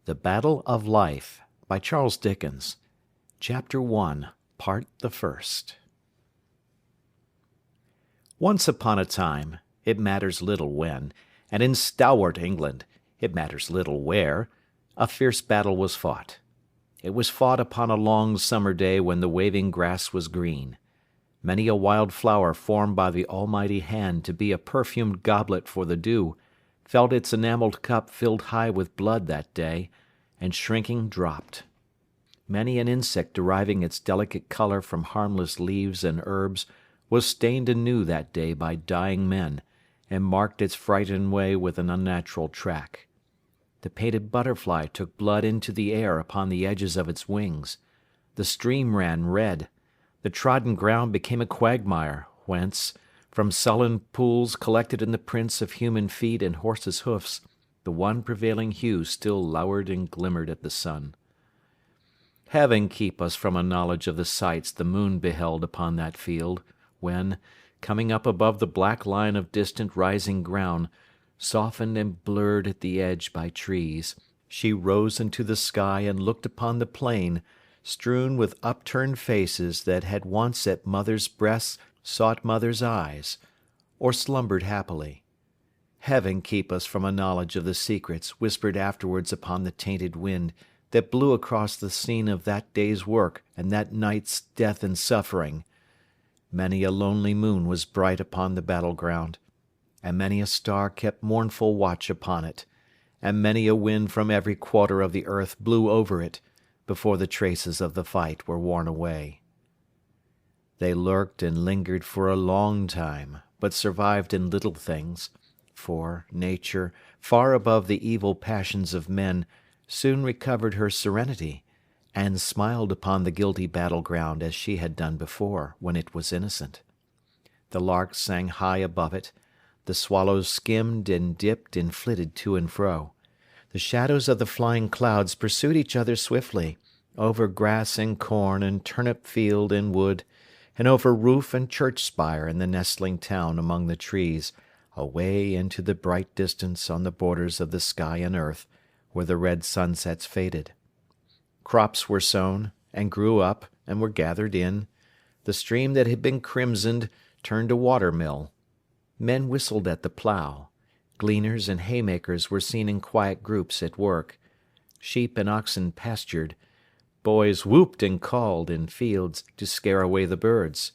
The Battle of Life by Charles Dickens. Chapter 1, Part the First. Once upon a time, it matters little when, and in stalwart England, it matters little where, a fierce battle was fought. It was fought upon a long summer day when the waving grass was green. Many a wild flower formed by the Almighty hand to be a perfumed goblet for the dew, felt its enamelled cup filled high with blood that day, and shrinking dropped. Many an insect deriving its delicate colour from harmless leaves and herbs was stained anew that day by dying men, and marked its frightened way with an unnatural track. The painted butterfly took blood into the air upon the edges of its wings. The stream ran red. The trodden ground became a quagmire, whence, from sullen pools collected in the prints of human feet and horses' hoofs, the one prevailing hue still lowered and glimmered at the sun. Heaven keep us from a knowledge of the sights the moon beheld upon that field, when, coming up above the black line of distant rising ground, softened and blurred at the edge by trees, she rose into the sky and looked upon the plain, strewn with upturned faces that had once at mothers' breasts sought mothers' eyes, or slumbered happily. Heaven keep us from a knowledge of the secrets whispered afterwards upon the tainted wind that blew across the scene of that day's work and that night's death and suffering. Many a lonely moon was bright upon the battleground, and many a star kept mournful watch upon it, and many a wind from every quarter of the earth blew over it, before the traces of the fight were worn away. They lurked and lingered for a long time, but survived in little things, for nature, far above the evil passions of men, soon recovered her serenity, and smiled upon the guilty battleground as she had done before, when it was innocent. The larks sang high above it, the swallows skimmed and dipped and flitted to and fro. The shadows of the flying clouds pursued each other swiftly, over grass and corn and turnip field and wood, and over roof and church spire and the nestling town among the trees, away into the bright distance on the borders of the sky and earth, where the red sunsets faded. Crops were sown, and grew up, and were gathered in. The stream that had been crimsoned turned a water-mill. Men whistled at the plough. Gleaners and haymakers were seen in quiet groups at work. Sheep and oxen pastured. Boys whooped and called in fields to scare away the birds.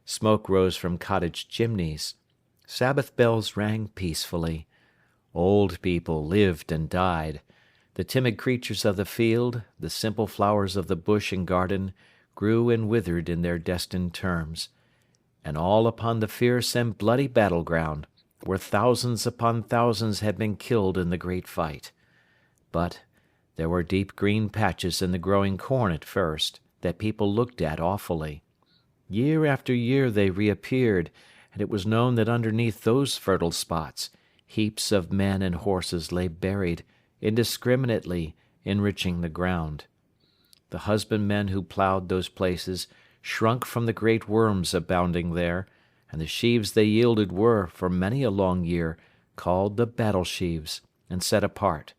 Smoke rose from cottage chimneys. Sabbath bells rang peacefully. Old people lived and died. The timid creatures of the field, the simple flowers of the bush and garden, grew and withered in their destined terms. And all upon the fierce and bloody battleground, where thousands upon thousands had been killed in the great fight. But there were deep green patches in the growing corn at first, that people looked at awfully. Year after year they reappeared, and it was known that underneath those fertile spots, heaps of men and horses lay buried, indiscriminately enriching the ground. The husbandmen who ploughed those places shrunk from the great worms abounding there, and the sheaves they yielded were, for many a long year, called the battle-sheaves, and set apart,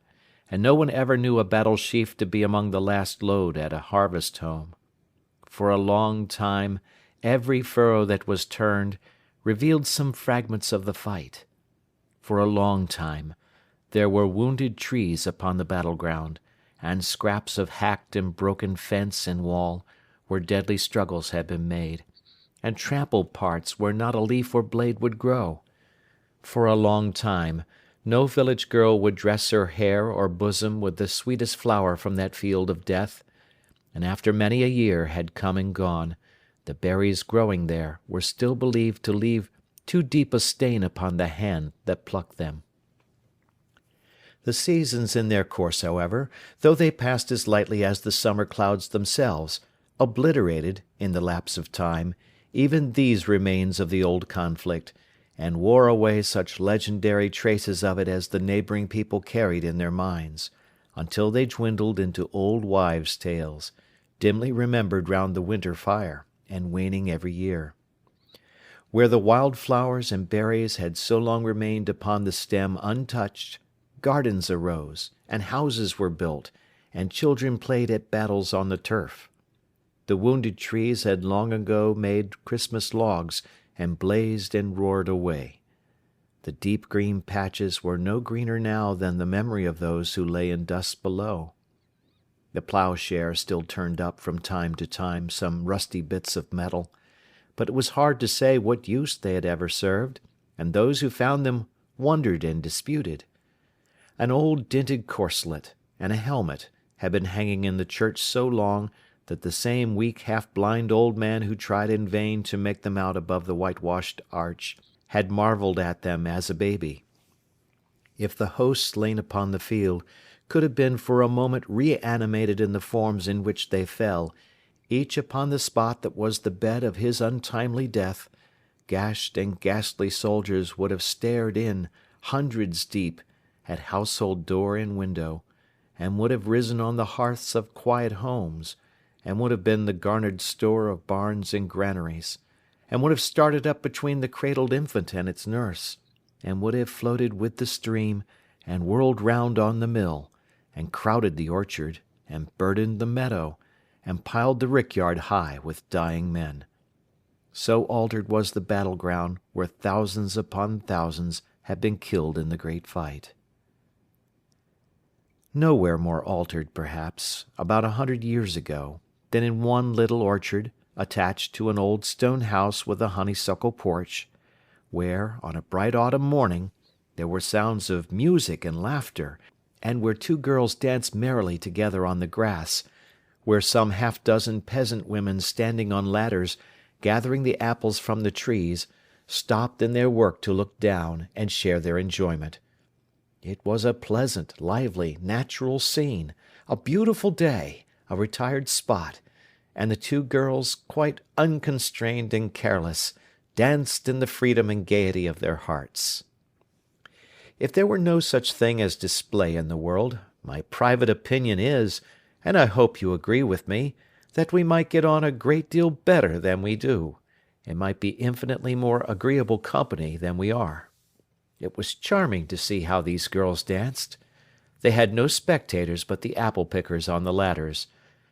and no one ever knew a battle-sheaf to be among the last load at a harvest home. For a long time every furrow that was turned revealed some fragments of the fight. For a long time there were wounded trees upon the battleground, and scraps of hacked and broken fence and wall, where deadly struggles had been made, and trampled parts where not a leaf or blade would grow. For a long time no village girl would dress her hair or bosom with the sweetest flower from that field of death, and after many a year had come and gone, the berries growing there were still believed to leave too deep a stain upon the hand that plucked them. The seasons in their course, however, though they passed as lightly as the summer clouds themselves, obliterated, in the lapse of time, even these remains of the old conflict, and wore away such legendary traces of it as the neighbouring people carried in their minds, until they dwindled into old wives' tales, dimly remembered round the winter fire, and waning every year. Where the wild flowers and berries had so long remained upon the stem untouched, gardens arose, and houses were built, and children played at battles on the turf. The wounded trees had long ago made Christmas logs and blazed and roared away. The deep green patches were no greener now than the memory of those who lay in dust below. The ploughshare still turned up from time to time some rusty bits of metal, but it was hard to say what use they had ever served, and those who found them wondered and disputed. An old dinted corselet and a helmet had been hanging in the church so long that the same weak half-blind old man who tried in vain to make them out above the whitewashed arch had marvelled at them as a baby. If the host slain upon the field could have been for a moment reanimated in the forms in which they fell, each upon the spot that was the bed of his untimely death, gashed and ghastly soldiers would have stared in, hundreds deep, at household door and window, and would have risen on the hearths of quiet homes, and would have been the garnered store of barns and granaries, and would have started up between the cradled infant and its nurse, and would have floated with the stream, and whirled round on the mill, and crowded the orchard, and burdened the meadow, and piled the rickyard high with dying men. So altered was the battleground where thousands upon thousands had been killed in the great fight. Nowhere more altered, perhaps, about 100 years ago, than in one little orchard attached to an old stone house with a honeysuckle porch, where, on a bright autumn morning, there were sounds of music and laughter, and where two girls danced merrily together on the grass, where some half-dozen peasant women standing on ladders, gathering the apples from the trees, stopped in their work to look down and share their enjoyment. It was a pleasant, lively, natural scene, a beautiful day, a retired spot, and the two girls, quite unconstrained and careless, danced in the freedom and gaiety of their hearts. If there were no such thing as display in the world, my private opinion is, and I hope you agree with me, that we might get on a great deal better than we do, and might be infinitely more agreeable company than we are. It was charming to see how these girls danced. They had no spectators but the apple-pickers on the ladders.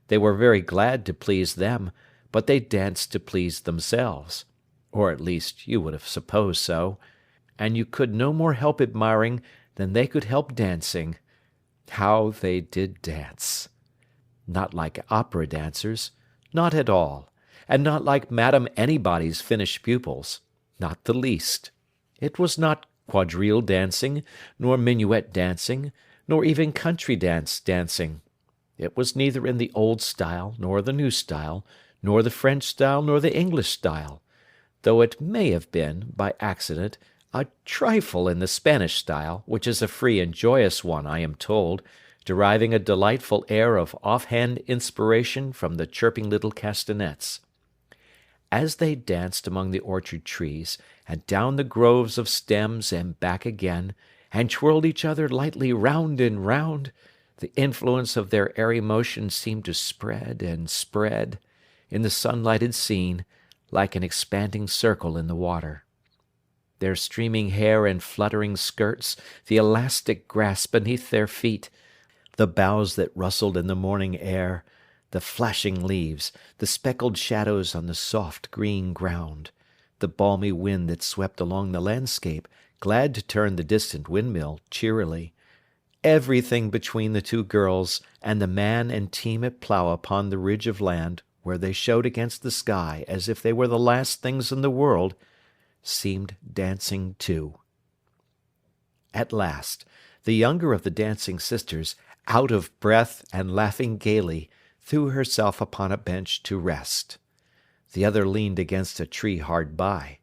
They were very glad to please them, but they danced to please themselves, or at least you would have supposed so, and you could no more help admiring than they could help dancing. How they did dance! Not like opera dancers, not at all, and not like Madame Anybody's finished pupils, not the least. It was not quadrille dancing, nor minuet dancing, nor even country dance dancing. It was neither in the old style, nor the new style, nor the French style, nor the English style, though it may have been, by accident, a trifle in the Spanish style, which is a free and joyous one, I am told, deriving a delightful air of off-hand inspiration from the chirping little castanets. As they danced among the orchard trees, and down the groves of stems and back again, and twirled each other lightly round and round, the influence of their airy motion seemed to spread and spread, in the sun-lighted scene, like an expanding circle in the water. Their streaming hair and fluttering skirts, the elastic grass beneath their feet, the boughs that rustled in the morning air, the flashing leaves, the speckled shadows on the soft green ground, the balmy wind that swept along the landscape, glad to turn the distant windmill cheerily, everything between the two girls and the man and team at plough upon the ridge of land, where they showed against the sky as if they were the last things in the world, seemed dancing too. At last, the younger of the dancing sisters, out of breath and laughing gaily, threw herself upon a bench to rest. The other leaned against a tree hard by.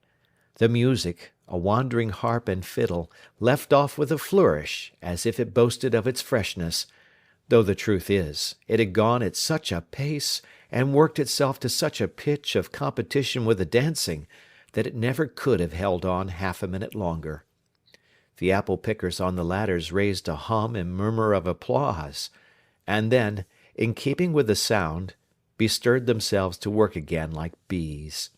The music, a wandering harp and fiddle, left off with a flourish, as if it boasted of its freshness, though the truth is, it had gone at such a pace, and worked itself to such a pitch of competition with the dancing, that it never could have held on half a minute longer. The apple-pickers on the ladders raised a hum and murmur of applause, and then, in keeping with the sound, bestirred themselves to work again like bees.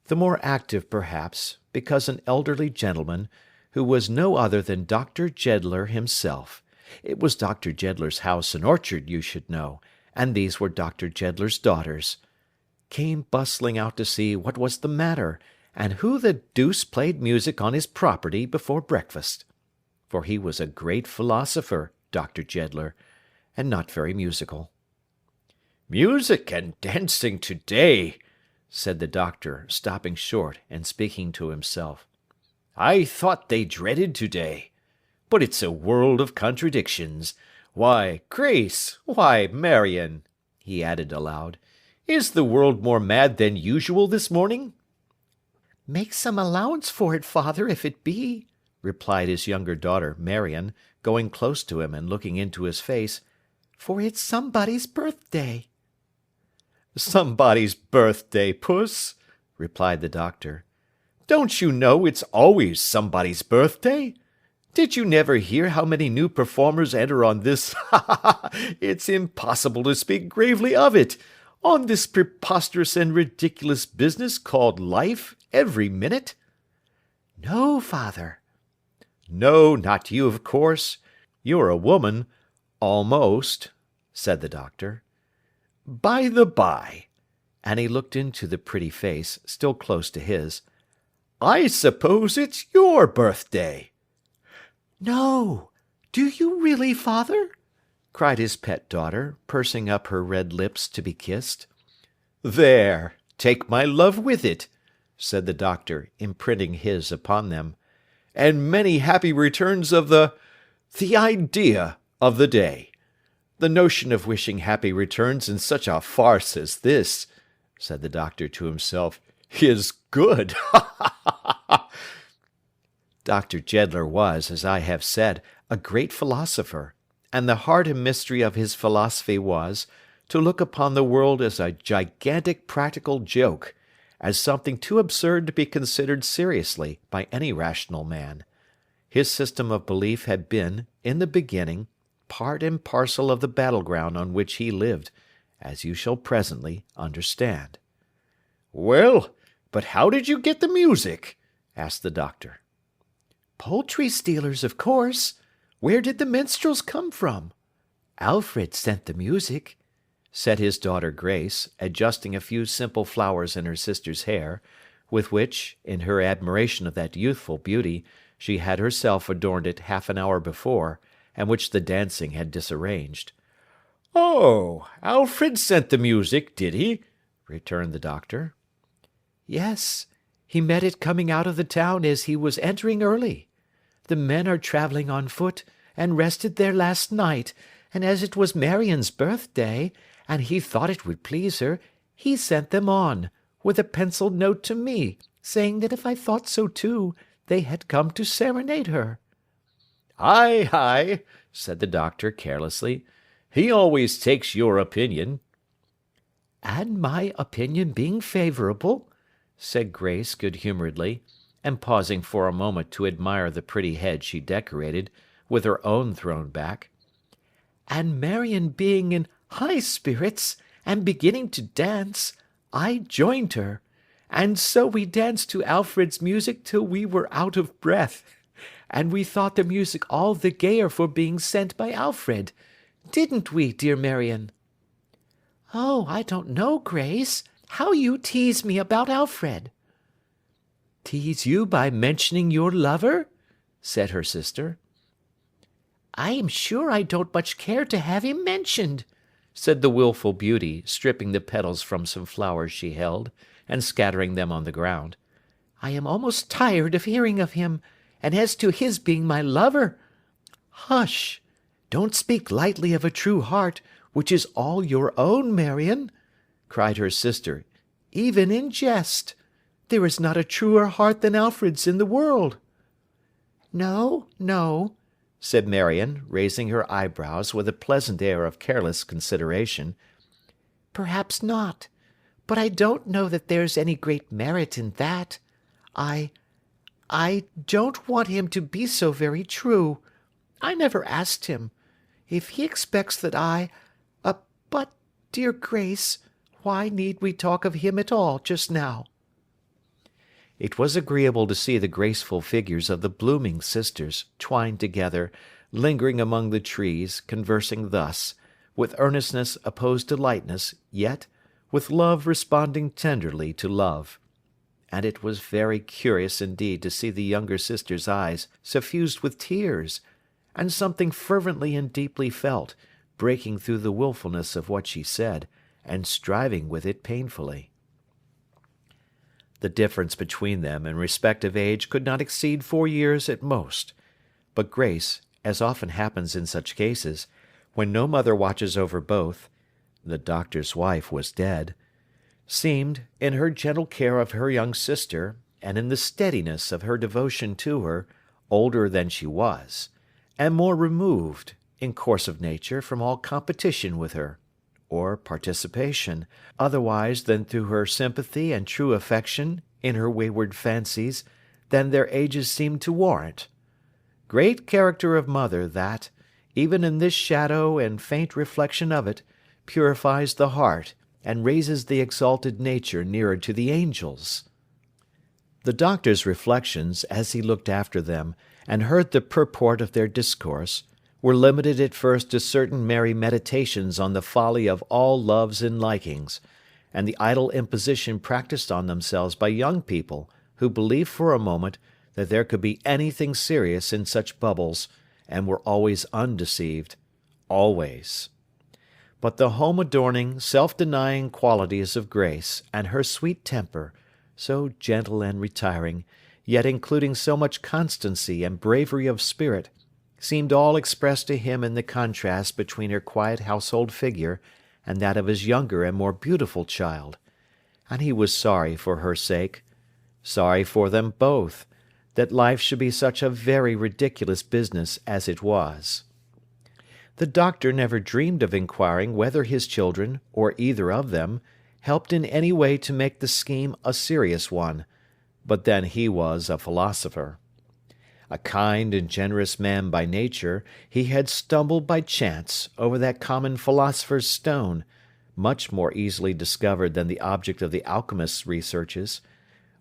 The more active, perhaps, because an elderly gentleman, who was no other than Dr. Jeddler himself. It was Dr. Jeddler's house and orchard, you should know, and these were Dr. Jeddler's daughters. Came bustling out to see what was the matter, and who the deuce played music on his property before breakfast. For he was a great philosopher, Dr. Jeddler, and not very musical. "Music and dancing to-day," said the doctor, stopping short and speaking to himself. "I thought they dreaded to-day. But it's a world of contradictions. Why, Grace! Why, Marion!" he added aloud. "Is the world more mad than usual this morning?" "Make some allowance for it, father, if it be," replied his younger daughter, Marion, going close to him and looking into his face, "for it's somebody's birthday." "Somebody's birthday, Puss," replied the doctor. "Don't you know it's always somebody's birthday? Did you never hear how many new performers enter on this it's impossible to speak gravely of it, on this preposterous and ridiculous business called life every minute?" "No, father." "No, not you, of course. You're a woman, almost," said the doctor. "By the by," and he looked into the pretty face, still close to his, "I suppose it's your birthday." "No! Do you really, father?" cried his pet daughter, pursing up her red lips to be kissed. "There! Take my love with it," said the doctor, imprinting his upon them. "And many happy returns of the idea of the day. The notion of wishing happy returns in such a farce as this," said the doctor to himself, "is good. Dr. Jeddler was, as I have said, a great philosopher, and the heart and mystery of his philosophy was, to look upon the world as a gigantic practical joke, as something too absurd to be considered seriously by any rational man. His system of belief had been, in the beginning, part and parcel of the battleground on which he lived, as you shall presently understand. "Well, but how did you get the music?" asked the doctor. "Poultry stealers, of course. Where did the minstrels come from?" "Alfred sent the music," said his daughter Grace, adjusting a few simple flowers in her sister's hair, with which, in her admiration of that youthful beauty, she had herself adorned it half an hour before, and which the dancing had disarranged. "Oh, Alfred sent the music, did he?" returned the doctor. "Yes, he met it coming out of the town as he was entering early. The men are travelling on foot, and rested there last night, and as it was Marion's birthday, and he thought it would please her, he sent them on, with a pencilled note to me, saying that if I thought so too, they had come to serenade her." "Ay, ay," said the doctor carelessly. "He always takes your opinion." "And my opinion being favourable," said Grace good-humouredly, and pausing for a moment to admire the pretty head she decorated, with her own thrown back, "and Marion being in high spirits, and beginning to dance, I joined her, and so we danced to Alfred's music till we were out of breath, and we thought the music all the gayer for being sent by Alfred. Didn't we, dear Marion?" "Oh, I don't know, Grace. How you tease me about Alfred!" "Tease you by mentioning your lover?" said her sister. "I am sure I don't much care to have him mentioned," said the wilful beauty, stripping the petals from some flowers she held, and scattering them on the ground. "I am almost tired of hearing of him, and as to his being my lover—" "Hush! Don't speak lightly of a true heart, which is all your own, Marion," cried her sister, "even in jest. There is not a truer heart than Alfred's in the world." "No, no," said Marion, raising her eyebrows with a pleasant air of careless consideration. "Perhaps not, but I don't know that there's any great merit in that. I don't want him to be so very true. I never asked him. If he expects that but, dear Grace, why need we talk of him at all just now?" It was agreeable to see the graceful figures of the blooming sisters, twined together, lingering among the trees, conversing thus, with earnestness opposed to lightness, yet with love responding tenderly to love. And it was very curious indeed to see the younger sister's eyes suffused with tears, and something fervently and deeply felt, breaking through the wilfulness of what she said, and striving with it painfully. The difference between them in respect of age could not exceed 4 years at most, but Grace, as often happens in such cases, when no mother watches over both, the doctor's wife was dead, seemed, in her gentle care of her young sister, and in the steadiness of her devotion to her, older than she was, and more removed, in course of nature, from all competition with her, or participation, otherwise than through her sympathy and true affection in her wayward fancies, than their ages seemed to warrant. Great character of mother that, even in this shadow and faint reflection of it, purifies the heart, and raises the exalted nature nearer to the angels. The doctor's reflections, as he looked after them, and heard the purport of their discourse, were limited at first to certain merry meditations on the folly of all loves and likings, and the idle imposition practised on themselves by young people who believed for a moment that there could be anything serious in such bubbles, and were always undeceived. Always. But the home-adorning, self-denying qualities of Grace, and her sweet temper, so gentle and retiring, yet including so much constancy and bravery of spirit, seemed all expressed to him in the contrast between her quiet household figure and that of his younger and more beautiful child, and he was sorry for her sake, sorry for them both, that life should be such a very ridiculous business as it was. The doctor never dreamed of inquiring whether his children, or either of them, helped in any way to make the scheme a serious one, but then he was a philosopher. A kind and generous man by nature, he had stumbled by chance over that common philosopher's stone, much more easily discovered than the object of the alchemist's researches,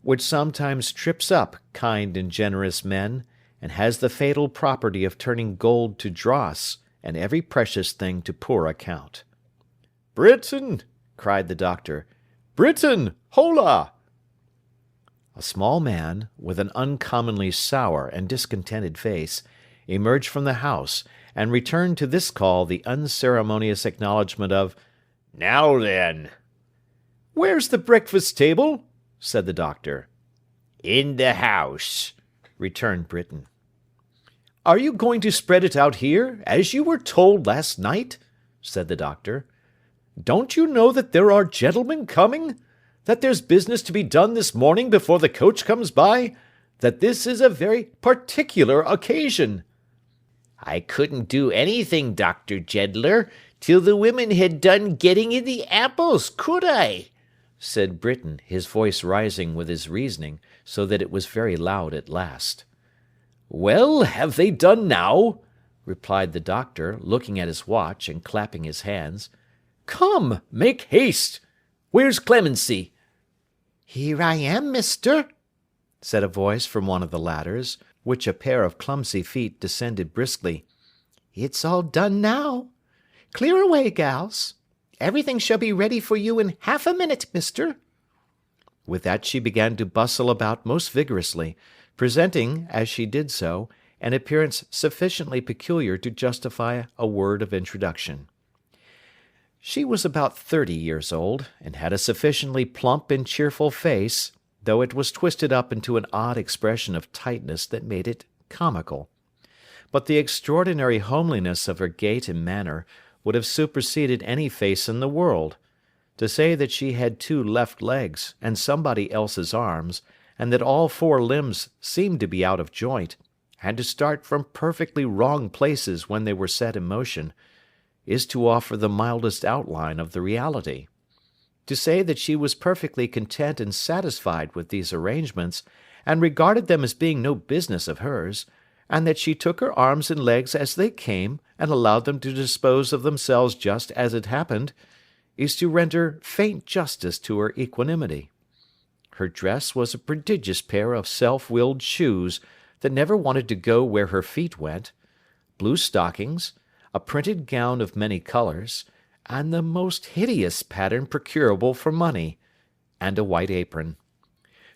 which sometimes trips up kind and generous men, and has the fatal property of turning gold to dross, and every precious thing to poor account. "Britain!" cried the doctor. "Britain! Hola!" A small man, with an uncommonly sour and discontented face, emerged from the house, and returned to this call the unceremonious acknowledgment of "Now then!" "Where's the breakfast-table?" said the doctor. "In the house," returned Britain. "Are you going to spread it out here, as you were told last night?" said the doctor. "Don't you know that there are gentlemen coming? That there's business to be done this morning before the coach comes by? That this is a very particular occasion?" "I couldn't do anything, Dr. Jeddler, till the women had done getting in the apples, could I?" said Britain, his voice rising with his reasoning, so that it was very loud at last. "Well, have they done now?" replied the doctor, looking at his watch and clapping his hands. "Come, make haste. Where's Clemency?" "Here I am, mister," said a voice from one of the ladders, which a pair of clumsy feet descended briskly. "It's all done now. Clear away, gals. Everything shall be ready for you in half a minute, mister." With that she began to bustle about most vigorously, presenting, as she did so, an appearance sufficiently peculiar to justify a word of introduction. She was about 30 years old, and had a sufficiently plump and cheerful face, though it was twisted up into an odd expression of tightness that made it comical. But the extraordinary homeliness of her gait and manner would have superseded any face in the world. To say that she had 2 left legs, and somebody else's arms, and that all 4 limbs seemed to be out of joint, and to start from perfectly wrong places when they were set in motion, is to offer the mildest outline of the reality. To say that she was perfectly content and satisfied with these arrangements, and regarded them as being no business of hers, and that she took her arms and legs as they came, and allowed them to dispose of themselves just as it happened, is to render faint justice to her equanimity. Her dress was a prodigious pair of self-willed shoes that never wanted to go where her feet went, blue stockings, a printed gown of many colours, and the most hideous pattern procurable for money, and a white apron.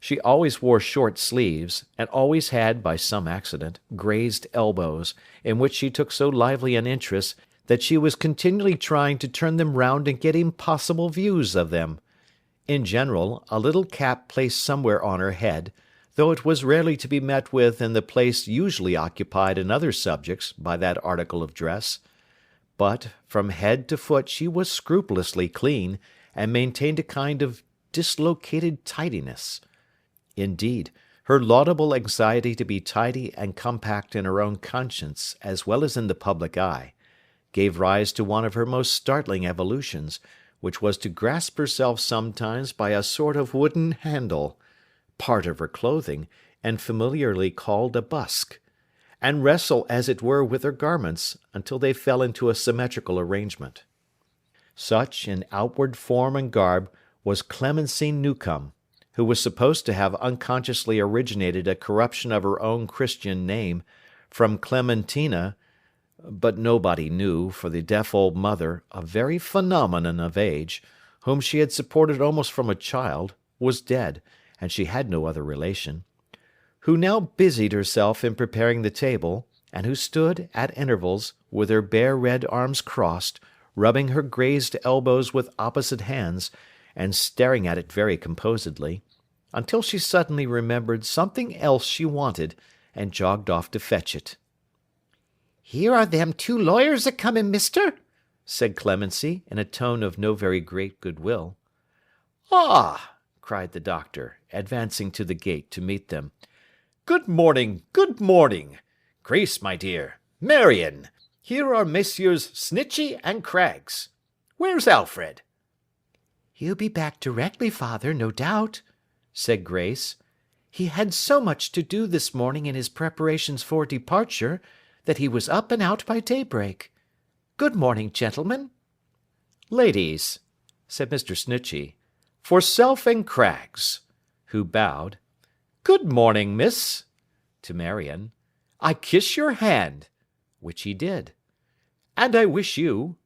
She always wore short sleeves, and always had, by some accident, grazed elbows, in which she took so lively an interest that she was continually trying to turn them round and get impossible views of them. In general, a little cap placed somewhere on her head, though it was rarely to be met with in the place usually occupied in other subjects by that article of dress. But from head to foot she was scrupulously clean, and maintained a kind of dislocated tidiness. Indeed, her laudable anxiety to be tidy and compact in her own conscience as well as in the public eye, gave rise to one of her most startling evolutions, which was to grasp herself sometimes by a sort of wooden handle, part of her clothing, and familiarly called a busk, and wrestle as it were with her garments, until they fell into a symmetrical arrangement. Such, in outward form and garb, was Clemency Newcome, who was supposed to have unconsciously originated a corruption of her own Christian name from Clementina, but nobody knew, for the deaf old mother, a very phenomenon of age, whom she had supported almost from a child, was dead, and she had no other relation, who now busied herself in preparing the table, and who stood, at intervals, with her bare red arms crossed, rubbing her grazed elbows with opposite hands, and staring at it very composedly, until she suddenly remembered something else she wanted, and jogged off to fetch it. "Here are them 2 lawyers a-coming, mister," said Clemency, in a tone of no very great goodwill. "Ah!" cried the doctor, advancing to the gate to meet them. "Good morning, good morning! Grace, my dear, Marion, here are Messieurs Snitchey and Craggs. Where's Alfred?" "He'll be back directly, father, no doubt," said Grace. "He had so much to do this morning in his preparations for departure, that he was up and out by daybreak. Good morning, gentlemen." "Ladies," said Mr. Snitchey, "for Self and Craggs," who bowed. "Good morning, miss," to Marion. "I kiss your hand," which he did. "And I wish you,"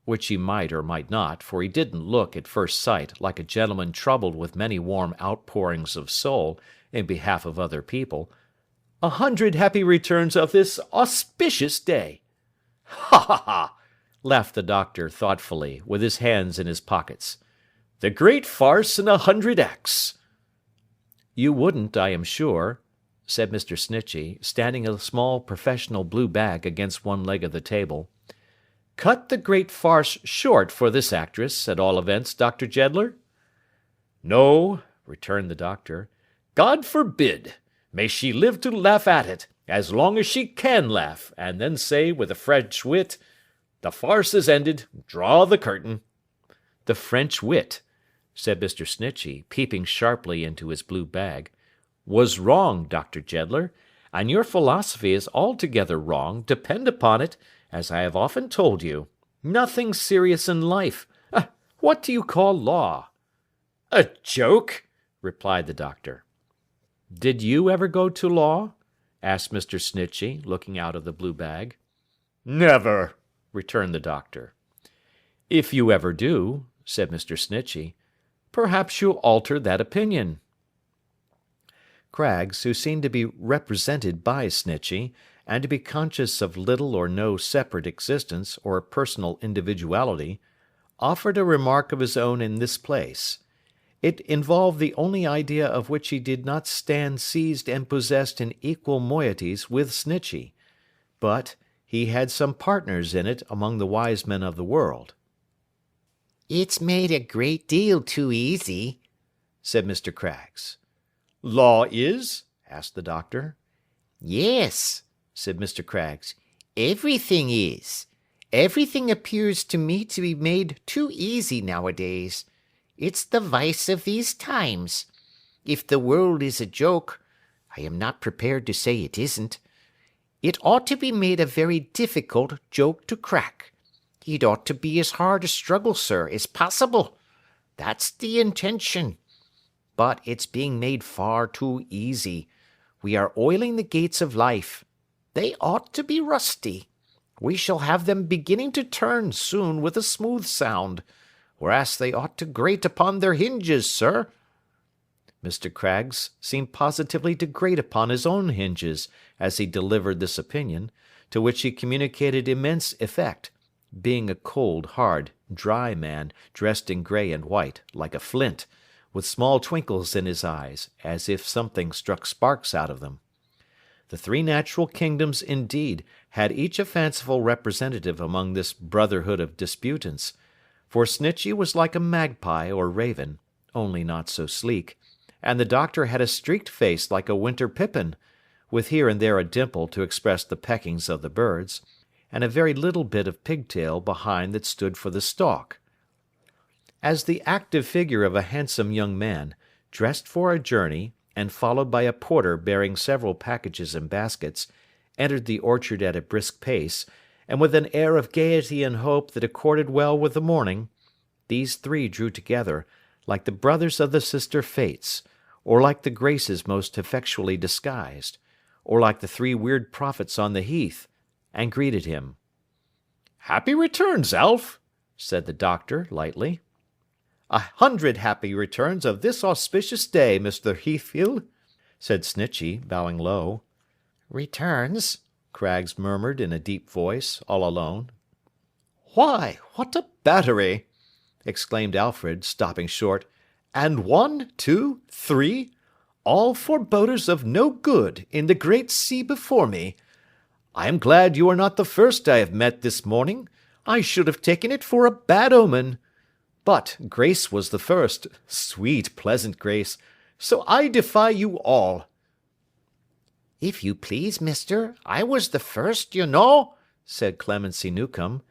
which he might or might not, for he didn't look, at first sight, like a gentleman troubled with many warm outpourings of soul in behalf of other people, "a 100 happy returns of this auspicious day." "Ha, ha, ha!" laughed the doctor thoughtfully, with his hands in his pockets. "The great farce in 100 acts." "You wouldn't, I am sure," said Mr. Snitchey, standing a small professional blue bag against one leg of the table, "cut the great farce short for this actress, at all events, Dr. Jeddler?" "No," returned the doctor. "God forbid! May she live to laugh at it, as long as she can laugh, and then say, with a French wit, 'The farce is ended, draw the curtain.'" "The French wit," said Mr. Snitchey, peeping sharply into his blue bag, "was wrong, Dr. Jeddler, and your philosophy is altogether wrong, depend upon it, as I have often told you. Nothing serious in life. What do you call law?" "A joke," replied the doctor. "Did you ever go to law?" asked Mr. Snitchey, looking out of the blue bag. "Never," returned the doctor. "If you ever do," said Mr. Snitchey, "perhaps you'll alter that opinion." Craggs, who seemed to be represented by Snitchey, and to be conscious of little or no separate existence or personal individuality, offered a remark of his own in this place. It involved the only idea of which he did not stand seized and possessed in equal moieties with Snitchey, but he had some partners in it among the wise men of the world. "It's made a great deal too easy," said Mr. Craggs. "Law is?" asked the doctor. "Yes," said Mr. Craggs, "everything is. Everything appears to me to be made too easy nowadays. It's the vice of these times. If the world is a joke, I am not prepared to say it isn't. It ought to be made a very difficult joke to crack. It ought to be as hard a struggle, sir, as possible. That's the intention. But it's being made far too easy. We are oiling the gates of life. They ought to be rusty. We shall have them beginning to turn soon with a smooth sound, whereas they ought to grate upon their hinges, sir." Mr. Craggs seemed positively to grate upon his own hinges as he delivered this opinion, to which he communicated immense effect, being a cold, hard, dry man, dressed in grey and white, like a flint, with small twinkles in his eyes, as if something struck sparks out of them. The three natural kingdoms, indeed, had each a fanciful representative among this brotherhood of disputants, for Snitchey was like a magpie or raven, only not so sleek, and the doctor had a streaked face like a winter pippin, with here and there a dimple to express the peckings of the birds, and a very little bit of pigtail behind that stood for the stalk. As the active figure of a handsome young man, dressed for a journey, and followed by a porter bearing several packages and baskets, entered the orchard at a brisk pace, and with an air of gaiety and hope that accorded well with the morning, these three drew together, like the brothers of the sister Fates, or like the Graces most effectually disguised, or like the three weird prophets on the heath, and greeted him. "Happy returns, Alf," said the doctor, lightly. "A 100 happy returns of this auspicious day, Mr. Heathfield," said Snitchey, bowing low. "Returns?" Craggs murmured in a deep voice, all alone. "Why, what a battery!" exclaimed Alfred, stopping short. "And 1, 2, 3, all foreboders of no good, in the great sea before me. I am glad you are not the first I have met this morning. I should have taken it for a bad omen. But Grace was the first, sweet, pleasant Grace, so I defy you all." "If you please, mister, I was the first, you know," said Clemency Newcome.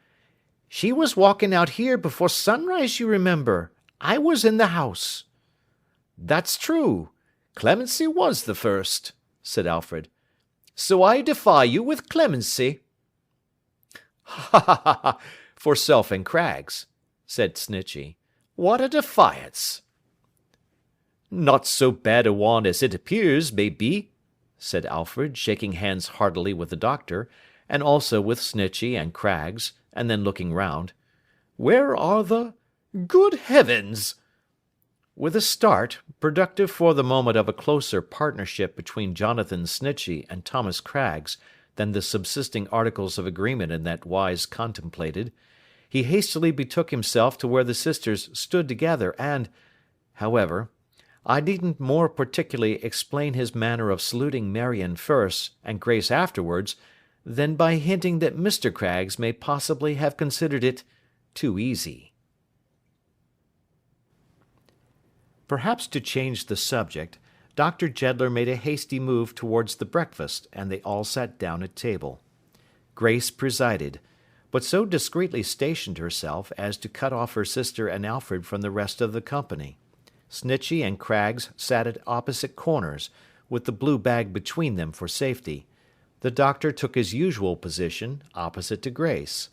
"She was walking out here before sunrise, you remember. I was in the house." "That's true. Clemency was the first," said Alfred. "So I defy you with Clemency." "Ha ha ha ha! For Self and Craggs," said Snitchey. "What a defiance!" "Not so bad a one as it appears, may be," said Alfred, shaking hands heartily with the doctor, and also with Snitchey and Craggs, and then looking round. "Where are the— Good heavens!" With a start, productive for the moment of a closer partnership between Jonathan Snitchey and Thomas Craggs than the subsisting articles of agreement in that wise contemplated, he hastily betook himself to where the sisters stood together, and, however, I needn't more particularly explain his manner of saluting Marion first and Grace afterwards, than by hinting that Mr. Craggs may possibly have considered it too easy. Perhaps to change the subject, Dr. Jeddler made a hasty move towards the breakfast, and they all sat down at table. Grace presided, but so discreetly stationed herself as to cut off her sister and Alfred from the rest of the company. Snitchey and Craggs sat at opposite corners, with the blue bag between them for safety. The doctor took his usual position, opposite to Grace.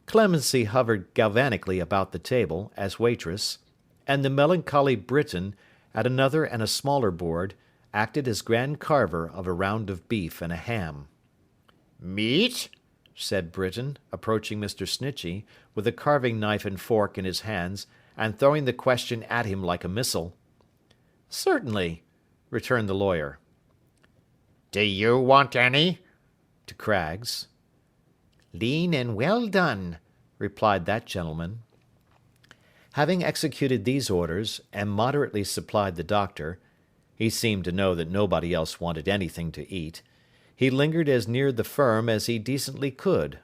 Clemency hovered galvanically about the table, as waitress, and the melancholy Briton, at another and a smaller board, acted as grand carver of a round of beef and a ham. "Meat?" said Britain, approaching Mr. Snitchey, with a carving knife and fork in his hands, and throwing the question at him like a missile. "Certainly," returned the lawyer. "Do you want any?" to Craggs. "Lean and well done," replied that gentleman. Having executed these orders, and moderately supplied the doctor, he seemed to know that nobody else wanted anything to eat, he lingered as near the firm as he decently could,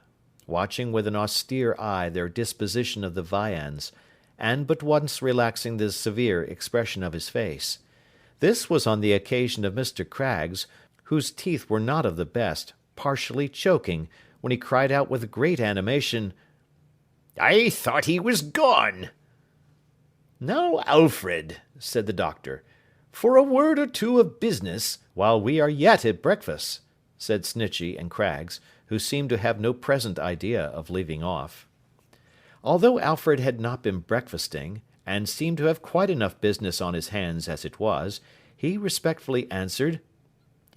watching with an austere eye their disposition of the viands, and but once relaxing the severe expression of his face. This was on the occasion of Mr. Craggs, whose teeth were not of the best, partially choking, when he cried out with great animation, "I thought he was gone!" "Now, Alfred," said the doctor, "for a word or two of business, while we are yet at breakfast," said Snitchey and Craggs, who seemed to have no present idea of leaving off. Although Alfred had not been breakfasting, and seemed to have quite enough business on his hands as it was, he respectfully answered,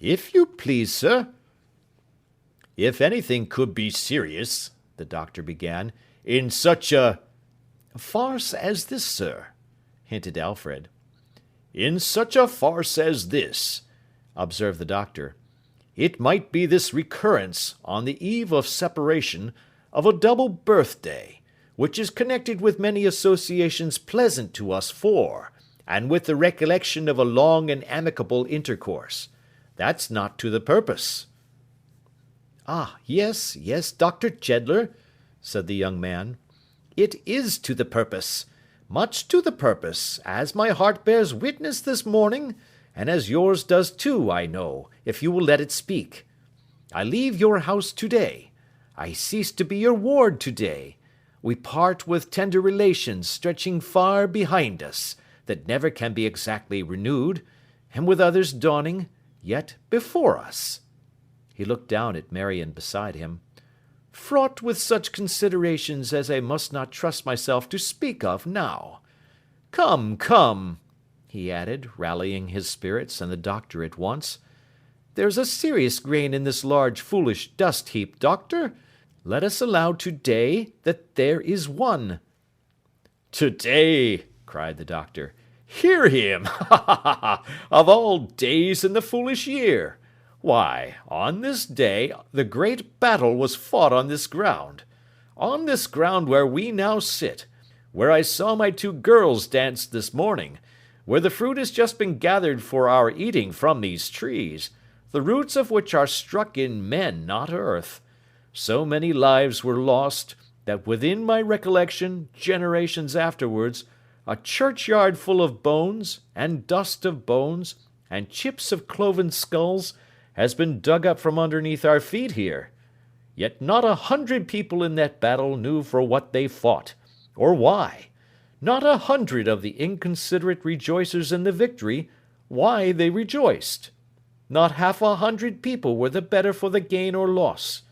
"If you please, sir." "If anything could be serious," the doctor began, "in such a—" "Farce as this, sir," hinted Alfred. "In such a farce as this," observed the doctor, "it might be this recurrence, on the eve of separation, of a double birthday, which is connected with many associations pleasant to us four, and with the recollection of a long and amicable intercourse. That's not to the purpose." "Ah, yes, yes, Dr. Jeddler," said the young man. "It is to the purpose. Much to the purpose, as my heart bears witness this morning, and as yours does too, I know, if you will let it speak. I leave your house today. I cease to be your ward today. We part with tender relations stretching far behind us, that never can be exactly renewed, and with others dawning, yet before us." He looked down at Marion beside him. "Fraught with such considerations as I must not trust myself to speak of now. Come, come," he added, rallying his spirits and the doctor at once. "There's a serious grain in this large foolish dust heap, doctor. Let us allow today that there is one." "Today!" cried the doctor. "Hear him! Ha ha ha! Of all days in the foolish year! Why, on this day the great battle was fought on this ground. On this ground where we now sit, where I saw my two girls dance this morning, where the fruit has just been gathered for our eating from these trees, the roots of which are struck in men, not earth. So many lives were lost, that within my recollection, generations afterwards, a churchyard full of bones, and dust of bones, and chips of cloven skulls, has been dug up from underneath our feet here. Yet not 100 people in that battle knew for what they fought, or why. Not 100 of the inconsiderate rejoicers in the victory, why they rejoiced. Not half 100 people were the better for the gain or loss.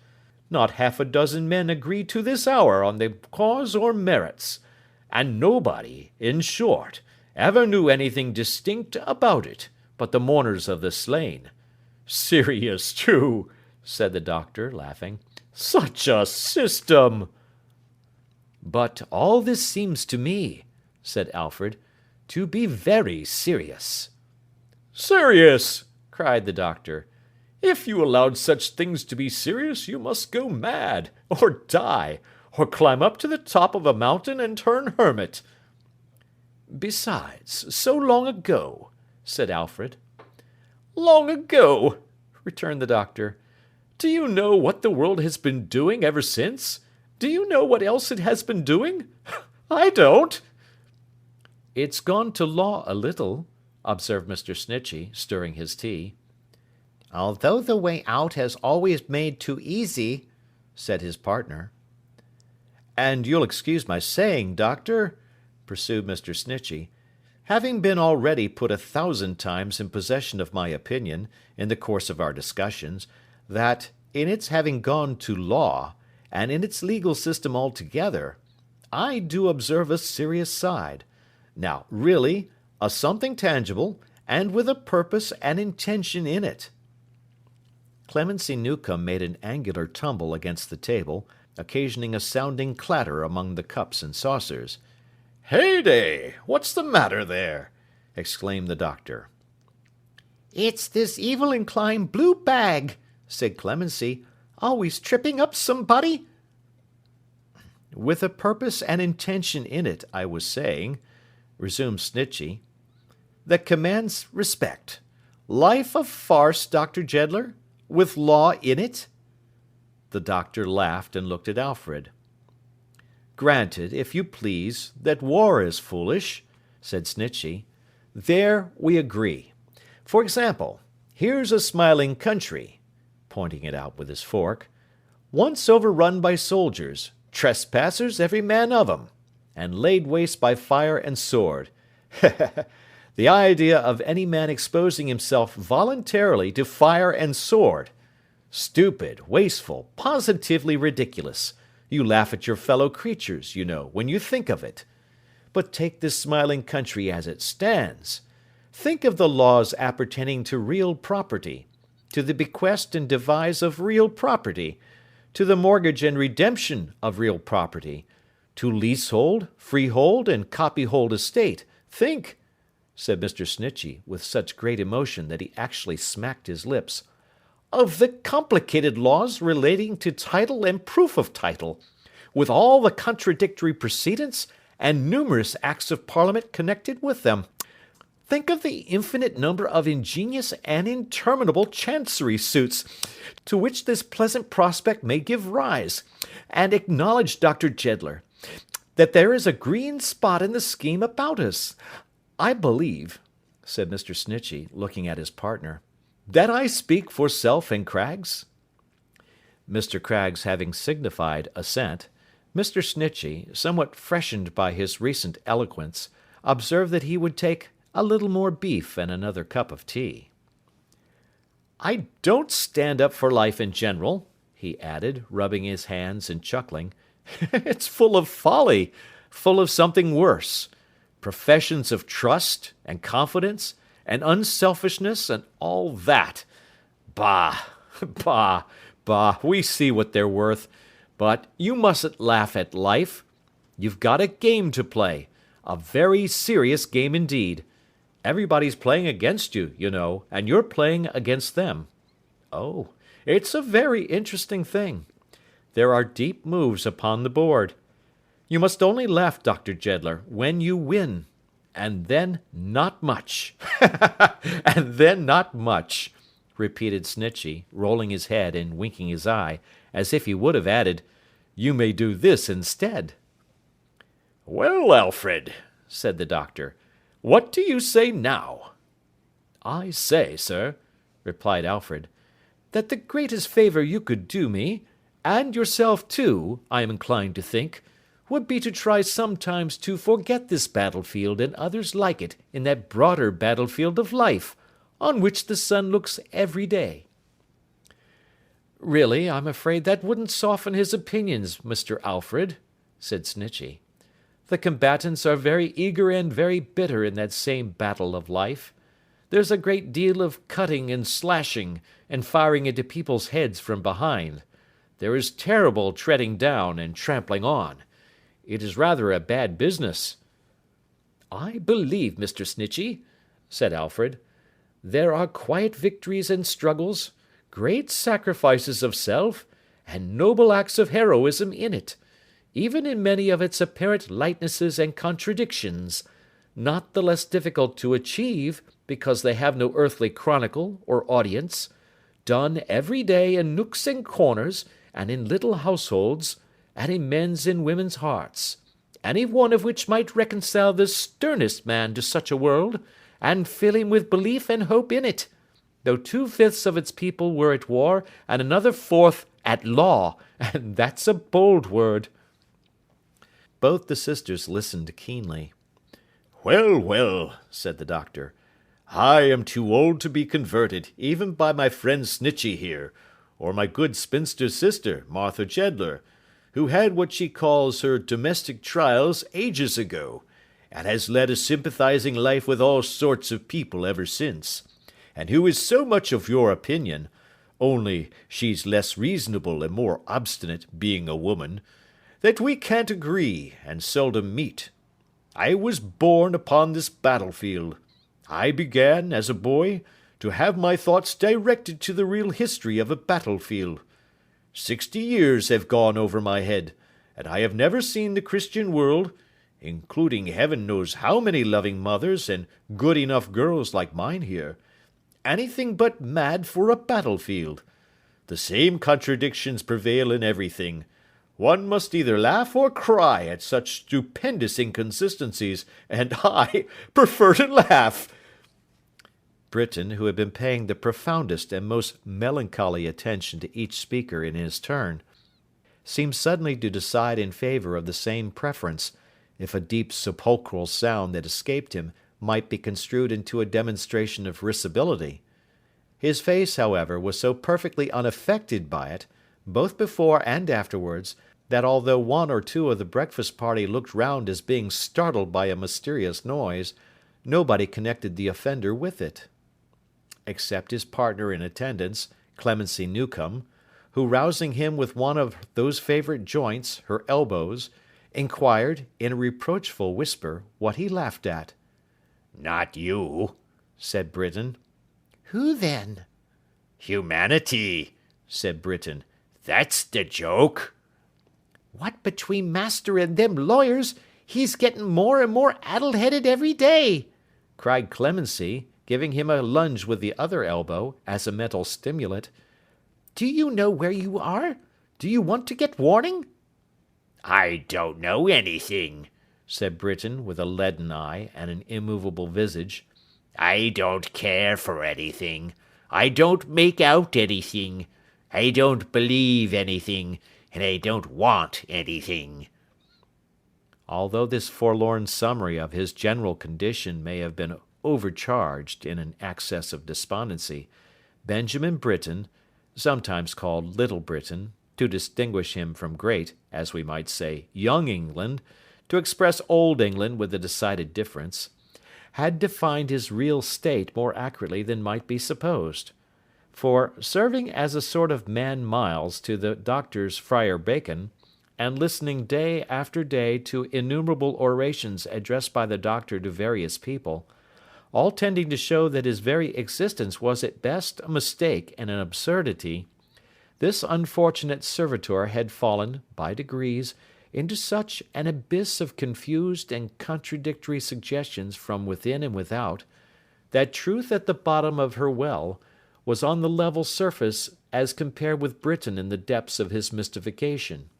Not half a dozen men agree to this hour on the cause or merits. And nobody, in short, ever knew anything distinct about it, but the mourners of the slain. Serious too, said the doctor, laughing. Such a system! But all this seems to me, said Alfred, to be very serious. Serious! Cried the doctor. If you allowed such things to be serious, you must go mad, or die, or climb up to the top of a mountain and turn hermit. Besides, so long ago, said Alfred. Long ago, returned the doctor. Do you know what the world has been doing ever since? Do you know what else it has been doing? I don't. It's gone to law a little, observed Mr. Snitchey, stirring his tea. Although the way out has always made too easy, said his partner. And you'll excuse my saying, doctor, pursued Mr. Snitchey, having been already put 1,000 times in possession of my opinion, in the course of our discussions, that, in its having gone to law, and in its legal system altogether, I do observe a serious side. Now, really, a something tangible, and with a purpose and intention in it. Clemency Newcome made an angular tumble against the table, occasioning a sounding clatter among the cups and saucers. Heyday! What's the matter there? Exclaimed the doctor. It's this evil-inclined blue bag, said Clemency, always tripping up somebody. With a purpose and intention in it, I was saying, resumed Snitchey, that commands respect. Life of farce, Dr. Jeddler, with law in it? The doctor laughed and looked at Alfred. Granted, if you please, that war is foolish, said Snitchey. There we agree. For example, here's a smiling country, pointing it out with his fork, once overrun by soldiers, trespassers every man of 'em, and laid waste by fire and sword. The idea of any man exposing himself voluntarily to fire and sword! Stupid, wasteful, positively ridiculous. You laugh at your fellow creatures, you know, when you think of it. but take this smiling country as it stands. Think of the laws appertaining to real property, to the bequest and devise of real property, to the mortgage and redemption of real property, to leasehold, freehold, and copyhold estate. Think, said Mr. Snitchey, with such great emotion that he actually smacked his lips, of the complicated laws relating to title and proof of title, with all the contradictory precedents and numerous acts of Parliament connected with them. Think of the infinite number of ingenious and interminable chancery suits to which this pleasant prospect may give rise, and acknowledge, Dr. Jeddler, that there is a green spot in the scheme about us. I believe, said Mr. Snitchey, looking at his partner, that I speak for Self and Craggs. Mr. Craggs having signified assent, Mr. Snitchey, somewhat freshened by his recent eloquence, observed that he would take a little more beef and another cup of tea. I don't stand up for life in general, he added, rubbing his hands and chuckling. It's full of folly, full of something worse. Professions of trust and confidence and unselfishness and all that. Bah, bah, bah, we see what they're worth. But you mustn't laugh at life. You've got a game to play, a very serious game indeed. Everybody's playing against you, you know, and you're playing against them. Oh, it's a very interesting thing. There are deep moves upon the board. You must only laugh, Dr. Jeddler, when you win. And then not much. And then not much, repeated Snitchey, rolling his head and winking his eye, as if he would have added, you may do this instead. Well, Alfred, said the doctor, what do you say now? I say, sir, replied Alfred, that the greatest favour you could do me, and yourself too, I am inclined to think, would be to try sometimes to forget this battlefield and others like it in that broader battlefield of life, on which the sun looks every day. Really, I'm afraid that wouldn't soften his opinions, Mr. Alfred, said Snitchey. The combatants are very eager and very bitter in that same battle of life. There's a great deal of cutting and slashing, and firing into people's heads from behind. There is terrible treading down and trampling on. It is rather a bad business. I believe, Mr. Snitchey, said Alfred, there are quiet victories and struggles, great sacrifices of self, and noble acts of heroism in it, even in many of its apparent lightnesses and contradictions, not the less difficult to achieve because they have no earthly chronicle or audience, done every day in nooks and corners, and in little households, and in men's and women's hearts, any one of which might reconcile the sternest man to such a world, and fill him with belief and hope in it, though 2/5 of its people were at war, and another 1/4 at law, and that's a bold word. Both the sisters listened keenly. Well, well, said the doctor, I am too old to be converted, even by my friend Snitchey here, or my good spinster sister, Martha Jeddler, who had what she calls her domestic trials ages ago, and has led a sympathizing life with all sorts of people ever since, and who is so much of your opinion, only she's less reasonable and more obstinate, being a woman, that we can't agree, and seldom meet. I was born upon this battlefield. I began, as a boy, to have my thoughts directed to the real history of a battlefield. 60 years have gone over my head, and I have never seen the Christian world, including heaven knows how many loving mothers and good enough girls like mine here, anything but mad for a battlefield. The same contradictions prevail in everything. One must either laugh or cry at such stupendous inconsistencies, and I prefer to laugh. Britain, who had been paying the profoundest and most melancholy attention to each speaker in his turn, seemed suddenly to decide in favour of the same preference, if a deep sepulchral sound that escaped him might be construed into a demonstration of risibility. His face, however, was so perfectly unaffected by it, both before and afterwards, that although one or two of the breakfast party looked round as being startled by a mysterious noise, nobody connected the offender with it, except his partner in attendance, Clemency Newcome, who, rousing him with one of those favourite joints, her elbows, inquired, in a reproachful whisper, what he laughed at. "Not you," said Britain. "Who then?" "Humanity," said Britain. "That's the joke." "What between master and them lawyers, he's getting more and more addle-headed every day," cried Clemency, giving him a lunge with the other elbow, as a mental stimulant. "Do you know where you are? Do you want to get warning?" "I don't know anything," said Britain, with a leaden eye and an immovable visage. "I don't care for anything. I don't make out anything. I don't believe anything, and I don't want anything." Although this forlorn summary of his general condition may have been overcharged in an access of despondency, Benjamin Britain, sometimes called Little Britain, to distinguish him from Great, as we might say, Young England, to express Old England with a decided difference, had defined his real state more accurately than might be supposed. For, serving as a sort of man Miles to the doctor's Friar Bacon, and listening day after day to innumerable orations addressed by the doctor to various people, all tending to show that his very existence was at best a mistake and an absurdity, this unfortunate servitor had fallen, by degrees, into such an abyss of confused and contradictory suggestions from within and without, that truth at the bottom of her well was on the level surface as compared with Britain in the depths of his mystification.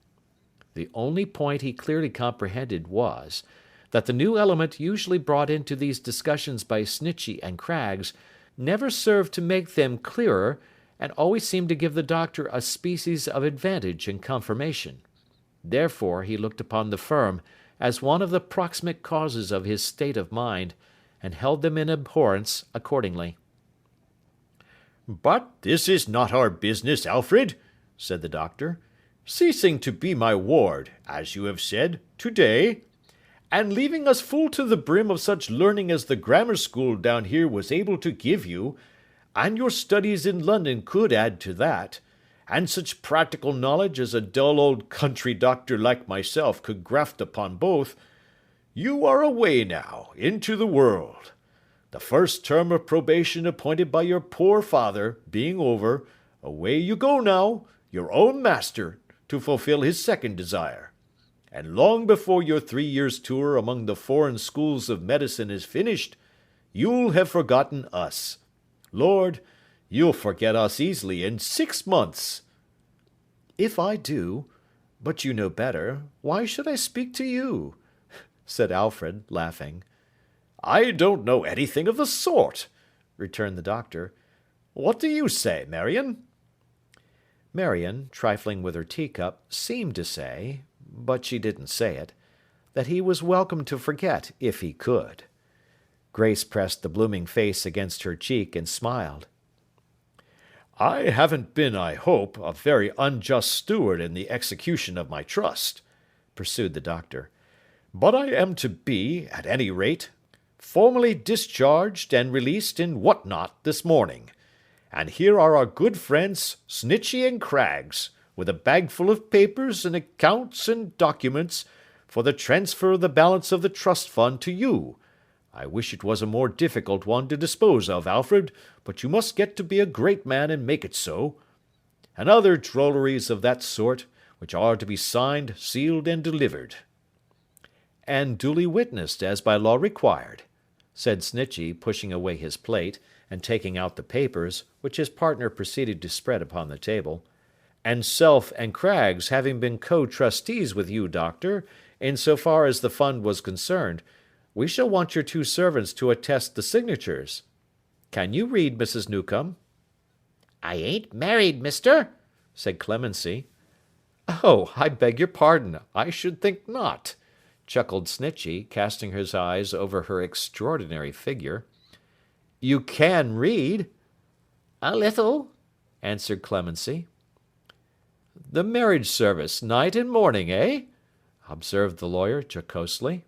The only point he clearly comprehended was, that the new element usually brought into these discussions by Snitchey and Craggs never served to make them clearer, and always seemed to give the doctor a species of advantage and confirmation. Therefore he looked upon the firm as one of the proximate causes of his state of mind, and held them in abhorrence accordingly. "But this is not our business, Alfred," said the doctor. "Ceasing to be my ward, as you have said, to-day, and leaving us full to the brim of such learning as the grammar school down here was able to give you, and your studies in London could add to that, and such practical knowledge as a dull old country doctor like myself could graft upon both, you are away now into the world. The first term of probation appointed by your poor father being over, away you go now, your own master, to fulfil his second desire. And long before your 3 years' tour among the foreign schools of medicine is finished, you'll have forgotten us. Lord, you'll forget us easily in 6 months." "If I do, but you know better, why should I speak to you?" said Alfred, laughing. "I don't know anything of the sort," returned the doctor. "What do you say, Marion?" Marion, trifling with her teacup, seemed to say, but she didn't say it, that he was welcome to forget if he could. Grace pressed the blooming face against her cheek and smiled. "I haven't been, I hope, a very unjust steward in the execution of my trust," pursued the doctor, "but I am to be, at any rate, formally discharged and released in what not this morning, and here are our good friends Snitchey and Craggs, with a bagful of papers and accounts and documents, for the transfer of the balance of the trust fund to you. I wish it was a more difficult one to dispose of, Alfred, but you must get to be a great man and make it so. And other drolleries of that sort, which are to be signed, sealed, and delivered." "And duly witnessed, as by law required," said Snitchey, pushing away his plate, and taking out the papers, which his partner proceeded to spread upon the table. "And Self and Craggs having been co-trustees with you, doctor, in so far as the fund was concerned, we shall want your 2 servants to attest the signatures. Can you read, Mrs. Newcome?" "I ain't married, mister," said Clemency. "Oh, I beg your pardon, I should think not," chuckled Snitchey, casting his eyes over her extraordinary figure. "You can read?" "A little," answered Clemency. The marriage service, night and morning, eh? Observed the lawyer jocosely.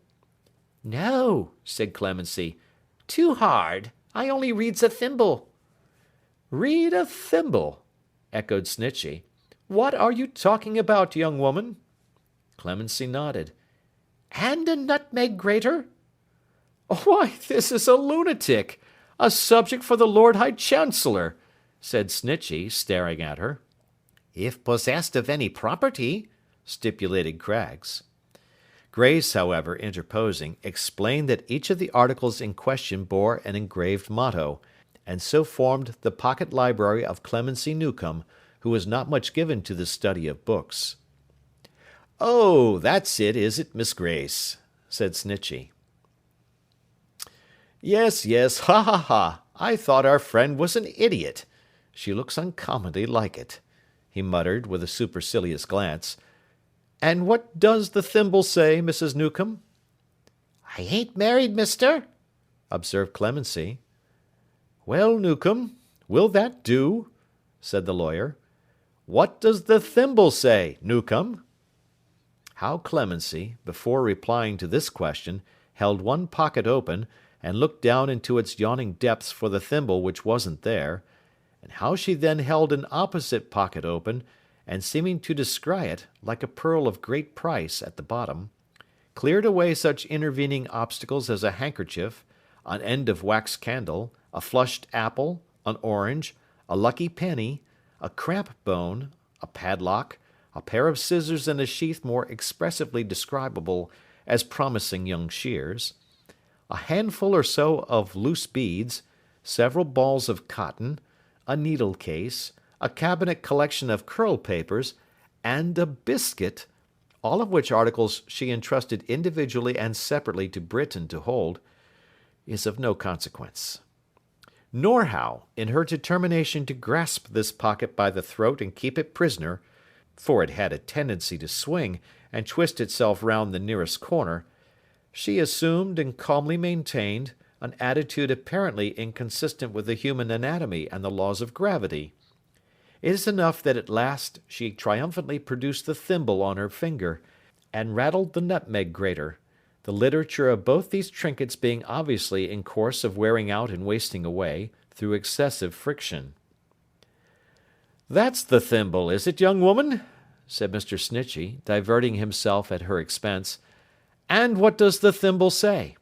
No, said Clemency. Too hard. I only reads a thimble. Read a thimble, echoed Snitchey. What are you talking about, young woman? Clemency nodded. And a nutmeg grater? Why, this is a lunatic, a subject for the Lord High Chancellor, said Snitchey, staring at her. If possessed of any property, stipulated Craggs. Grace, however, interposing, explained that each of the articles in question bore an engraved motto, and so formed the pocket library of Clemency Newcome, who was not much given to the study of books. Oh, that's it, is it, Miss Grace? Said Snitchey. Yes, yes, ha ha ha! I thought our friend was an idiot. She looks uncommonly like it, he muttered, with a supercilious glance. And what does the thimble say, Mrs. Newcome? I ain't married, mister, observed Clemency. Well, Newcome, will that do? Said the lawyer. What does the thimble say, Newcome? How Clemency, before replying to this question, held one pocket open, and looked down into its yawning depths for the thimble which wasn't there, and how she then held an opposite pocket open, and seeming to descry it, like a pearl of great price, at the bottom, cleared away such intervening obstacles as a handkerchief, an end of wax candle, a flushed apple, an orange, a lucky penny, a cramp bone, a padlock, a pair of scissors in a sheath more expressively describable as promising young shears, a handful or so of loose beads, several balls of cotton, a needle case, a cabinet collection of curl papers, and a biscuit, all of which articles she entrusted individually and separately to Britain to hold, is of no consequence. Nor how, in her determination to grasp this pocket by the throat and keep it prisoner, for it had a tendency to swing and twist itself round the nearest corner, she assumed and calmly maintained an attitude apparently inconsistent with the human anatomy and the laws of gravity. It is enough that at last she triumphantly produced the thimble on her finger, and rattled the nutmeg grater, the literature of both these trinkets being obviously in course of wearing out and wasting away, through excessive friction. That's the thimble, is it, young woman? Said Mr. Snitchey, diverting himself at her expense. And what does the thimble say?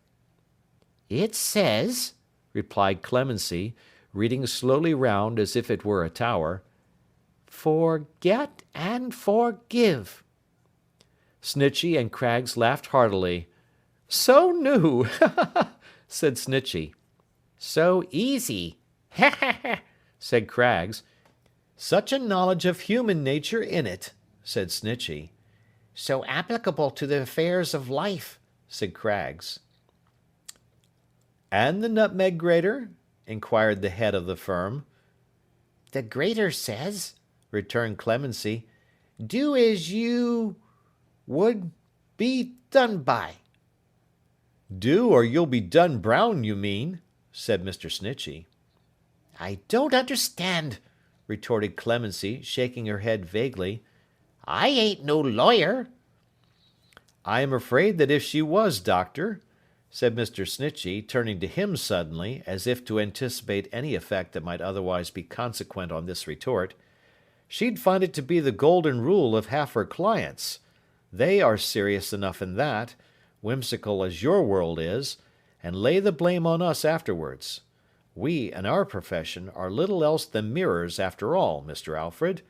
It says, replied Clemency, reading slowly round as if it were a tower, forget and forgive. Snitchey and Craggs laughed heartily. So new, said Snitchey. So easy, said Craggs. Such a knowledge of human nature in it, said Snitchey. So applicable to the affairs of life, said Craggs. And the nutmeg grater? Inquired the head of the firm. The grater says, returned Clemency, do as you would be done by. Do, or you'll be done brown, you mean, said Mr. Snitchey. I don't understand, retorted Clemency, shaking her head vaguely. I ain't no lawyer. I am afraid that if she was, Doctor, said Mr. Snitchey, turning to him suddenly, as if to anticipate any effect that might otherwise be consequent on this retort, she'd find it to be the golden rule of half her clients. They are serious enough in that, whimsical as your world is, and lay the blame on us afterwards. We, in our profession, are little else than mirrors after all, Mr. Alfred,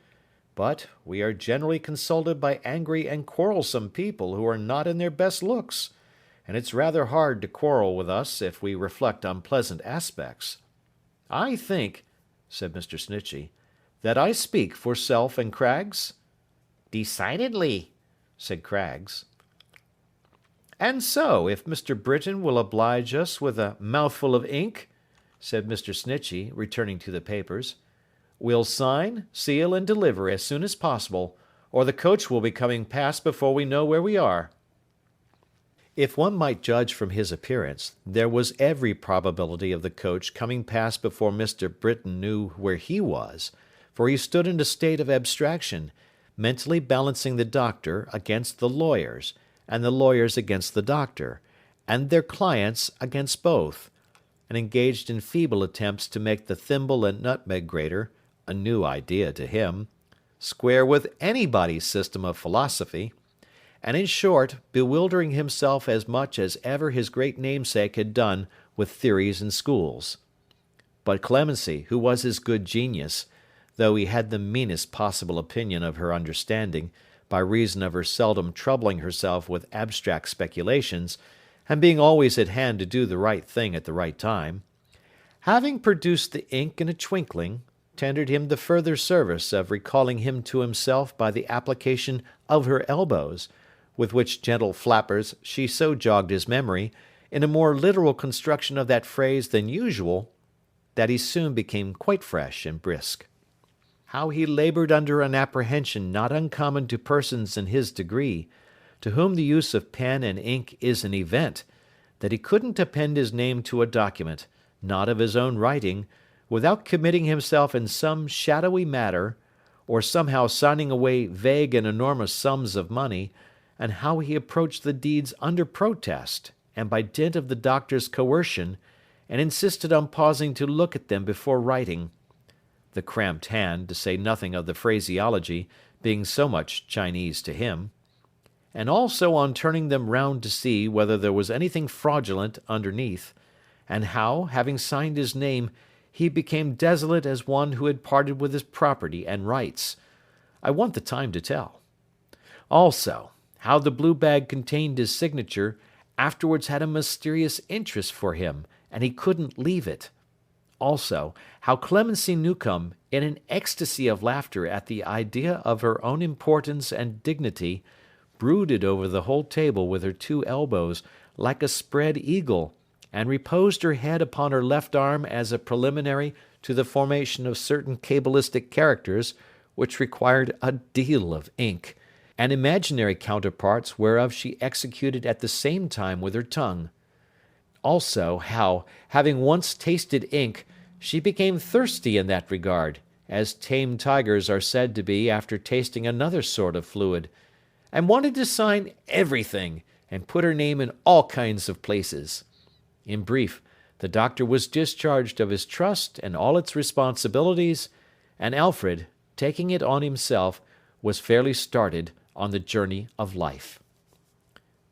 but we are generally consulted by angry and quarrelsome people who are not in their best looks, and it's rather hard to quarrel with us if we reflect on pleasant aspects. I think, said Mr. Snitchey, that I speak for Self and Craggs? Decidedly, said Craggs. And so, if Mr. Britain will oblige us with a mouthful of ink, said Mr. Snitchey, returning to the papers, we'll sign, seal, and deliver as soon as possible, or the coach will be coming past before we know where we are. If one might judge from his appearance, there was every probability of the coach coming past before Mr. Britain knew where he was, for he stood in a state of abstraction, mentally balancing the doctor against the lawyers, and the lawyers against the doctor, and their clients against both, and engaged in feeble attempts to make the thimble and nutmeg grater, a new idea to him, square with anybody's system of philosophy, and in short, bewildering himself as much as ever his great namesake had done with theories and schools. But Clemency, who was his good genius, though he had the meanest possible opinion of her understanding, by reason of her seldom troubling herself with abstract speculations, and being always at hand to do the right thing at the right time, having produced the ink in a twinkling, tendered him the further service of recalling him to himself by the application of her elbows, with which gentle flappers she so jogged his memory, in a more literal construction of that phrase than usual, that he soon became quite fresh and brisk. How he laboured under an apprehension not uncommon to persons in his degree, to whom the use of pen and ink is an event, that he couldn't append his name to a document, not of his own writing, without committing himself in some shadowy matter, or somehow signing away vague and enormous sums of money, and how he approached the deeds under protest, and by dint of the doctor's coercion, and insisted on pausing to look at them before writing, the cramped hand, to say nothing of the phraseology, being so much Chinese to him, and also on turning them round to see whether there was anything fraudulent underneath, and how, having signed his name, he became desolate as one who had parted with his property and rights. I want the time to tell. Also, how the blue bag contained his signature afterwards had a mysterious interest for him, and he couldn't leave it. Also, how Clemency Newcome, in an ecstasy of laughter at the idea of her own importance and dignity, brooded over the whole table with her two elbows, like a spread eagle, and reposed her head upon her left arm as a preliminary to the formation of certain cabalistic characters which required a deal of ink, and imaginary counterparts whereof she executed at the same time with her tongue. Also, how, having once tasted ink, she became thirsty in that regard, as tame tigers are said to be after tasting another sort of fluid, and wanted to sign everything, and put her name in all kinds of places. In brief, the doctor was discharged of his trust and all its responsibilities, and Alfred, taking it on himself, was fairly started on the journey of life.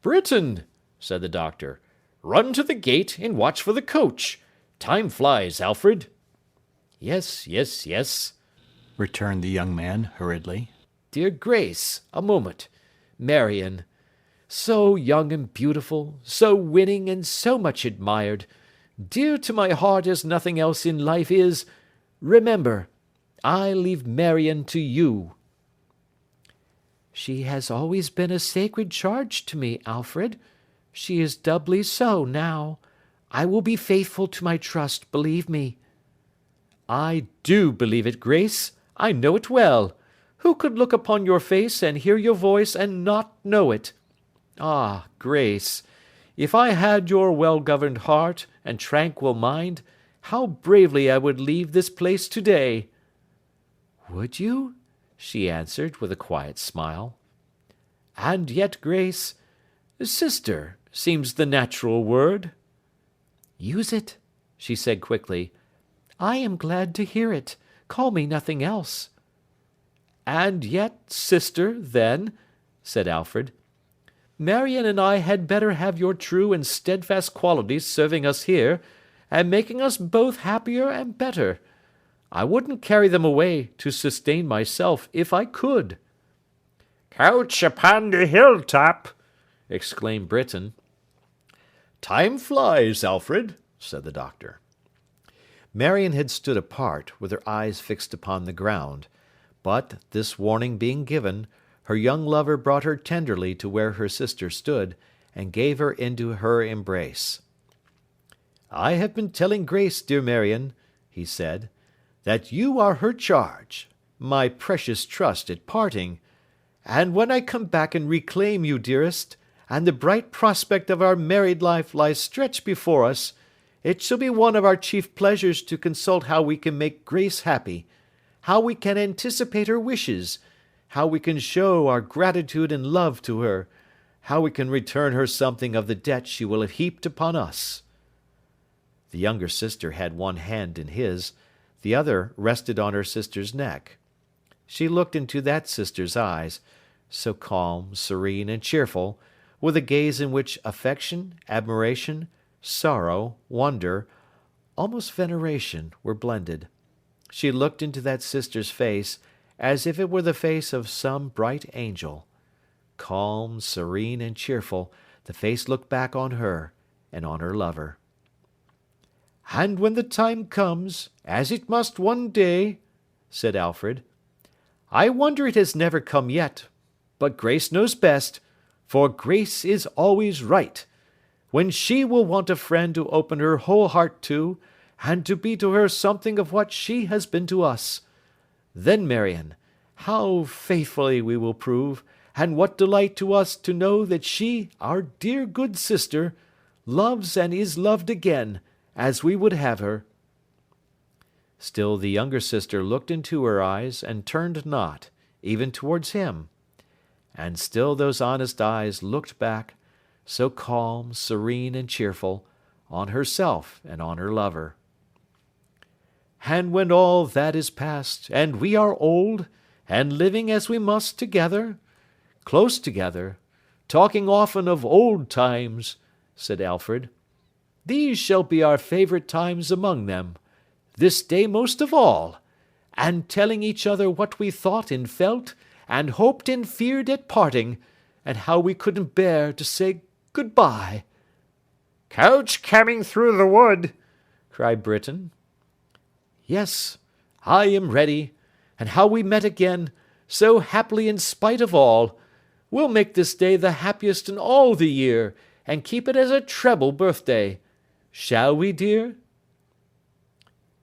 "Britain," said the doctor, "run to the gate and watch for the coach. Time flies, Alfred." "Yes, yes, yes," returned the young man hurriedly. "Dear Grace, a moment. Marion, so young and beautiful, so winning and so much admired, dear to my heart as nothing else in life is, remember, I leave Marion to you." "She has always been a sacred charge to me, Alfred. She is doubly so now. I will be faithful to my trust, believe me." "I do believe it, Grace. I know it well. Who could look upon your face and hear your voice and not know it? Ah, Grace, if I had your well-governed heart and tranquil mind, how bravely I would leave this place to-day." "Would you?" she answered, with a quiet smile. "And yet, Grace, sister seems the natural word." "Use it," she said quickly. "I am glad to hear it. Call me nothing else." "And yet, sister, then," said Alfred, "Marion and I had better have your true and steadfast qualities serving us here, and making us both happier and better. I wouldn't carry them away to sustain myself if I could." "Couch upon the hilltop!" exclaimed Britain. "Time flies, Alfred," said the doctor. Marion had stood apart, with her eyes fixed upon the ground, but, this warning being given, her young lover brought her tenderly to where her sister stood, and gave her into her embrace. "I have been telling Grace, dear Marion," he said, "that you are her charge, my precious trust at parting, and when I come back and reclaim you, dearest, and the bright prospect of our married life lies stretched before us, it shall be one of our chief pleasures to consult how we can make Grace happy, how we can anticipate her wishes, how we can show our gratitude and love to her, how we can return her something of the debt she will have heaped upon us." The younger sister had one hand in his, the other rested on her sister's neck. She looked into that sister's eyes, so calm, serene, and cheerful, with a gaze in which affection, admiration, sorrow, wonder, almost veneration, were blended. She looked into that sister's face as if it were the face of some bright angel. Calm, serene, and cheerful, the face looked back on her and on her lover. "And when the time comes, as it must one day," said Alfred, "I wonder it has never come yet, but Grace knows best, for Grace is always right, when she will want a friend to open her whole heart to, and to be to her something of what she has been to us. Then, Marion, how faithfully we will prove, and what delight to us to know that she, our dear good sister, loves and is loved again, as we would have her." Still the younger sister looked into her eyes, and turned not, even towards him. And still those honest eyes looked back, so calm, serene, and cheerful, on herself and on her lover. "And when all that is past, and we are old, and living as we must together, close together, talking often of old times," said Alfred, "these shall be our favourite times among them, this day most of all, and telling each other what we thought and felt, and hoped and feared at parting, and how we couldn't bear to say good-bye." "Coach coming through the wood," cried Britain. "Yes, I am ready, and how we met again, so happily in spite of all. We'll make this day the happiest in all the year, and keep it as a treble birthday. Shall we, dear?"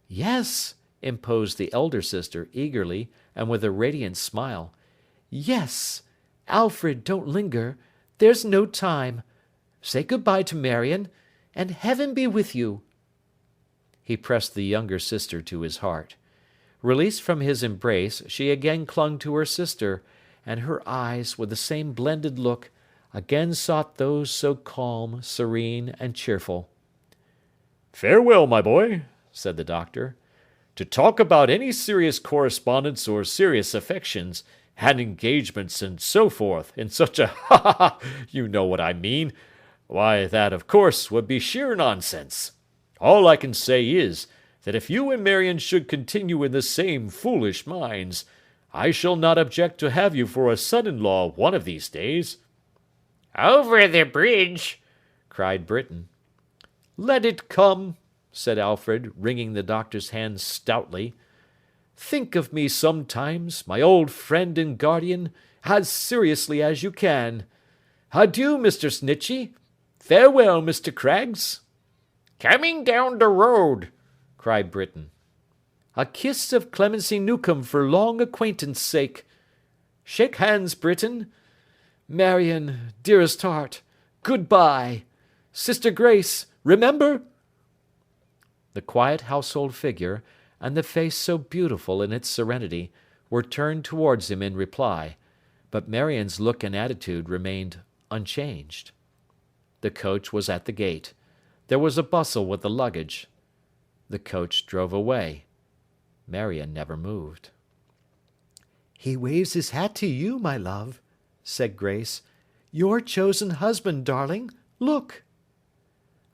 "Yes," interposed the elder sister, eagerly, and with a radiant smile. "Yes. Alfred, don't linger. There's no time. Say good-bye to Marion, and heaven be with you." He pressed the younger sister to his heart. Released from his embrace, she again clung to her sister, and her eyes, with the same blended look, again sought those so calm, serene, and cheerful. "Farewell, my boy," said the doctor. "To talk about any serious correspondence or serious affections, and engagements and so forth, in such a you know what I mean, why that, of course, would be sheer nonsense. All I can say is, that if you and Marion should continue in the same foolish minds, I shall not object to have you for a son-in-law one of these days." "Over the bridge," cried Britain. "Let it come," said Alfred, wringing the doctor's hand stoutly. "Think of me sometimes, my old friend and guardian, as seriously as you can. Adieu, Mr. Snitchey. Farewell, Mr. Craggs." "Coming down the road," cried Britain. "A kiss of Clemency Newcombe for long acquaintance sake. Shake hands, Britain. Marion, dearest heart, good-bye. Sister Grace, remember." The quiet household figure, and the face so beautiful in its serenity, were turned towards him in reply, but Marion's look and attitude remained unchanged. The coach was at the gate. There was a bustle with the luggage. The coach drove away. Marion never moved. "He waves his hat to you, my love," said Grace. "Your chosen husband, darling. Look."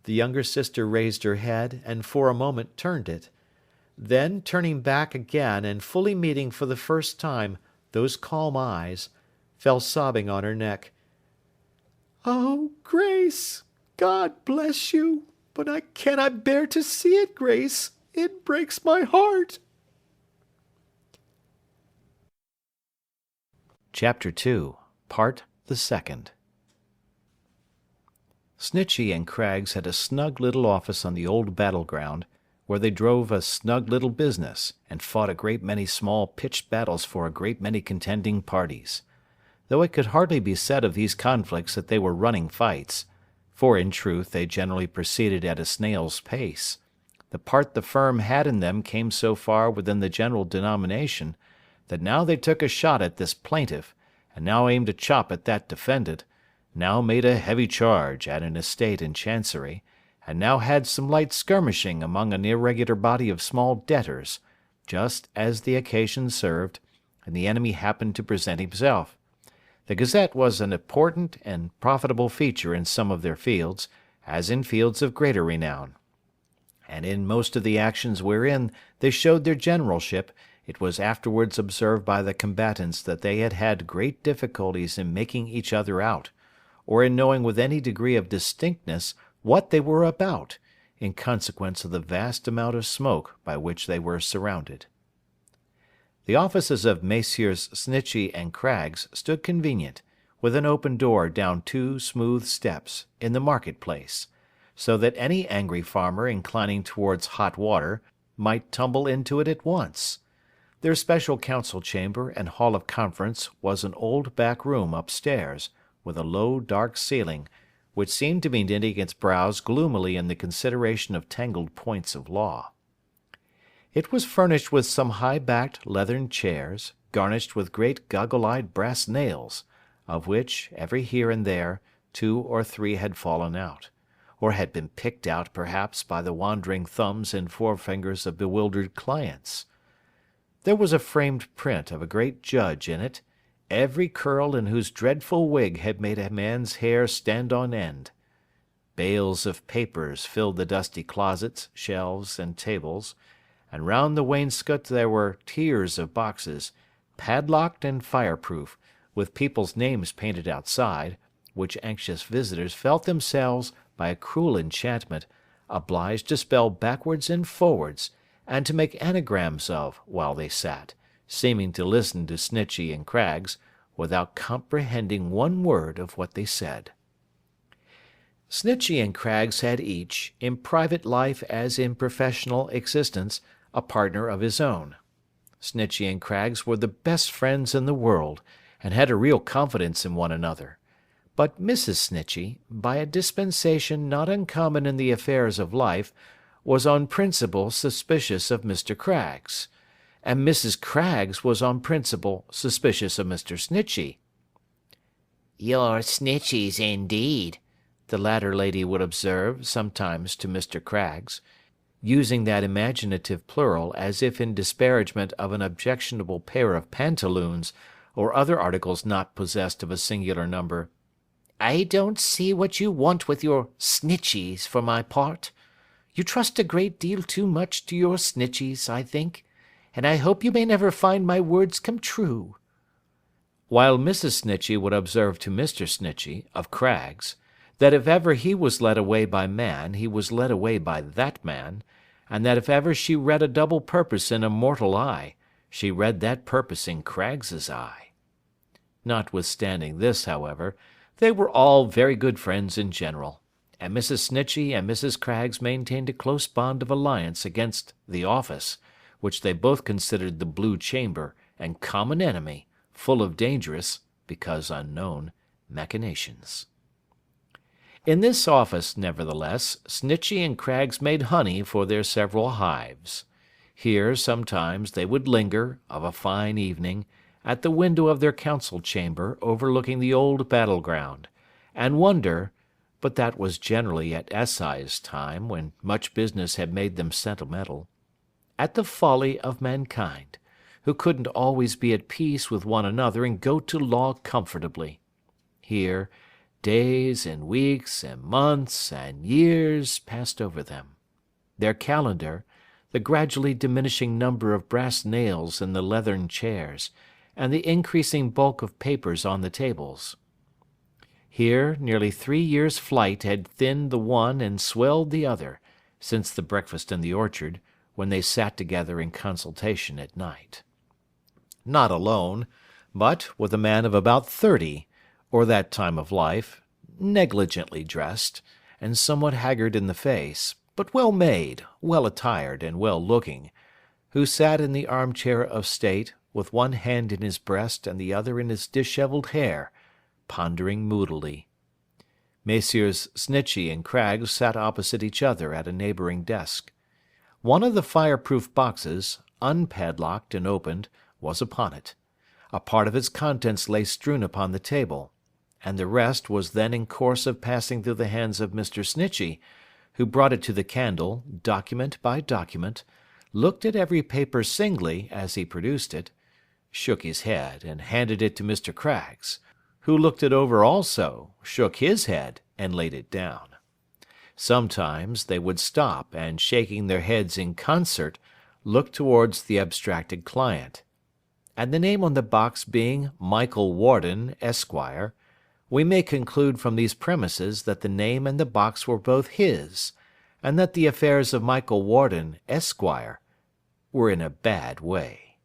The younger sister raised her head, and for a moment turned it. Then, turning back again, and fully meeting for the first time those calm eyes, fell sobbing on her neck. "Oh, Grace, God bless you, but I cannot bear to see it, Grace. It breaks my heart." Chapter 2, Part the Second. Snitchey and Craggs had a snug little office on the old battleground, where they drove a snug little business, and fought a great many small pitched battles for a great many contending parties. Though it could hardly be said of these conflicts that they were running fights, for in truth they generally proceeded at a snail's pace. The part the firm had in them came so far within the general denomination, that now they took a shot at this plaintiff, and now aimed a chop at that defendant, now made a heavy charge at an estate in Chancery, and now had some light skirmishing among an irregular body of small debtors, just as the occasion served, and the enemy happened to present himself. The Gazette was an important and profitable feature in some of their fields, as in fields of greater renown. And in most of the actions wherein they showed their generalship, it was afterwards observed by the combatants that they had had great difficulties in making each other out, or in knowing with any degree of distinctness what they were about, in consequence of the vast amount of smoke by which they were surrounded. The offices of Messrs. Snitchey and Craggs stood convenient, with an open door down 2 smooth steps, in the market-place, so that any angry farmer inclining towards hot water might tumble into it at once. Their special council-chamber and hall of conference was an old back room upstairs, with a low dark ceiling, which seemed to be knitting its brows gloomily in the consideration of tangled points of law. It was furnished with some high-backed leathern chairs, garnished with great goggle-eyed brass nails, of which, every here and there, 2 or 3 had fallen out, or had been picked out perhaps by the wandering thumbs and forefingers of bewildered clients. There was a framed print of a great judge in it, every curl in whose dreadful wig had made a man's hair stand on end. Bales of papers filled the dusty closets, shelves, and tables, and round the wainscot there were tiers of boxes, padlocked and fireproof, with people's names painted outside, which anxious visitors felt themselves, by a cruel enchantment, obliged to spell backwards and forwards, and to make anagrams of while they sat, seeming to listen to Snitchey and Craggs, without comprehending one word of what they said. Snitchey and Craggs had each, in private life as in professional existence, a partner of his own. Snitchey and Craggs were the best friends in the world, and had a real confidence in one another. But Mrs. Snitchey, by a dispensation not uncommon in the affairs of life, was on principle suspicious of Mr. Craggs, and Mrs. Craggs was on principle suspicious of Mr. Snitchey. "You're Snitcheys, indeed," the latter lady would observe sometimes to Mr. Craggs, using that imaginative plural as if in disparagement of an objectionable pair of pantaloons, or other articles not possessed of a singular number. "I don't see what you want with your Snitcheys, for my part. You trust a great deal too much to your Snitcheys, I think, and I hope you may never find my words come true." While Mrs. Snitchey would observe to Mr. Snitchey, of Craggs, that if ever he was led away by man, he was led away by that man, and that if ever she read a double purpose in a mortal eye, she read that purpose in Craggs's eye. Notwithstanding this, however, they were all very good friends in general, and Mrs. Snitchey and Mrs. Craggs maintained a close bond of alliance against the office, which they both considered the Blue Chamber and common enemy, full of dangerous, because unknown, machinations. In this office, nevertheless, Snitchey and Craggs made honey for their several hives. Here, sometimes, they would linger, of a fine evening, at the window of their council-chamber overlooking the old battleground, and wonder, but that was generally at assize time, when much business had made them sentimental, at the folly of mankind, who couldn't always be at peace with one another and go to law comfortably. Here, days and weeks and months and years passed over them. Their calendar, the gradually diminishing number of brass nails in the leathern chairs, and the increasing bulk of papers on the tables. Here nearly 3 years' flight had thinned the one and swelled the other, since the breakfast in the orchard, when they sat together in consultation at night. Not alone, but with a man of about 30, or that time of life, negligently dressed, and somewhat haggard in the face, but well made, well attired, and well looking, who sat in the armchair of state, with one hand in his breast and the other in his dishevelled hair, pondering moodily. Messrs. Snitchey and Craggs sat opposite each other at a neighbouring desk. One of the fireproof boxes, unpadlocked and opened, was upon it. A part of its contents lay strewn upon the table, and the rest was then in course of passing through the hands of Mr. Snitchey, who brought it to the candle, document by document, looked at every paper singly as he produced it, shook his head, and handed it to Mr. Craggs, who looked it over also, shook his head, and laid it down. Sometimes they would stop, and shaking their heads in concert, look towards the abstracted client. And the name on the box being Michael Warden, Esquire, we may conclude from these premises that the name and the box were both his, and that the affairs of Michael Warden, Esquire, were in a bad way.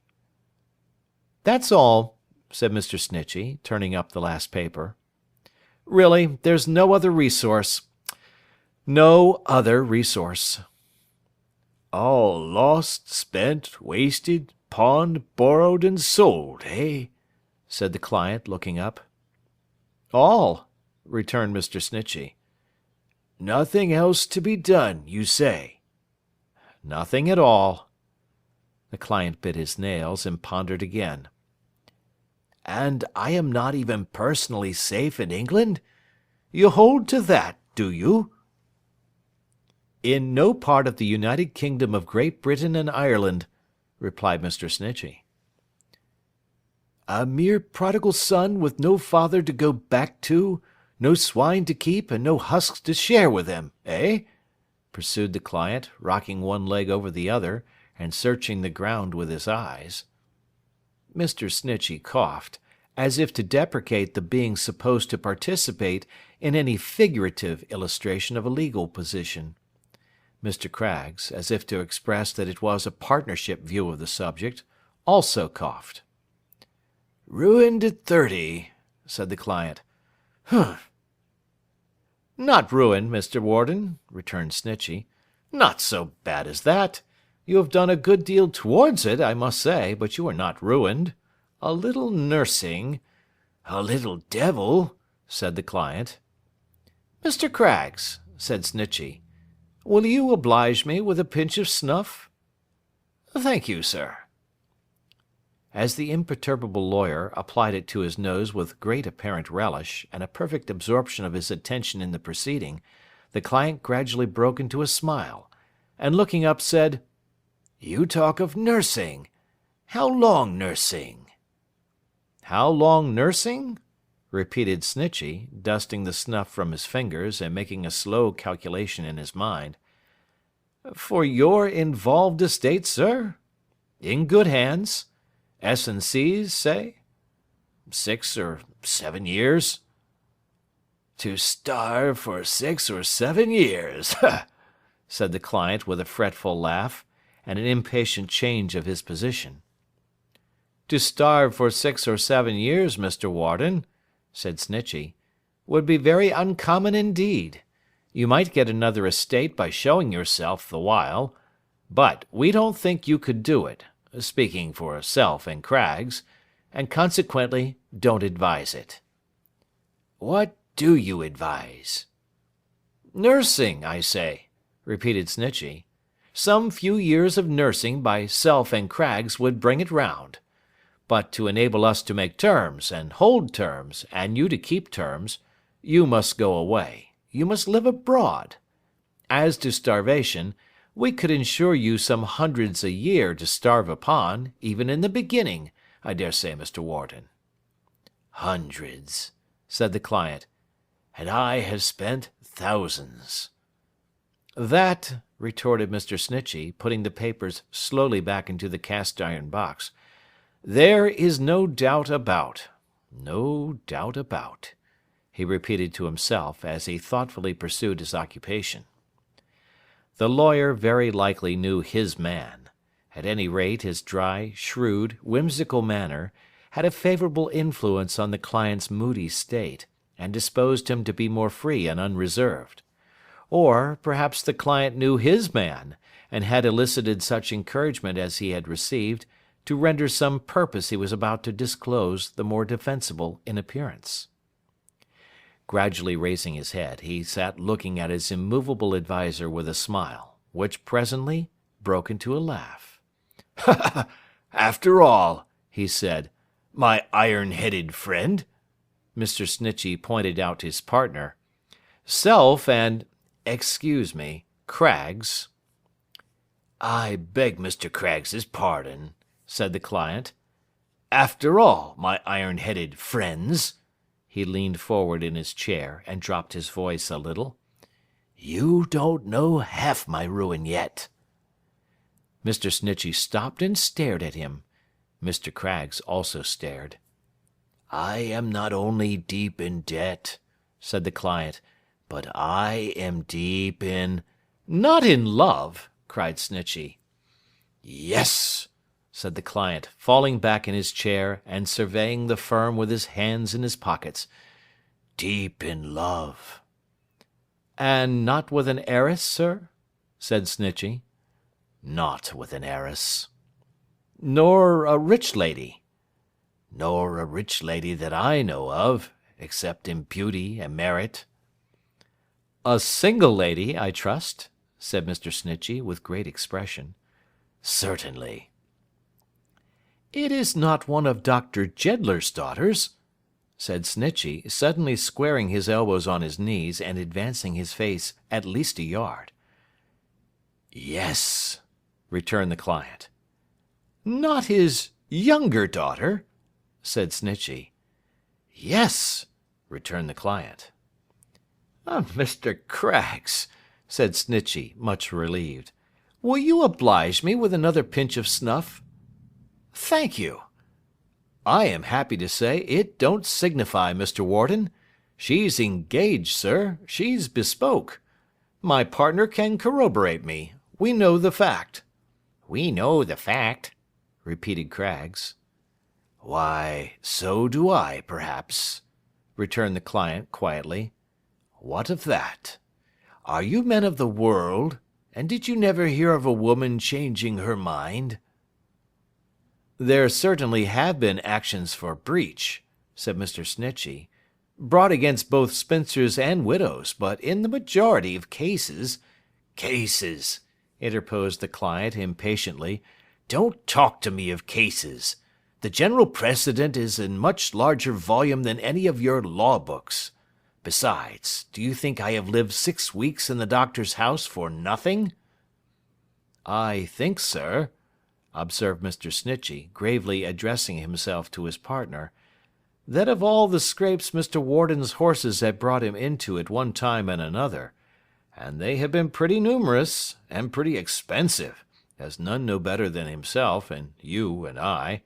"That's all," said Mr. Snitchey, turning up the last paper. "Really, there's no other resource. No other resource." "All lost, spent, wasted, pawned, borrowed, and sold, eh?" said the client, looking up. "All," returned Mr. Snitchey. "Nothing else to be done, you say?" "Nothing at all." The client bit his nails and pondered again. "And I am not even personally safe in England? You hold to that, do you?" "In no part of the United Kingdom of Great Britain and Ireland," replied Mr. Snitchey. "A mere prodigal son with no father to go back to, no swine to keep, and no husks to share with him, eh?" pursued the client, rocking one leg over the other, and searching the ground with his eyes. Mr. Snitchey coughed, as if to deprecate the being supposed to participate in any figurative illustration of a legal position. Mr. Craggs, as if to express that it was a partnership view of the subject, also coughed. "Ruined at 30, said the client. "Humph!" "Not ruined, Mr. Warden," returned Snitchey. "Not so bad as that. You have done a good deal towards it, I must say, but you are not ruined. A little nursing—" "A little devil," said the client. "Mr. Craggs," said Snitchey, "will you oblige me with a pinch of snuff?" "Thank you, sir." As the imperturbable lawyer applied it to his nose with great apparent relish, and a perfect absorption of his attention in the proceeding, the client gradually broke into a smile, and looking up said, "You talk of nursing. How long nursing?" "How long nursing?" repeated Snitchey, dusting the snuff from his fingers, and making a slow calculation in his mind. "For your involved estate, sir? In good hands? S&C's, say? 6 or 7 years?" "To starve for 6 or 7 years," said the client with a fretful laugh, and an impatient change of his position. "To starve for 6 or 7 years, Mr. Warden," said Snitchey, "would be very uncommon indeed. You might get another estate by showing yourself the while, but we don't think you could do it, speaking for self and Craggs, and consequently don't advise it." "What do you advise?" "Nursing, I say," repeated Snitchey. "Some few years of nursing by self and Craggs would bring it round. But to enable us to make terms, and hold terms, and you to keep terms, you must go away. You must live abroad. As to starvation, we could insure you some hundreds a year to starve upon, even in the beginning, I dare say, Mr. Warden." "Hundreds," said the client, "and I have spent thousands." "That," retorted Mr. Snitchey, putting the papers slowly back into the cast-iron box, "there is no doubt about. No doubt about," he repeated to himself, as he thoughtfully pursued his occupation. The lawyer very likely knew his man. At any rate, his dry, shrewd, whimsical manner had a favourable influence on the client's moody state, and disposed him to be more free and unreserved. Or, perhaps the client knew his man, and had elicited such encouragement as he had received, to render some purpose he was about to disclose the more defensible in appearance. Gradually raising his head, he sat looking at his immovable adviser with a smile, which presently broke into a laugh. "After all," he said. "My iron-headed friend?" Mr. Snitchey pointed out his partner. "Self and, excuse me, Craggs." "I beg Mr. Craggs's pardon," said the client. "After all, my iron-headed friends," he leaned forward in his chair and dropped his voice a little, "you don't know half my ruin yet." Mr. Snitchey stopped and stared at him. Mr. Craggs also stared. "I am not only deep in debt," said the client, "but I am deep in—" "Not in love!" cried Snitchey. "Yes," said the client, falling back in his chair and surveying the firm with his hands in his pockets. "Deep in love." "And not with an heiress, sir?" said Snitchey. "Not with an heiress." "Nor a rich lady?" "Nor a rich lady that I know of, except in beauty and merit." "A single lady, I trust?" said Mr. Snitchey, with great expression. "Certainly." "It is not one of Dr. Jeddler's daughters?" said Snitchey, suddenly squaring his elbows on his knees, and advancing his face at least a yard. "Yes," returned the client. "Not his younger daughter?" said Snitchey. "Yes," returned the client. "Mr. Craggs," said Snitchey, much relieved, "will you oblige me with another pinch of snuff?" "Thank you." "I am happy to say it don't signify, Mr. Warden. She's engaged, sir. She's bespoke. My partner can corroborate me. We know the fact." "We know the fact," repeated Craggs. "Why, so do I, perhaps," returned the client, quietly. "What of that? Are you men of the world, and did you never hear of a woman changing her mind?" "There certainly have been actions for breach," said Mr. Snitchey, "brought against both spinsters and widows, but in the majority of cases—" "Cases!" interposed the client, impatiently. "Don't talk to me of cases. The general precedent is in much larger volume than any of your law books. Besides, do you think I have lived 6 weeks in the doctor's house for nothing?" "I think, sir," observed Mr. Snitchey, gravely addressing himself to his partner, "that of all the scrapes Mr. Warden's horses had brought him into at one time and another, and they have been pretty numerous, and pretty expensive, as none know better than himself, and you, and I,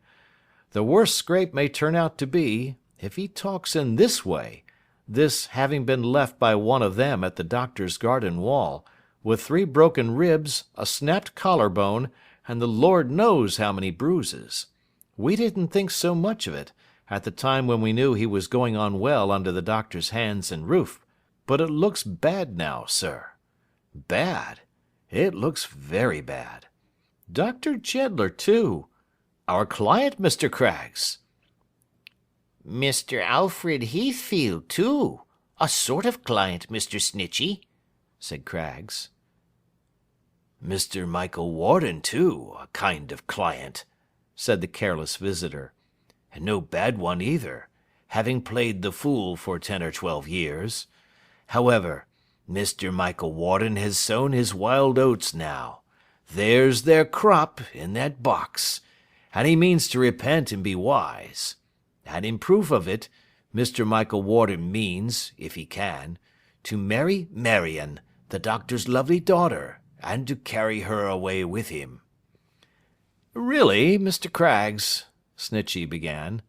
the worst scrape may turn out to be, if he talks in this way, this having been left by one of them at the doctor's garden wall, with 3 broken ribs, a snapped collarbone, and the Lord knows how many bruises. We didn't think so much of it, at the time when we knew he was going on well under the doctor's hands and roof, but it looks bad now, sir. Bad? It looks very bad. Dr. Jeddler, too. Our client, Mr. Craggs." "Mr. Alfred Heathfield, too. A sort of client, Mr. Snitchey," said Craggs. "Mr. Michael Warden, too, a kind of client," said the careless visitor. "And no bad one either, having played the fool for 10 or 12 years. However, Mr. Michael Warden has sown his wild oats now. There's their crop in that box, and he means to repent and be wise. And in proof of it, Mr. Michael Warden means, if he can, to marry Marion, the doctor's lovely daughter, and to carry her away with him." "Really, Mr. Craggs," Snitchey began.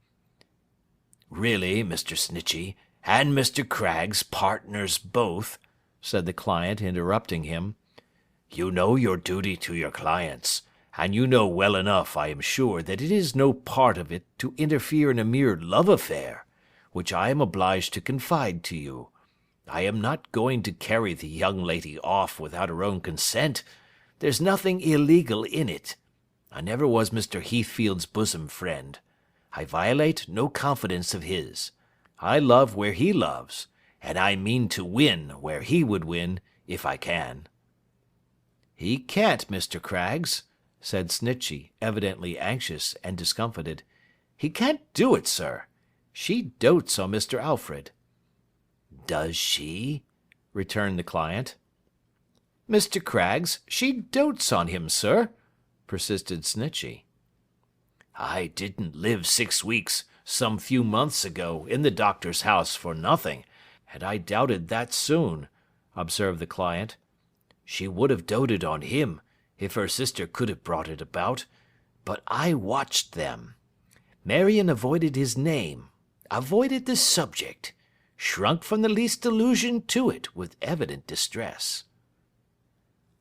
"Really, Mr. Snitchey, and Mr. Craggs, partners both," said the client, interrupting him. "You know your duty to your clients, and you know well enough, I am sure, that it is no part of it to interfere in a mere love affair, which I am obliged to confide to you. I am not going to carry the young lady off without her own consent. There's nothing illegal in it. I never was Mr. Heathfield's bosom friend. I violate no confidence of his. I love where he loves, and I mean to win where he would win, if I can." "He can't, Mr. Craggs," said Snitchey, evidently anxious and discomfited. He can't do it, sir. She dotes on Mr. Alfred." "Does she?" returned the client. "Mr. Craggs, she dotes on him, sir," persisted Snitchey. "I didn't live 6 weeks, some few months ago, in the doctor's house for nothing, and I doubted that soon," observed the client. "She would have doted on him, if her sister could have brought it about, but I watched them. Marion avoided his name, avoided the subject, shrunk from the least allusion to it with evident distress."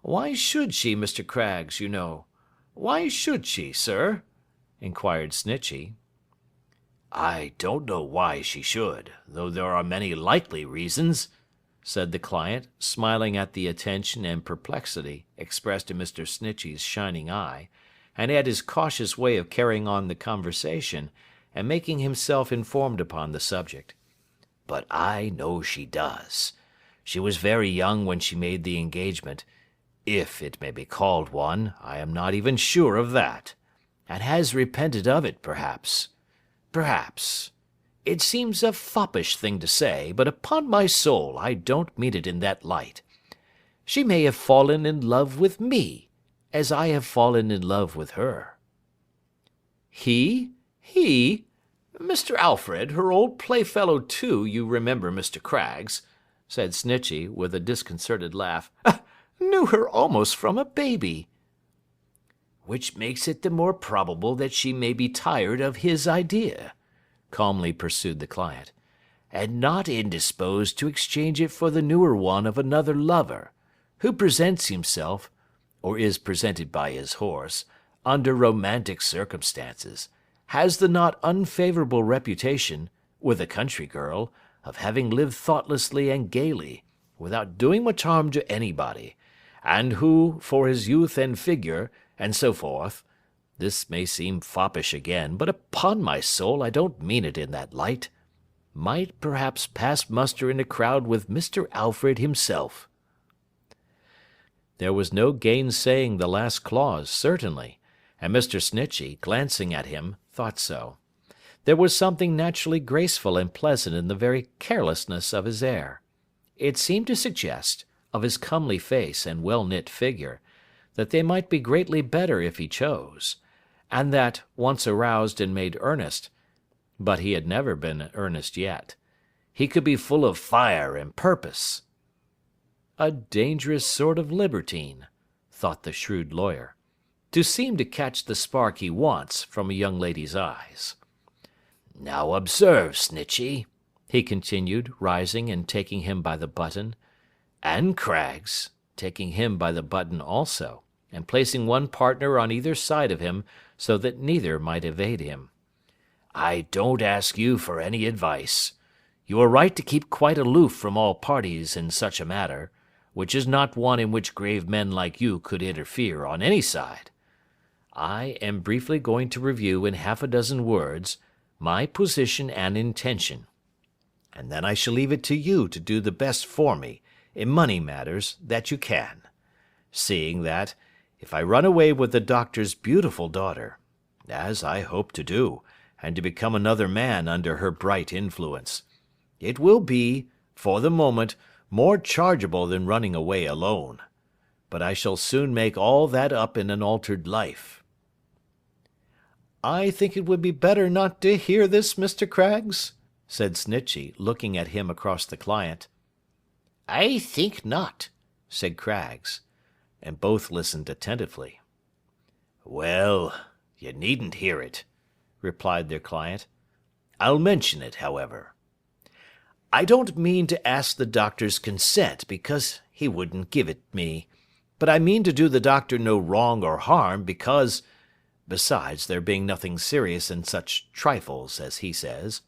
"Why should she, Mr. Craggs, you know? Why should she, sir?" inquired Snitchey. "I don't know why she should, though there are many likely reasons," said the client, smiling at the attention and perplexity expressed in Mr. Snitchey's shining eye, and at his cautious way of carrying on the conversation, and making himself informed upon the subject. "But I know she does. She was very young when she made the engagement, if it may be called one, I am not even sure of that, and has repented of it, perhaps. Perhaps. It seems a foppish thing to say, but upon my soul I don't mean it in that light. She may have fallen in love with me, as I have fallen in love with her." "He? Mr. Alfred, her old playfellow too, you remember, Mr. Craggs," said Snitchey, with a disconcerted laugh, "knew her almost from a baby." "Which makes it the more probable that she may be tired of his idea," calmly pursued the client, "and not indisposed to exchange it for the newer one of another lover, who presents himself, or is presented by his horse, under romantic circumstances, has the not unfavourable reputation, with a country girl, of having lived thoughtlessly and gaily, without doing much harm to anybody, and who, for his youth and figure, and so forth, this may seem foppish again, but upon my soul I don't mean it in that light, might perhaps pass muster in a crowd with Mr. Alfred himself." There was no gainsaying the last clause, certainly, and Mr. Snitchey, glancing at him, thought so. There was something naturally graceful and pleasant in the very carelessness of his air. It seemed to suggest, of his comely face and well-knit figure, that they might be greatly better if he chose, and that, once aroused and made earnest, but he had never been earnest yet, he could be full of fire and purpose. A dangerous sort of libertine, thought the shrewd lawyer, to seem to catch the spark he wants from a young lady's eyes. "Now observe, Snitchey," he continued, rising and taking him by the button, "and Craggs," taking him by the button also, and placing one partner on either side of him so that neither might evade him. "I don't ask you for any advice. You are right to keep quite aloof from all parties in such a matter, which is not one in which grave men like you could interfere on any side. I am briefly going to review in half a dozen words my position and intention, and then I shall leave it to you to do the best for me in money matters that you can, seeing that, if I run away with the doctor's beautiful daughter, as I hope to do, and to become another man under her bright influence, it will be, for the moment, more chargeable than running away alone. But I shall soon make all that up in an altered life." "I think it would be better not to hear this, Mr. Craggs," said Snitchey, looking at him across the client. "I think not," said Craggs, and both listened attentively. "Well, you needn't hear it," replied their client. "I'll mention it, however. I don't mean to ask the doctor's consent, because he wouldn't give it me, but I mean to do the doctor no wrong or harm, because, besides there being nothing serious in such trifles, as he says,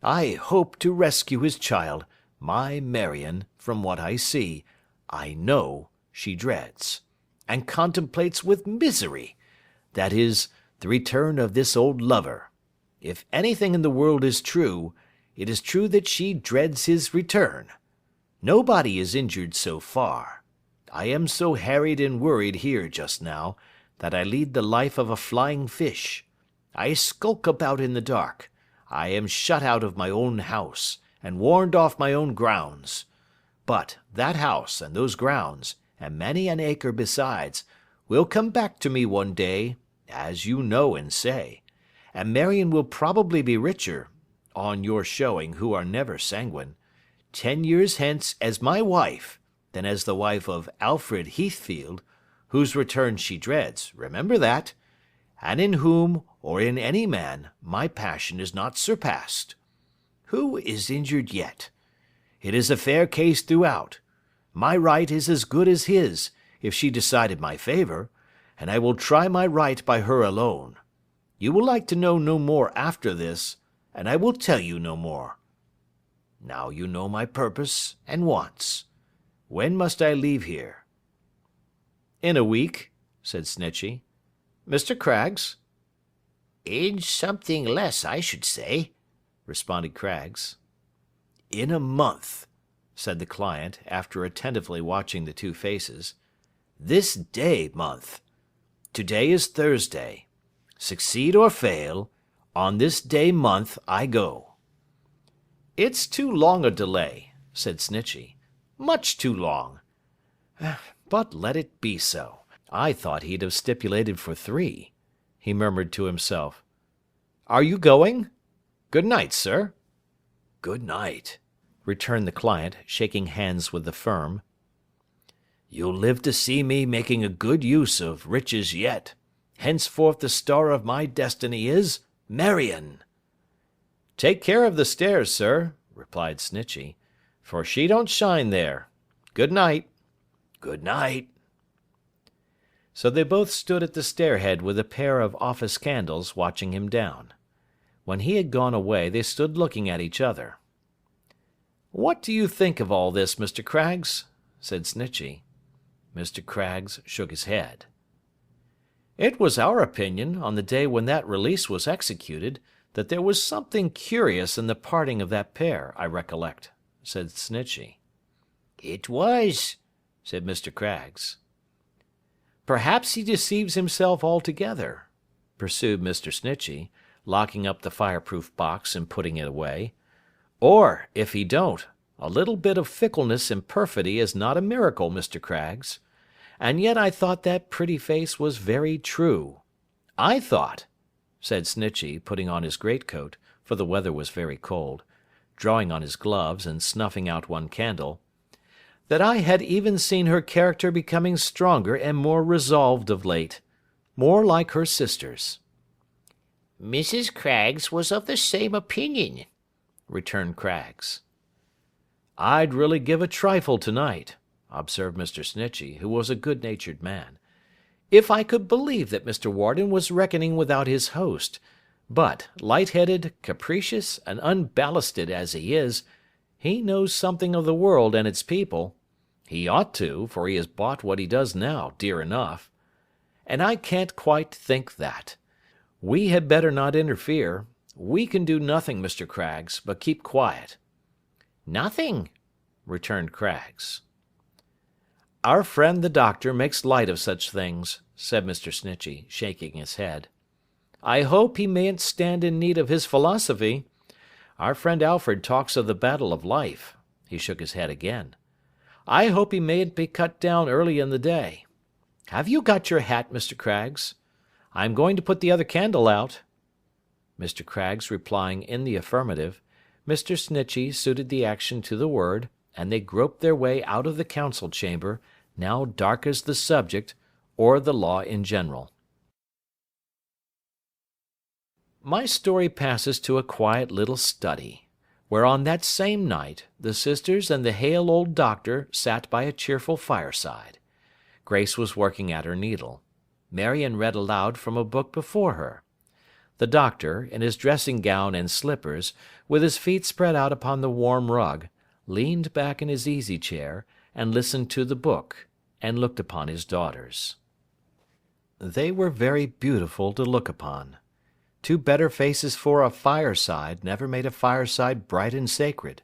I hope to rescue his child, my Marion, from what I see, I know she dreads, and contemplates with misery, that is, the return of this old lover. If anything in the world is true, it is true that she dreads his return. Nobody is injured so far. I am so harried and worried here just now, that I lead the life of a flying fish, I skulk about in the dark. I am shut out of my own house, and warned off my own grounds. But that house and those grounds, and many an acre besides, will come back to me one day, as you know and say, and Marion will probably be richer, on your showing who are never sanguine, 10 years hence as my wife, than as the wife of Alfred Heathfield, whose return she dreads, remember that, and in whom, or in any man, my passion is not surpassed. Who is injured yet? It is a fair case throughout. My right is as good as his, if she decided my favour, and I will try my right by her alone. You will like to know no more after this, and I will tell you no more. Now you know my purpose and wants. When must I leave here?" "In a week," said Snitchey. "Mr. Craggs?" "In something less, I should say," responded Craggs. "In a month," said the client, after attentively watching the two faces. "This day month. To-day is Thursday. Succeed or fail, on this day month I go." "It's too long a delay," said Snitchey. "Much too long. But let it be so. I thought he'd have stipulated for 3. He murmured to himself. "Are you going? Good night, sir." "Good night," returned the client, shaking hands with the firm. "You'll live to see me making a good use of riches yet. Henceforth the star of my destiny is Marion." "Take care of the stairs, sir," replied Snitchey, "for she don't shine there. Good night." "Good night." So they both stood at the stairhead with a pair of office candles, watching him down. When he had gone away, they stood looking at each other. "What do you think of all this, Mr. Craggs?" said Snitchey. Mr. Craggs shook his head. "It was our opinion, on the day when that release was executed, that there was something curious in the parting of that pair, I recollect," said Snitchey. "It was," said Mr. Craggs. "Perhaps he deceives himself altogether," pursued Mr. Snitchey, locking up the fireproof box and putting it away. "Or, if he don't, a little bit of fickleness and perfidy is not a miracle, Mr. Craggs. And yet I thought that pretty face was very true. I thought," said Snitchey, putting on his greatcoat, for the weather was very cold, drawing on his gloves and snuffing out one candle, "that I had even seen her character becoming stronger and more resolved of late, more like her sisters." "Mrs. Craggs was of the same opinion," returned Craggs. "I'd really give a trifle to-night," observed Mr. Snitchey, who was a good-natured man, "if I could believe that Mr. Warden was reckoning without his host, but, light-headed, capricious, and unballasted as he is, he knows something of the world and its people. He ought to, for he has bought what he does now, dear enough. And I can't quite think that. We had better not interfere. We can do nothing, Mr. Craggs, but keep quiet." "Nothing," returned Craggs. "Our friend the doctor makes light of such things," said Mr. Snitchey, shaking his head. "I hope he mayn't stand in need of his philosophy. Our friend Alfred talks of the battle of life." He shook his head again. "I hope he mayn't be cut down early in the day. Have you got your hat, Mr. Craggs? I am going to put the other candle out." Mr. Craggs replying in the affirmative, Mr. Snitchey suited the action to the word, and they groped their way out of the council chamber, now dark as the subject, or the law in general. My story passes to a quiet little study, where on that same night the sisters and the hale old doctor sat by a cheerful fireside. Grace was working at her needle. Marion read aloud from a book before her. The doctor, in his dressing-gown and slippers, with his feet spread out upon the warm rug, leaned back in his easy-chair, and listened to the book, and looked upon his daughters. They were very beautiful to look upon. Two better faces for a fireside never made a fireside bright and sacred.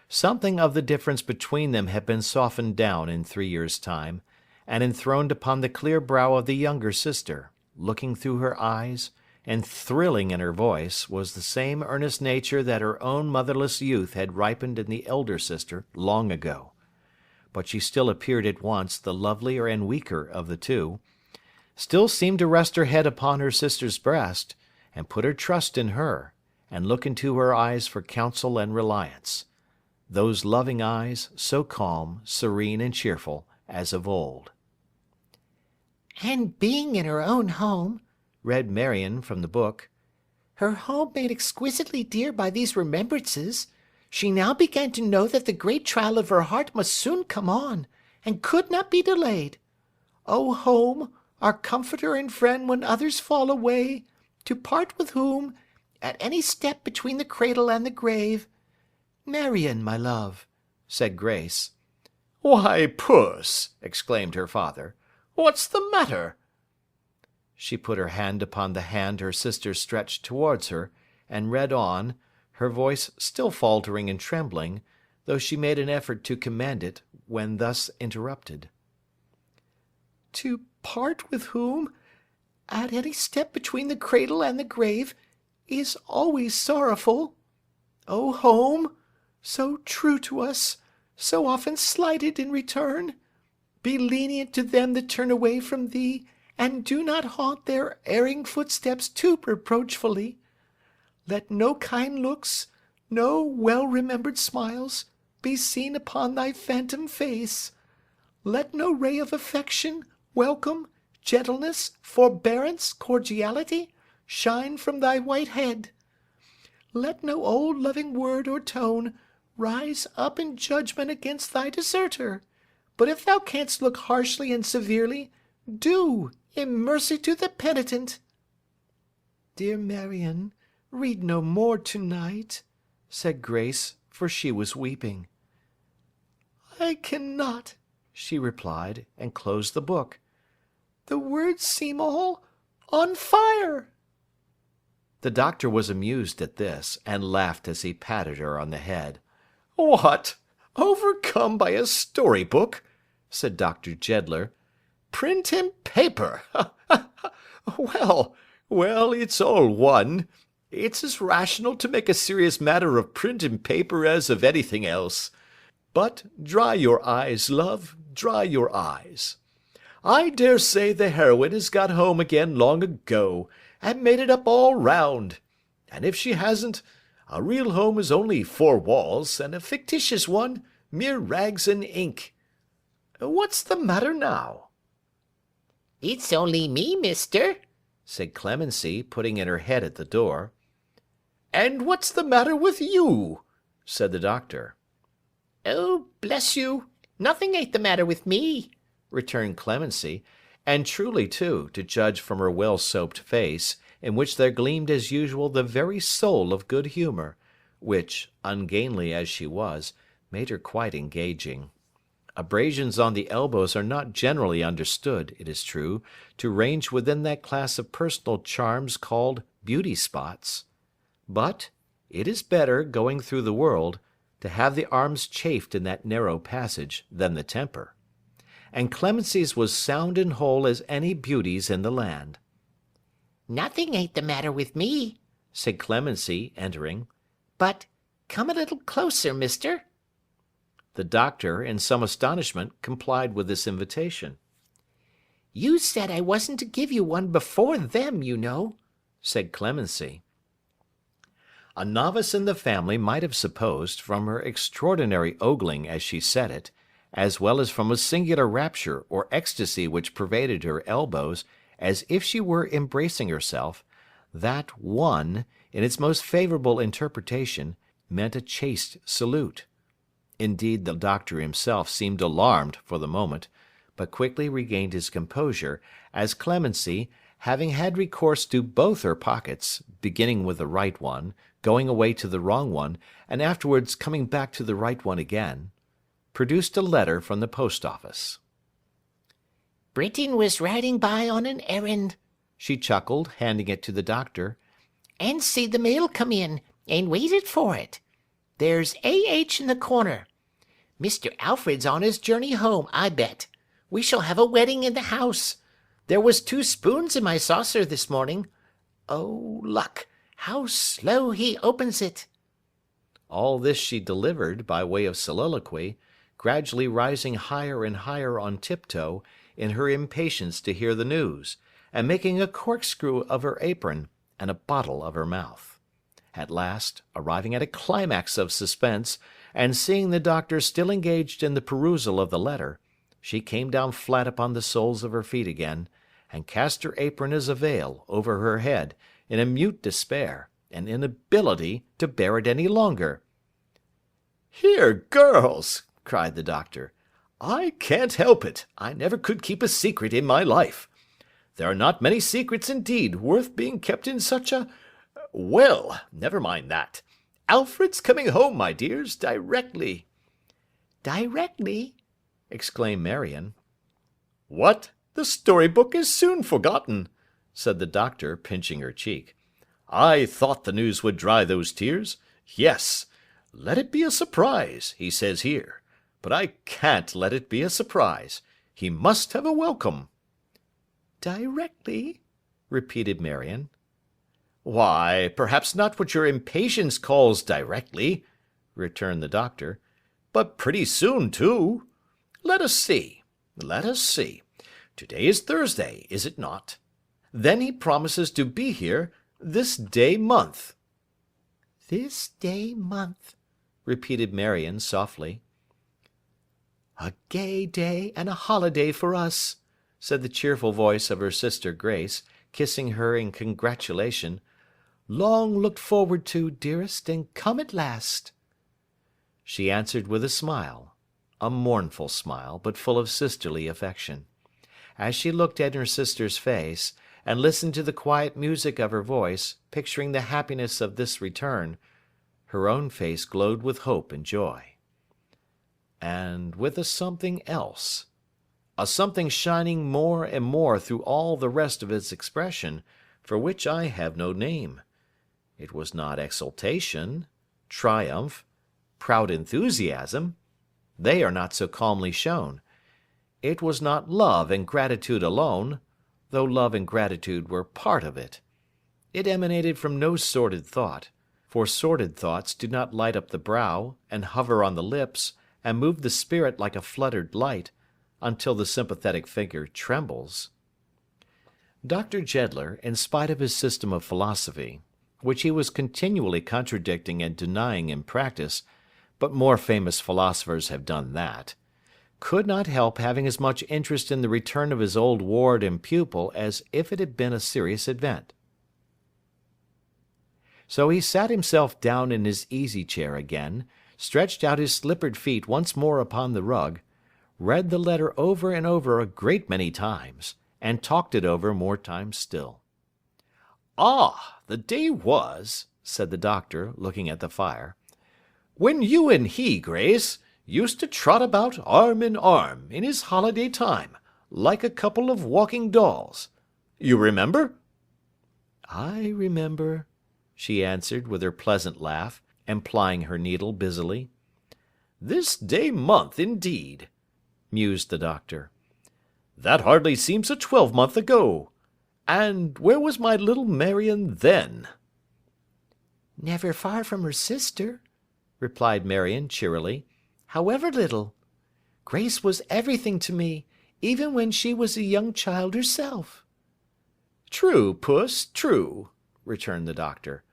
Something of the difference between them had been softened down in 3 years' time, and enthroned upon the clear brow of the younger sister, looking through her eyes, and thrilling in her voice, was the same earnest nature that her own motherless youth had ripened in the elder sister long ago. But she still appeared at once the lovelier and weaker of the two, still seemed to rest her head upon her sister's breast, and put her trust in her, and look into her eyes for counsel and reliance. Those loving eyes, so calm, serene, and cheerful, as of old. "And being in her own home," read Marion from the book, "her home made exquisitely dear by these remembrances, she now began to know that the great trial of her heart must soon come on, and could not be delayed. O home, our comforter and friend when others fall away, to part with whom, at any step between the cradle and the grave—" "Marion, my love," said Grace. "Why, Puss!" exclaimed her father. "What's the matter?" She put her hand upon the hand her sister stretched towards her, and read on, her voice still faltering and trembling, though she made an effort to command it when thus interrupted. "To part with whom, at any step between the cradle and the grave, is always sorrowful. O home, so true to us, so often slighted in return, be lenient to them that turn away from thee, and do not haunt their erring footsteps too reproachfully. Let no kind looks, no well-remembered smiles, be seen upon thy phantom face. Let no ray of affection, welcome, gentleness, forbearance, cordiality, shine from thy white head. Let no old loving word or tone rise up in judgment against thy deserter, but if thou canst look harshly and severely, do, in mercy to the penitent." "Dear Marion, read no more to-night," said Grace, for she was weeping. "I cannot," she replied, and closed the book. "The words seem all on fire." The doctor was amused at this, and laughed as he patted her on the head. "What! Overcome by a story-book?" said Dr. Jeddler. "Print and paper! Well, well, it's all one. It's as rational to make a serious matter of print and paper as of anything else. But dry your eyes, love, dry your eyes. I dare say the heroine has got home again long ago, and made it up all round. And if she hasn't, a real home is only four walls, and a fictitious one mere rags and ink. What's the matter now?" "It's only me, mister," said Clemency, putting in her head at the door. "And what's the matter with you?" said the doctor. "Oh, bless you, nothing ain't the matter with me," returned Clemency, and truly too, to judge from her well-soaped face, in which there gleamed as usual the very soul of good humour, which, ungainly as she was, made her quite engaging. Abrasions on the elbows are not generally understood, it is true, to range within that class of personal charms called beauty spots. But it is better, going through the world, to have the arms chafed in that narrow passage than the temper. And Clemency's was sound and whole as any beauty's in the land. "Nothing ain't the matter with me," said Clemency, entering. "But come a little closer, mister." The doctor, in some astonishment, complied with this invitation. "You said I wasn't to give you one before them, you know," said Clemency. A novice in the family might have supposed, from her extraordinary ogling as she said it, as well as from a singular rapture or ecstasy which pervaded her elbows, as if she were embracing herself, that one, in its most favourable interpretation, meant a chaste salute. Indeed, the doctor himself seemed alarmed for the moment, but quickly regained his composure, as Clemency, having had recourse to both her pockets, beginning with the right one, going away to the wrong one, and afterwards coming back to the right one again, produced a letter from the post-office. "Britain was riding by on an errand," she chuckled, handing it to the doctor, "and see the mail come in, and waited for it. There's A.H. in the corner. Mr. Alfred's on his journey home, I bet. We shall have a wedding in the house. There was 2 spoons in my saucer this morning. Oh, luck! How slow he opens it!" All this she delivered by way of soliloquy, gradually rising higher and higher on tiptoe in her impatience to hear the news, and making a corkscrew of her apron and a bottle of her mouth. At last, arriving at a climax of suspense, and seeing the doctor still engaged in the perusal of the letter, she came down flat upon the soles of her feet again, and cast her apron as a veil over her head in a mute despair, and inability to bear it any longer. "Here, girls!" cried the doctor. "I can't help it. I never could keep a secret in my life. There are not many secrets indeed worth being kept in such a... Well, never mind that. Alfred's coming home, my dears, directly." "Directly?" exclaimed Marion. "What? The story-book is soon forgotten," said the doctor, pinching her cheek. "I thought the news would dry those tears. Yes, let it be a surprise, he says here. But I can't let it be a surprise. He must have a welcome." "Directly?" repeated Marion. "Why, perhaps not what your impatience calls directly," returned the doctor, "but pretty soon, too. Let us see. Today is Thursday, is it not? Then he promises to be here this day month." "This day month," repeated Marion softly. "A gay day and a holiday for us," said the cheerful voice of her sister Grace, kissing her in congratulation. "Long looked forward to, dearest, and come at last." She answered with a smile, a mournful smile, but full of sisterly affection. As she looked at her sister's face, and listened to the quiet music of her voice, picturing the happiness of this return, her own face glowed with hope and joy. And with a something else, a something shining more and more through all the rest of its expression, for which I have no name. It was not exultation, triumph, proud enthusiasm. They are not so calmly shown. It was not love and gratitude alone, though love and gratitude were part of it. It emanated from no sordid thought, for sordid thoughts do not light up the brow, and hover on the lips, and move the spirit like a fluttered light, until the sympathetic figure trembles. Dr. Jeddler, in spite of his system of philosophy, which he was continually contradicting and denying in practice, but more famous philosophers have done that, could not help having as much interest in the return of his old ward and pupil as if it had been a serious event. So he sat himself down in his easy-chair again, stretched out his slippered feet once more upon the rug, read the letter over and over a great many times, and talked it over more times still. "Ah, the day was," said the doctor, looking at the fire, "when you and he, Grace, used to trot about arm in arm, in his holiday time, like a couple of walking dolls. You remember?" "I remember," she answered, with her pleasant laugh, and plying her needle busily. "This day month, indeed," mused the doctor. "That hardly seems a 12-month ago. And where was my little Marion then?" "Never far from her sister," replied Marion cheerily, "however little. Grace was everything to me, even when she was a young child herself." "True, Puss, true," returned the doctor.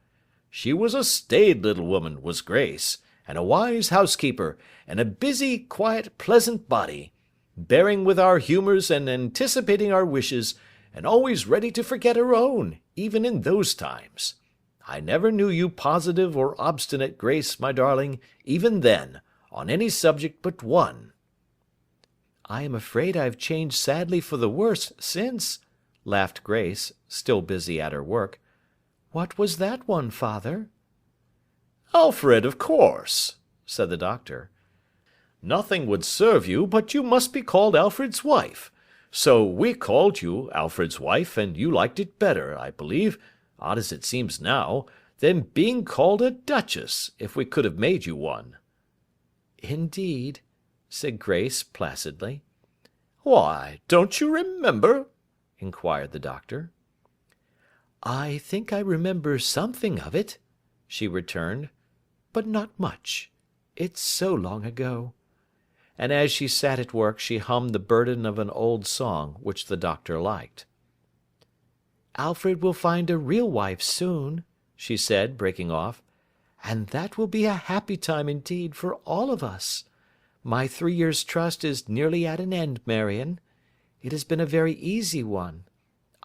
"She was a staid little woman, was Grace, and a wise housekeeper, and a busy, quiet, pleasant body, bearing with our humours and anticipating our wishes, and always ready to forget her own, even in those times. I never knew you positive or obstinate, Grace, my darling, even then, on any subject but one." "I am afraid I have changed sadly for the worse since," laughed Grace, still busy at her work. "What was that one, father?" "Alfred, of course," said the doctor. "Nothing would serve you but you must be called Alfred's wife. So we called you Alfred's wife, and you liked it better, I believe, odd as it seems now, than being called a duchess, if we could have made you one." "Indeed," said Grace placidly. "Why, don't you remember?" inquired the doctor. "I think I remember something of it," she returned, "but not much. It's so long ago." And as she sat at work she hummed the burden of an old song, which the doctor liked. "Alfred will find a real wife soon," she said, breaking off, "and that will be a happy time indeed for all of us. My 3 years' trust is nearly at an end, Marion. It has been a very easy one.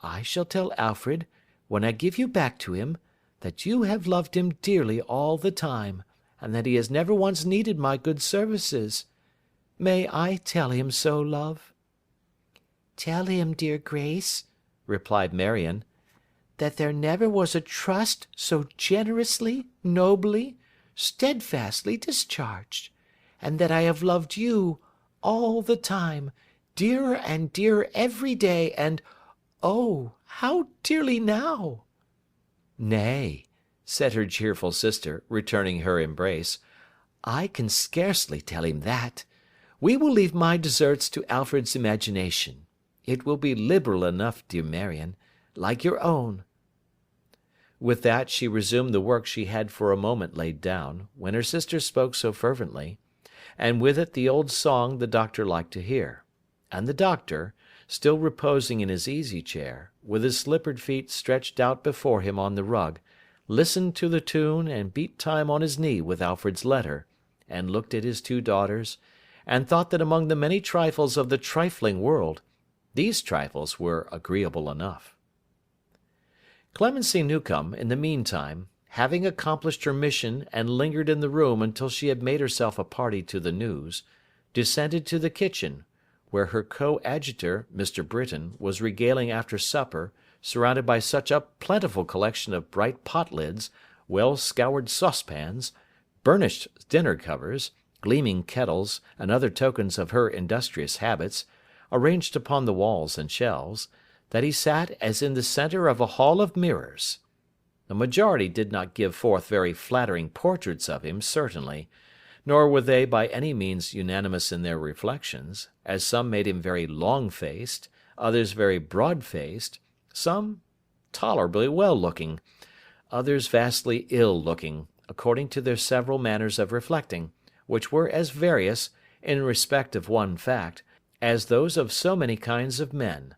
I shall tell Alfred, when I give you back to him, that you have loved him dearly all the time, and that he has never once needed my good services. May I tell him so, love?" "Tell him, dear Grace," replied Marion, "that there never was a trust so generously, nobly, steadfastly discharged, and that I have loved you all the time, dearer and dearer every day, and, oh, how dearly now!" "Nay," said her cheerful sister, returning her embrace, "I can scarcely tell him that. We will leave my deserts to Alfred's imagination. It will be liberal enough, dear Marion, like your own." With that she resumed the work she had for a moment laid down, when her sister spoke so fervently, and with it the old song the doctor liked to hear. And the doctor, still reposing in his easy chair, with his slippered feet stretched out before him on the rug, listened to the tune and beat time on his knee with Alfred's letter, and looked at his 2 daughters, and thought that among the many trifles of the trifling world, these trifles were agreeable enough. Clemency Newcome, in the meantime, having accomplished her mission and lingered in the room until she had made herself a party to the news, descended to the kitchen, where her coadjutor, Mr. Britain, was regaling after supper, surrounded by such a plentiful collection of bright pot lids, well-scoured saucepans, burnished dinner covers, gleaming kettles, and other tokens of her industrious habits, arranged upon the walls and shelves, that he sat as in the centre of a hall of mirrors. The majority did not give forth very flattering portraits of him, certainly, nor were they by any means unanimous in their reflections, as some made him very long-faced, others very broad-faced, some tolerably well-looking, others vastly ill-looking, according to their several manners of reflecting, which were as various, in respect of one fact, as those of so many kinds of men.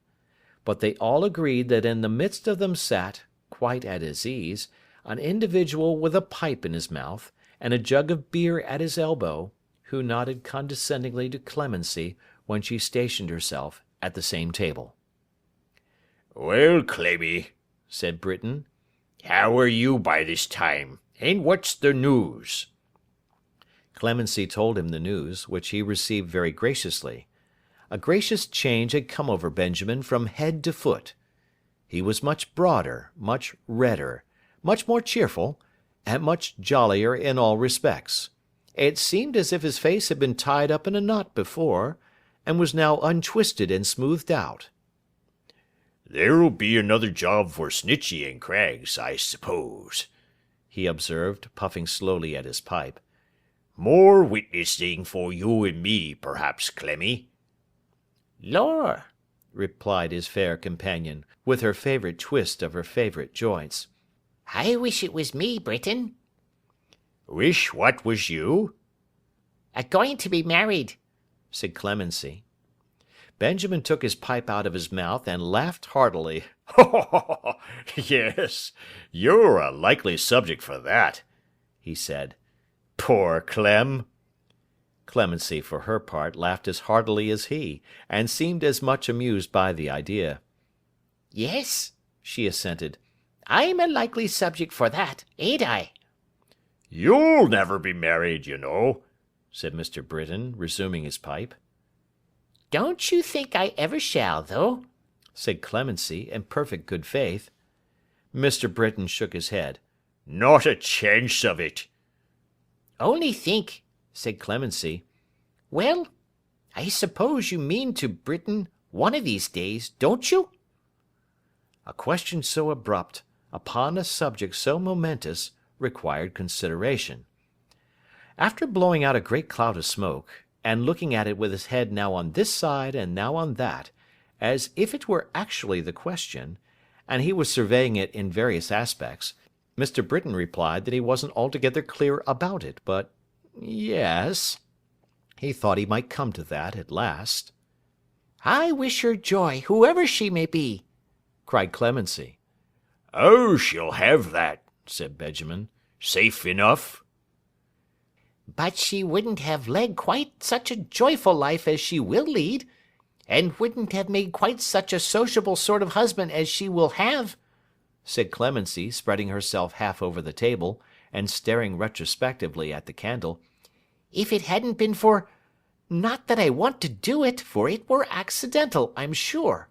But they all agreed that in the midst of them sat, quite at his ease, an individual with a pipe in his mouth, and a jug of beer at his elbow, who nodded condescendingly to Clemency when she stationed herself at the same table. "Well, Clemmy," said Britain, "how are you by this time, and what's the news?" Clemency told him the news, which he received very graciously. A gracious change had come over Benjamin from head to foot. He was much broader, much redder, much more cheerful, and much jollier in all respects. It seemed as if his face had been tied up in a knot before, and was now untwisted and smoothed out. "There'll be another job for Snitchey and Craggs, I suppose," he observed, puffing slowly at his pipe. "More witnessing for you and me, perhaps, Clemmy." "Lor!" replied his fair companion, with her favourite twist of her favourite joints. "I wish it was me, Britain." "Wish what was you?" "Going to be married," said Clemency. Benjamin took his pipe out of his mouth and laughed heartily. "Yes, you're a likely subject for that," he said. "Poor Clem!" Clemency, for her part, laughed as heartily as he, and seemed as much amused by the idea. "Yes," she assented, I'm a likely subject for that, ain't I? You'll never be married, you know, said Mr. Britain, resuming his pipe. Don't you think I ever shall, though? Said Clemency, in perfect good faith. Mr. Britain shook his head. Not a chance of it. Only think, said Clemency. Well, I suppose you mean to, Britain, one of these days, don't you? A question so abrupt, upon a subject so momentous, required consideration. After blowing out a great cloud of smoke, and looking at it with his head now on this side and now on that, as if it were actually the question, and he was surveying it in various aspects, Mr. Britain replied that he wasn't altogether clear about it, but yes, he thought he might come to that at last. I wish her joy, whoever she may be, cried Clemency. Oh, she'll have that, said Benjamin. Safe enough. but she wouldn't have led quite such a joyful life as she will lead, and wouldn't have made quite such a sociable sort of husband as she will have, said Clemency, spreading herself half over the table, and staring retrospectively at the candle, if it hadn't been for... Not that I want to do it, for it were accidental, I'm sure.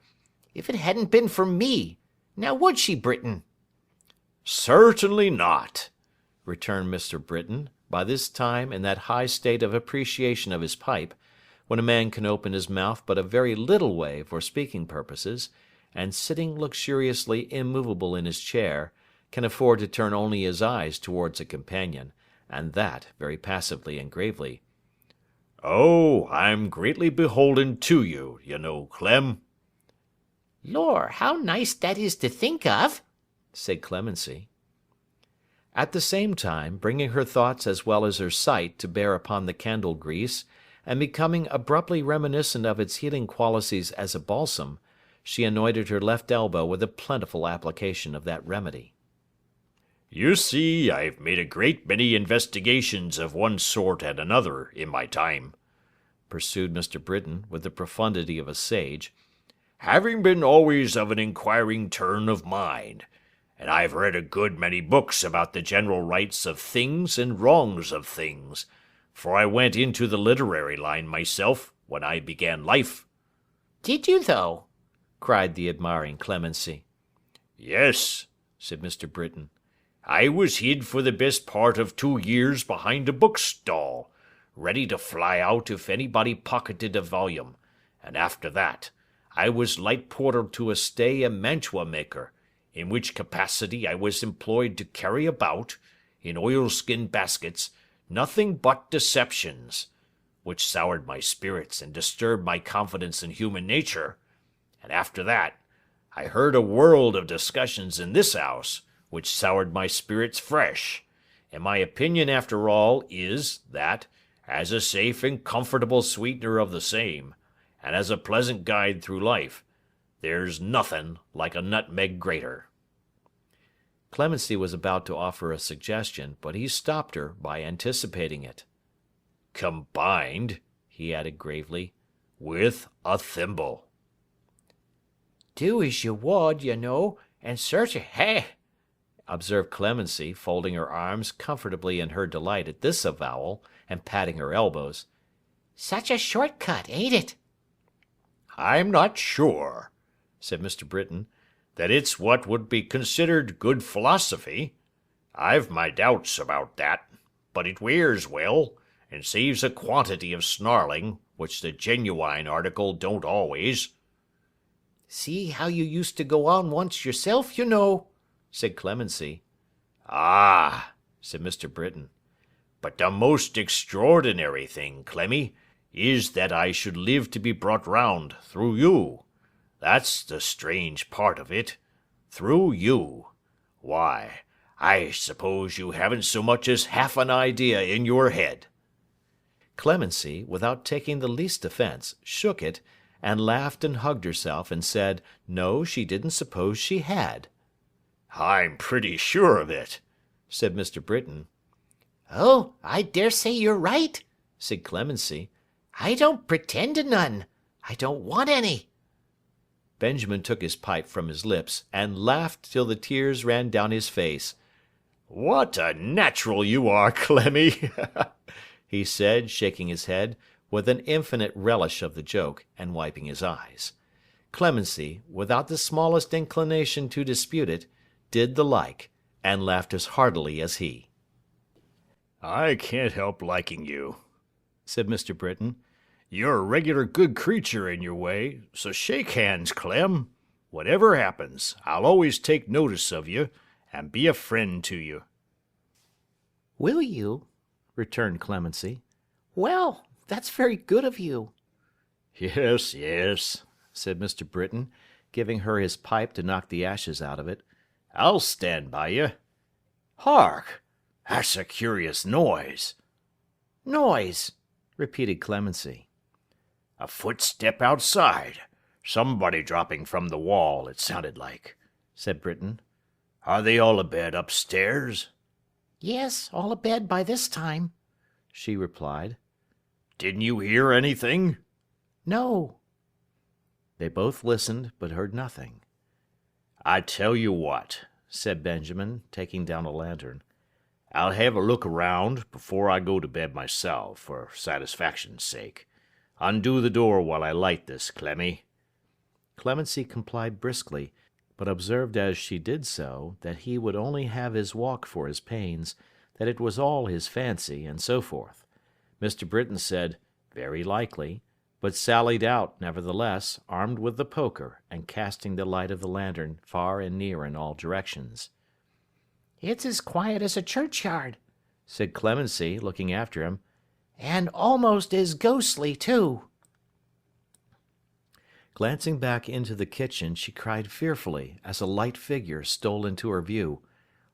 If it hadn't been for me, now would she, Britain? Certainly not, returned Mr. Britain, by this time in that high state of appreciation of his pipe, when a man can open his mouth but a very little way for speaking purposes, and sitting luxuriously immovable in his chair, can afford to turn only his eyes towards a companion, and that very passively and gravely. Oh, I'm greatly beholden to you, you know, Clem. Lor, how nice that is to think of, said Clemency. At the same time, bringing her thoughts as well as her sight to bear upon the candle grease, and becoming abruptly reminiscent of its healing qualities as a balsam, she anointed her left elbow with a plentiful application of that remedy. You see, I've made a great many investigations of one sort and another in my time, pursued Mr. Britain with the profundity of a sage, having been always of an inquiring turn of mind, and I've read a good many books about the general rights of things and wrongs of things, for I went into the literary line myself when I began life. Did you, though? cried the admiring Clemency. Yes, said Mr. Britain. I was hid for the best part of 2 years behind a bookstall, ready to fly out if anybody pocketed a volume, and after that I was light porter to a stay and mantua maker, in which capacity I was employed to carry about, in oilskin baskets, nothing but deceptions, which soured my spirits and disturbed my confidence in human nature, and after that I heard a world of discussions in this house, which soured my spirits fresh, and my opinion after all is, that, as a safe and comfortable sweetener of the same, and as a pleasant guide through life, there's nothing like a nutmeg grater. Clemency was about to offer a suggestion, but he stopped her by anticipating it. Combined, he added gravely, with a thimble. Do as you would, you know, and search hey, observed Clemency, folding her arms comfortably in her delight at this avowal, and patting her elbows. Such a short cut, ain't it? I'm not sure, said Mr. Britain, that it's what would be considered good philosophy. I've my doubts about that, but it wears well, and saves a quantity of snarling, which the genuine article don't always. See how you used to go on once yourself, you know, said Clemency. Ah, said Mr. Britain, but the most extraordinary thing, Clemmy, is that I should live to be brought round through you. That's the strange part of it. Through you. Why, I suppose you haven't so much as half an idea in your head. Clemency, without taking the least offence, shook it, and laughed and hugged herself, and said, no, she didn't suppose she had. I'm pretty sure of it, said Mr. Britain. Oh, I dare say you're right, said Clemency. I don't pretend to none. I don't want any. Benjamin took his pipe from his lips, and laughed till the tears ran down his face. What a natural you are, Clemmy, he said, shaking his head, with an infinite relish of the joke, and wiping his eyes. Clemency, without the smallest inclination to dispute it, did the like, and laughed as heartily as he. I can't help liking you, said Mr. Britain. You're a regular good creature in your way, so shake hands, Clem. Whatever happens, I'll always take notice of you, and be a friend to you. Will you? returned Clemency. Well, that's very good of you. Yes, yes, said Mr. Britain, giving her his pipe to knock the ashes out of it. I'll stand by you. Hark! That's a curious noise. Noise, repeated Clemency. A footstep outside. Somebody dropping from the wall, it sounded like, said Britain. Are they all abed upstairs? Yes, all abed by this time, she replied. Didn't you hear anything? No. They both listened, but heard nothing. I tell you what, said Benjamin, taking down a lantern. I'll have a look around before I go to bed myself, for satisfaction's sake. Undo the door while I light this, Clemmy. Clemency complied briskly, but observed as she did so that he would only have his walk for his pains, that it was all his fancy, and so forth. Mr. Britain said, very likely, but sallied out, nevertheless, armed with the poker, and casting the light of the lantern far and near in all directions. It's as quiet as a churchyard, said Clemency, looking after him. And almost as ghostly, too. Glancing back into the kitchen, she cried fearfully as a light figure stole into her view.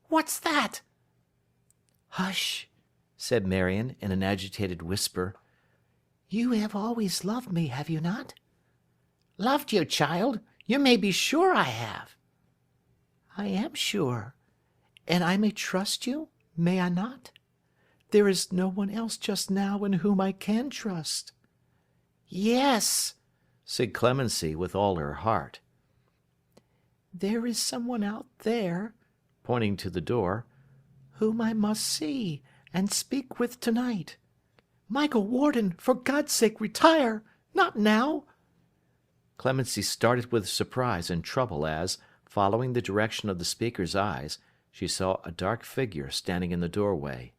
What's that? Hush, said Marion in an agitated whisper. You have always loved me, have you not? Loved you, child? You may be sure I have. I am sure. And I may trust you, may I not? There is no one else just now in whom I can trust. Yes, said Clemency with all her heart. There is someone out there, pointing to the door, whom I must see and speak with tonight. Michael Warden, for God's sake, retire! Not now! Clemency started with surprise and trouble as, following the direction of the speaker's eyes, she saw a dark figure standing in the doorway.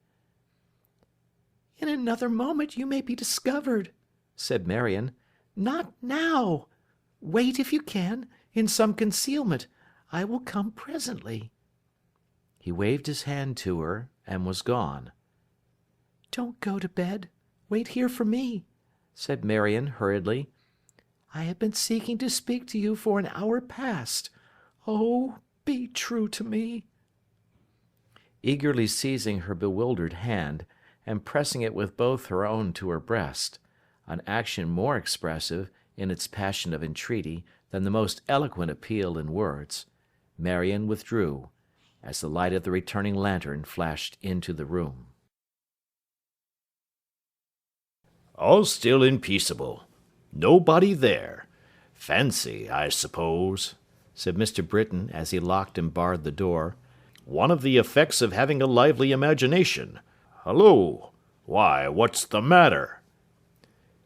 In another moment you may be discovered, said Marion. Not now. Wait if you can, in some concealment. I will come presently. He waved his hand to her and was gone. Don't go to bed. Wait here for me, said Marion hurriedly. I have been seeking to speak to you for an hour past. Oh, be true to me. Eagerly seizing her bewildered hand, and pressing it with both her own to her breast, an action more expressive, in its passion of entreaty, than the most eloquent appeal in words, Marion withdrew, as the light of the returning lantern flashed into the room. All still and peaceable. Nobody there. Fancy, I suppose, said Mr. Britain as he locked and barred the door. One of the effects of having a lively imagination. Hullo! Why, what's the matter?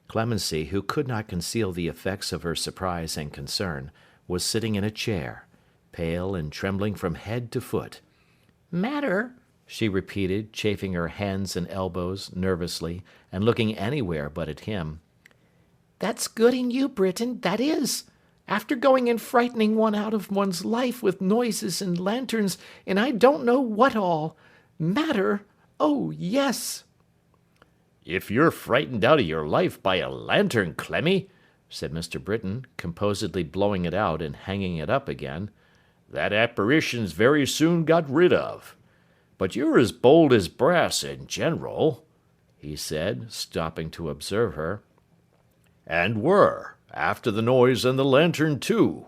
Clemency, who could not conceal the effects of her surprise and concern, was sitting in a chair, pale and trembling from head to foot. Matter? She repeated, chafing her hands and elbows nervously, and looking anywhere but at him. That's good in you, Britain, that is. After going and frightening one out of one's life with noises and lanterns, and I don't know what all. Matter? Oh, yes. If you're frightened out of your life by a lantern, Clemmy, said Mr. Britain, composedly blowing it out and hanging it up again, that apparition's very soon got rid of. But you're as bold as brass in general, he said, stopping to observe her. And were, after the noise and the lantern, too.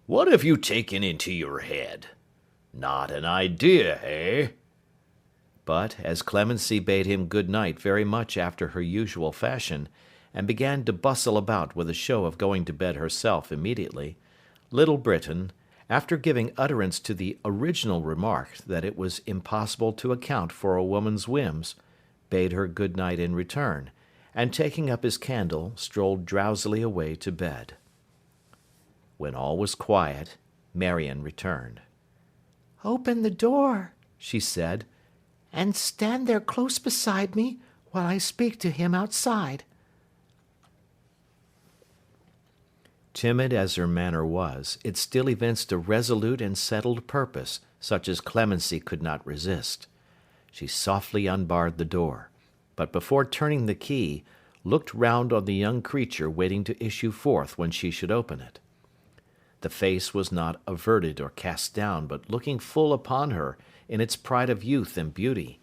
What have you taken into your head? Not an idea, eh? But, as Clemency bade him good night very much after her usual fashion, and began to bustle about with a show of going to bed herself immediately, little Britain, after giving utterance to the original remark that it was impossible to account for a woman's whims, bade her good night in return, and taking up his candle, strolled drowsily away to bed. When all was quiet, Marion returned. Open the door, she said, and stand there close beside me while I speak to him outside. Timid as her manner was, it still evinced a resolute and settled purpose, such as Clemency could not resist. She softly unbarred the door, but before turning the key, looked round on the young creature waiting to issue forth when she should open it. The face was not averted or cast down, but looking full upon her in its pride of youth and beauty.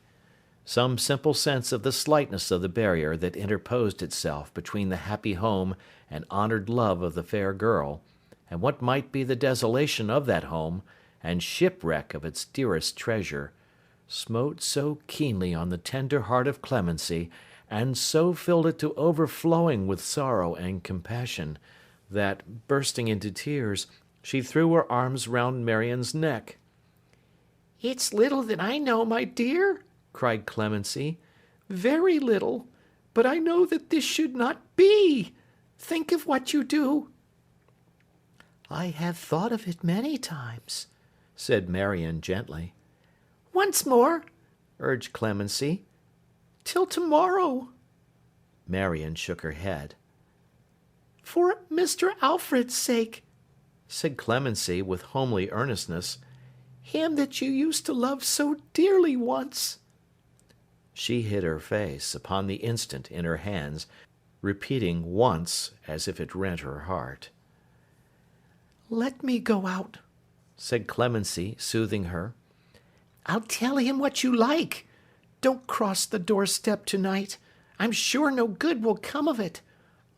Some simple sense of the slightness of the barrier that interposed itself between the happy home and honoured love of the fair girl, and what might be the desolation of that home, and shipwreck of its dearest treasure, smote so keenly on the tender heart of Clemency, and so filled it to overflowing with sorrow and compassion, that, bursting into tears, she threw her arms round Marian's neck. "It's little that I know, my dear," cried Clemency, "very little, but I know that this should not be. Think of what you do." "I have thought of it many times," said Marian gently. "Once more," urged Clemency. "Till tomorrow." Marian shook her head. "For Mr. Alfred's sake," said Clemency with homely earnestness, "him that you used to love so dearly once." She hid her face, upon the instant, in her hands, repeating once as if it rent her heart. "Let me go out," said Clemency, soothing her. "I'll tell him what you like. Don't cross the doorstep tonight. I'm sure no good will come of it.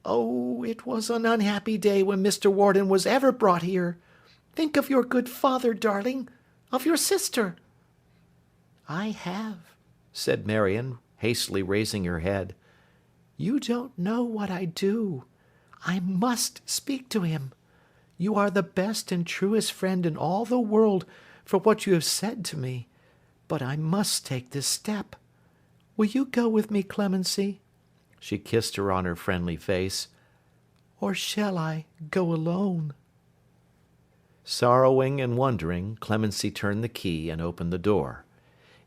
Oh, it was an unhappy day when Mr. Warden was ever brought here. Think of your good father, darling. Of your sister." "I have," said Marian, hastily raising her head. "You don't know what I do. I must speak to him. You are the best and truest friend in all the world for what you have said to me, but I must take this step. Will you go with me, Clemency?" She kissed her on her friendly face. "Or shall I go alone?" Sorrowing and wondering, Clemency turned the key and opened the door.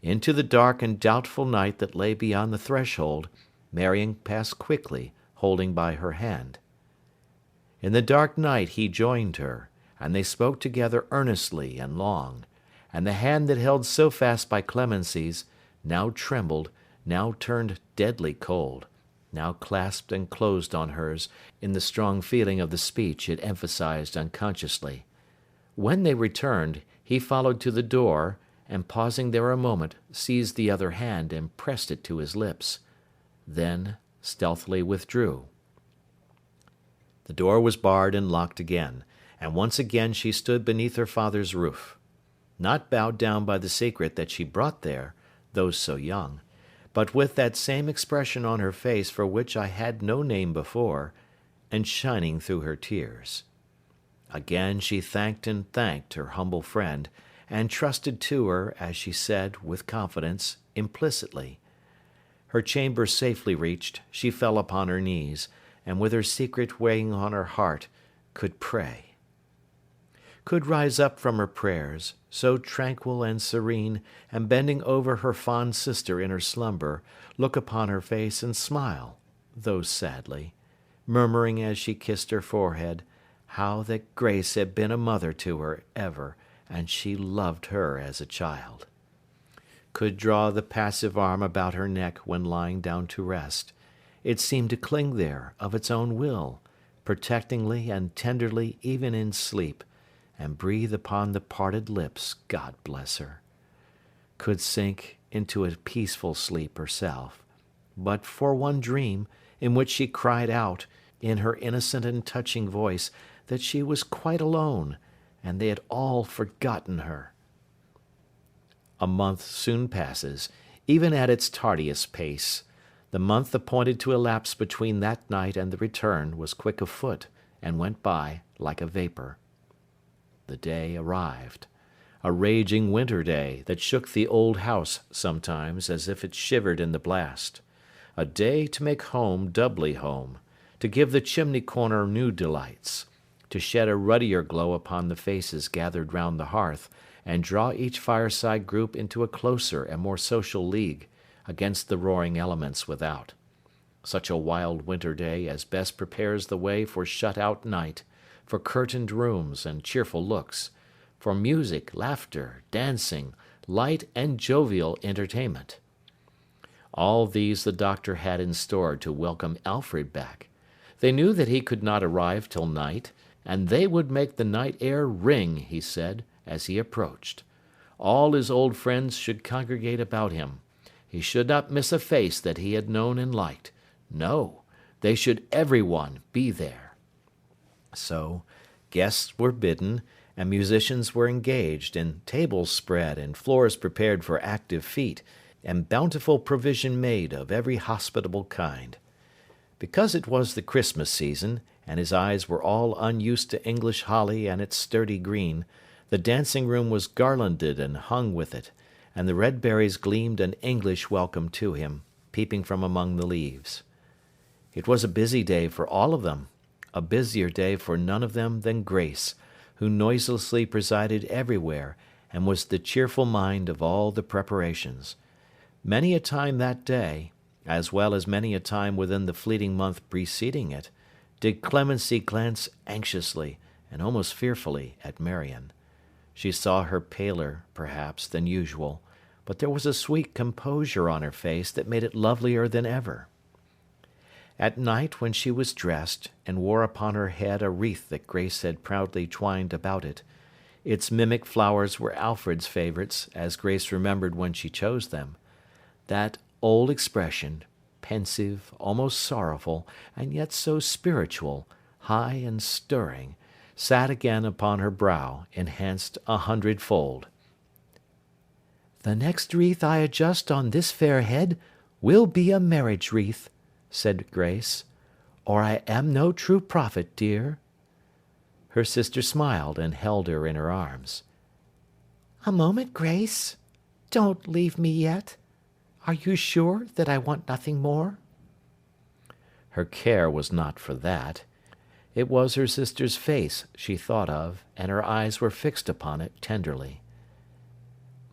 Into the dark and doubtful night that lay beyond the threshold, Marian passed quickly, holding by her hand. In the dark night he joined her, and they spoke together earnestly and long, and the hand that held so fast by Clemency's now trembled, now turned deadly cold, now clasped and closed on hers in the strong feeling of the speech it emphasized unconsciously. When they returned, he followed to the door, and pausing there a moment, seized the other hand and pressed it to his lips, then stealthily withdrew. The door was barred and locked again, and once again she stood beneath her father's roof. Not bowed down by the secret that she brought there, though so young, but with that same expression on her face for which I had no name before, and shining through her tears. Again she thanked and thanked her humble friend, and trusted to her, as she said, with confidence, implicitly. Her chamber safely reached, she fell upon her knees, and with her secret weighing on her heart, could pray. Could rise up from her prayers, so tranquil and serene, and bending over her fond sister in her slumber, look upon her face and smile, though sadly, murmuring as she kissed her forehead, how that Grace had been a mother to her ever, and she loved her as a child. Could draw the passive arm about her neck when lying down to rest. It seemed to cling there, of its own will, protectingly and tenderly even in sleep, and breathe upon the parted lips, God bless her. Could sink into a peaceful sleep herself, but for one dream, in which she cried out, in her innocent and touching voice, that she was quite alone, and they had all forgotten her. A month soon passes, even at its tardiest pace. The month appointed to elapse between that night and the return was quick of foot, and went by like a vapour. The day arrived. A raging winter day, that shook the old house sometimes, as if it shivered in the blast. A day to make home doubly home, to give the chimney-corner new delights, to shed a ruddier glow upon the faces gathered round the hearth, and draw each fireside group into a closer and more social league against the roaring elements without. Such a wild winter day as best prepares the way for shut-out night, for curtained rooms and cheerful looks, for music, laughter, dancing, light and jovial entertainment. All these the doctor had in store to welcome Alfred back. They knew that he could not arrive till night, and they would make the night air ring, he said, as he approached. All his old friends should congregate about him. He should not miss a face that he had known and liked. No, they should every one be there. So, guests were bidden, and musicians were engaged, and tables spread, and floors prepared for active feet, and bountiful provision made of every hospitable kind. Because it was the Christmas season, and his eyes were all unused to English holly and its sturdy green, the dancing-room was garlanded and hung with it, and the red berries gleamed an English welcome to him, peeping from among the leaves. It was a busy day for all of them, a busier day for none of them than Grace, who noiselessly presided everywhere, and was the cheerful mind of all the preparations. Many a time that day, as well as many a time within the fleeting month preceding it, did Clemency glance anxiously, and almost fearfully, at Marion. She saw her paler, perhaps, than usual, but there was a sweet composure on her face that made it lovelier than ever. At night, when she was dressed, and wore upon her head a wreath that Grace had proudly twined about it, its mimic flowers were Alfred's favourites, as Grace remembered when she chose them. That old expression, pensive, almost sorrowful, and yet so spiritual, high and stirring, sat again upon her brow, enhanced 100-fold. "The next wreath I adjust on this fair head will be a marriage wreath," said Grace, "or I am no true prophet, dear." Her sister smiled and held her in her arms. "A moment, Grace. Don't leave me yet. Are you sure that I want nothing more?" Her care was not for that. It was her sister's face she thought of, and her eyes were fixed upon it tenderly.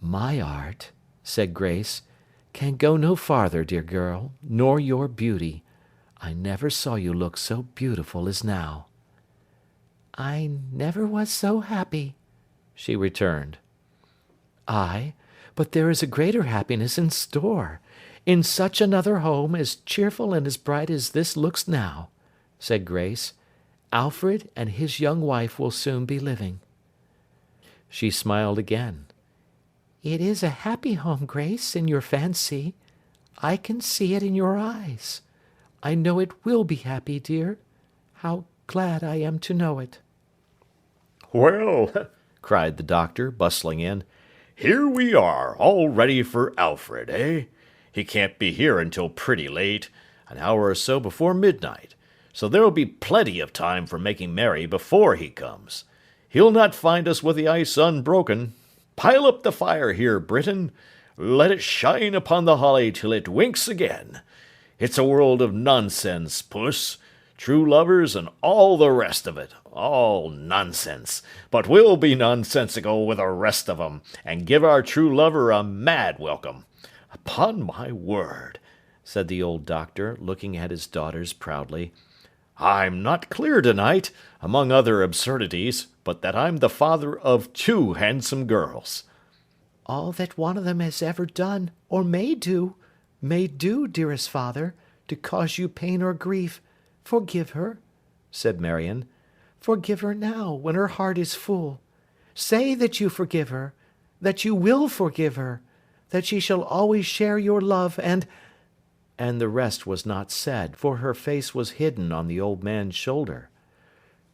"My art," said Grace, "can go no farther, dear girl, nor your beauty. I never saw you look so beautiful as now." "I never was so happy," she returned. "Ay, but there is a greater happiness in store, in such another home as cheerful and as bright as this looks now," said Grace. "Alfred and his young wife will soon be living." She smiled again. "It is a happy home, Grace, in your fancy. I can see it in your eyes. I know it will be happy, dear. How glad I am to know it." "Well," cried the doctor, bustling in, "here we are, all ready for Alfred, eh? He can't be here until pretty late, an hour or so before midnight, so there'll be plenty of time for making merry before he comes. He'll not find us with the ice unbroken. Pile up the fire here, Britain. Let it shine upon the holly till it winks again. It's a world of nonsense, Puss. True lovers and all the rest of it. All nonsense. But we'll be nonsensical with the rest of 'em, and give our true lover a mad welcome. Upon my word," said the old doctor, looking at his daughters proudly, "I'm not clear tonight, among other absurdities, but that I'm the father of 2 handsome girls." "All that one of them has ever done, or may do, dearest father, to cause you pain or grief. Forgive her," said Marion. "Forgive her now, when her heart is full. Say that you forgive her, that you will forgive her, that she shall always share your love, and—" And the rest was not said, for her face was hidden on the old man's shoulder.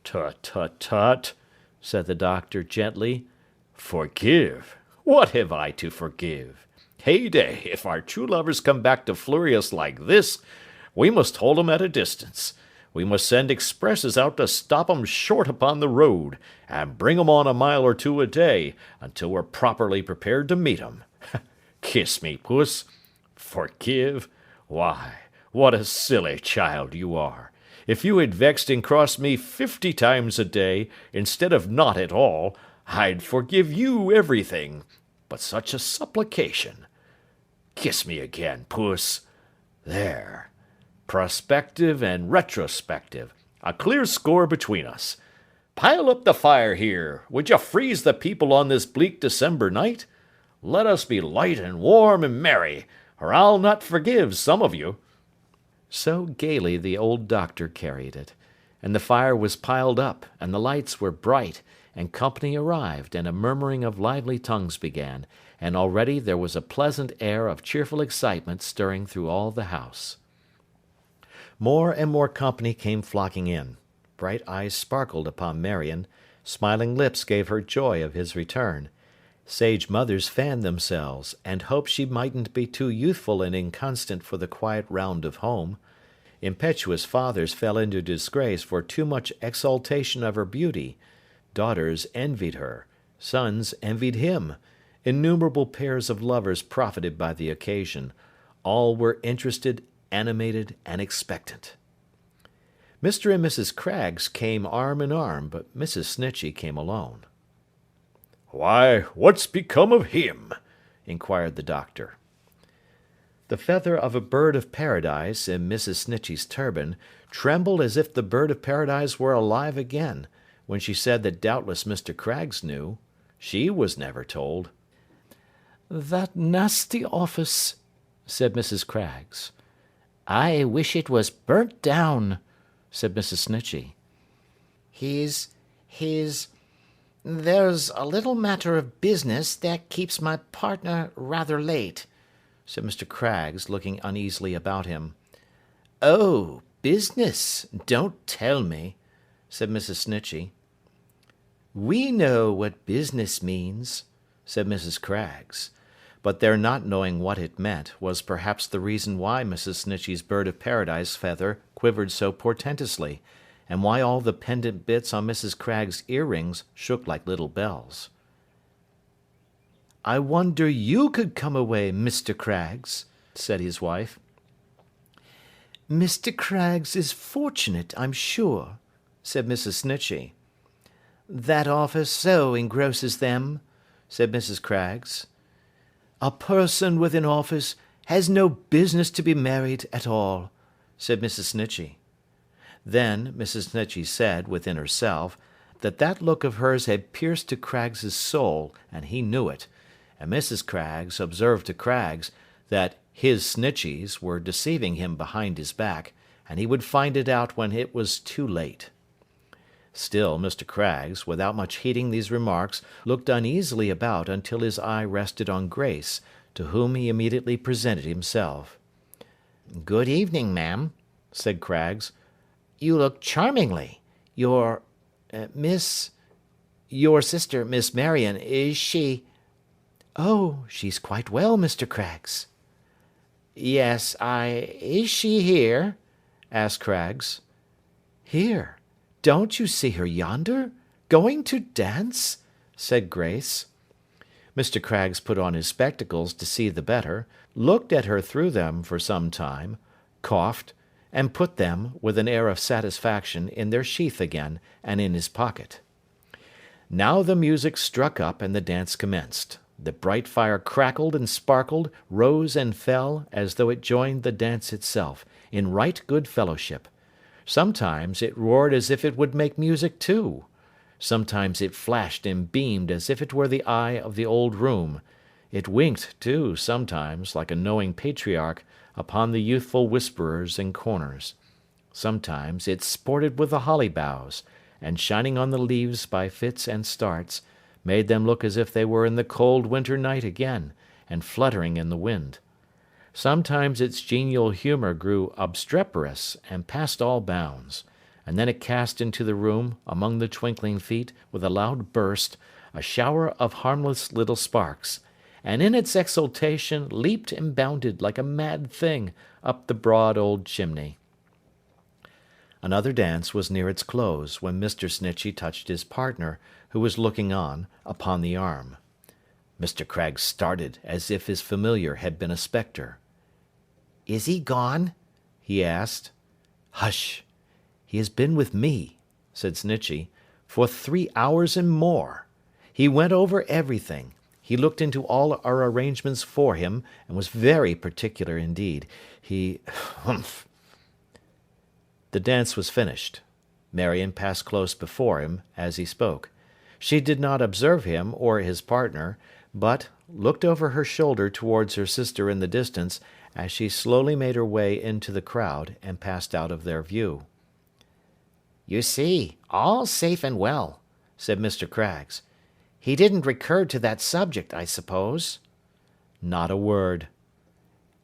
"Tut, tut, tut," said the doctor gently. "Forgive? What have I to forgive? Heyday, if our true lovers come back to flurry us like this, we must hold 'em at a distance. We must send expresses out to stop 'em short upon the road, and bring 'em on a mile or 2 a day, until we're properly prepared to meet 'em. Kiss me, Puss. Forgive? Why, what a silly child you are. If you had vexed and crossed me 50 times a day, instead of not at all, I'd forgive you everything. But such a supplication. Kiss me again, Puss. There. Prospective and retrospective. A clear score between us. Pile up the fire here. Would you freeze the people on this bleak December night? Let us be light and warm and merry, or I'll not forgive some of you." So gaily the old doctor carried it, and the fire was piled up, and the lights were bright, and company arrived, and a murmuring of lively tongues began, and already there was a pleasant air of cheerful excitement stirring through all the house. More and more company came flocking in. Bright eyes sparkled upon Marion, smiling lips gave her joy of his return. Sage mothers fanned themselves, and hoped she mightn't be too youthful and inconstant for the quiet round of home. Impetuous fathers fell into disgrace for too much exaltation of her beauty. Daughters envied her. Sons envied him. Innumerable pairs of lovers profited by the occasion. All were interested, animated, and expectant. Mr. and Mrs. Craggs came arm in arm, but Mrs. Snitchey came alone. "Why, what's become of him?" inquired the doctor. The feather of a bird of paradise in Mrs. Snitchey's turban trembled as if the bird of paradise were alive again, when she said that doubtless Mr. Craggs knew. She was never told. "That nasty office," said Mrs. Craggs. "I wish it was burnt down," said Mrs. Snitchey. There's a little matter of business that keeps my partner rather late," said Mr. Craggs, looking uneasily about him. "Oh, business? Don't tell me," said Mrs. Snitchey. "We know what business means," said Mrs. Craggs. But their not knowing what it meant was perhaps the reason why Mrs. Snitchey's bird of paradise feather quivered so portentously, and why all the pendant bits on Mrs. Craggs' earrings shook like little bells. "I wonder you could come away, Mr. Craggs," said his wife. "Mr. Craggs is fortunate, I'm sure," said Mrs. Snitchey. "That office so engrosses them," said Mrs. Craggs. "A person with an office has no business to be married at all," said Mrs. Snitchey. Then Mrs. Snitchey said, within herself, that that look of hers had pierced to Craggs's soul, and he knew it, and Mrs. Craggs observed to Craggs that his Snitcheys were deceiving him behind his back, and he would find it out when it was too late. Still Mr. Craggs, without much heeding these remarks, looked uneasily about until his eye rested on Grace, to whom he immediately presented himself. "Good evening, ma'am," said Craggs. "You look charmingly. Your sister, Miss Marion, is she—" "Oh, she's quite well, Mr. Craggs." "Yes, is she here?" asked Craggs. "Here? Don't you see her yonder? Going to dance?" said Grace. Mr. Craggs put on his spectacles to see the better, looked at her through them for some time, coughed, and put them, with an air of satisfaction, in their sheath again, and in his pocket. Now the music struck up, and the dance commenced. The bright fire crackled and sparkled, rose and fell, as though it joined the dance itself, in right good fellowship. Sometimes it roared as if it would make music too. Sometimes it flashed and beamed as if it were the eye of the old room. It winked, too, sometimes, like a knowing patriarch, upon the youthful whisperers in corners. Sometimes it sported with the holly boughs, and shining on the leaves by fits and starts, made them look as if they were in the cold winter night again, and fluttering in the wind. Sometimes its genial humour grew obstreperous, and past all bounds, and then it cast into the room, among the twinkling feet, with a loud burst, a shower of harmless little sparks, and in its exultation leaped and bounded like a mad thing up the broad old chimney. Another dance was near its close, when Mr. Snitchey touched his partner, who was looking on, upon the arm. Mr. Craggs started, as if his familiar had been a spectre. "Is he gone?" he asked. "Hush! He has been with me," said Snitchey, "for 3 hours and more. He went over everything. He looked into all our arrangements for him, and was very particular indeed. Humph!" The dance was finished. Marion passed close before him, as he spoke. She did not observe him or his partner, but looked over her shoulder towards her sister in the distance as she slowly made her way into the crowd and passed out of their view. You see, all safe and well, said Mr. Craggs. He didn't recur to that subject, I suppose? Not a word.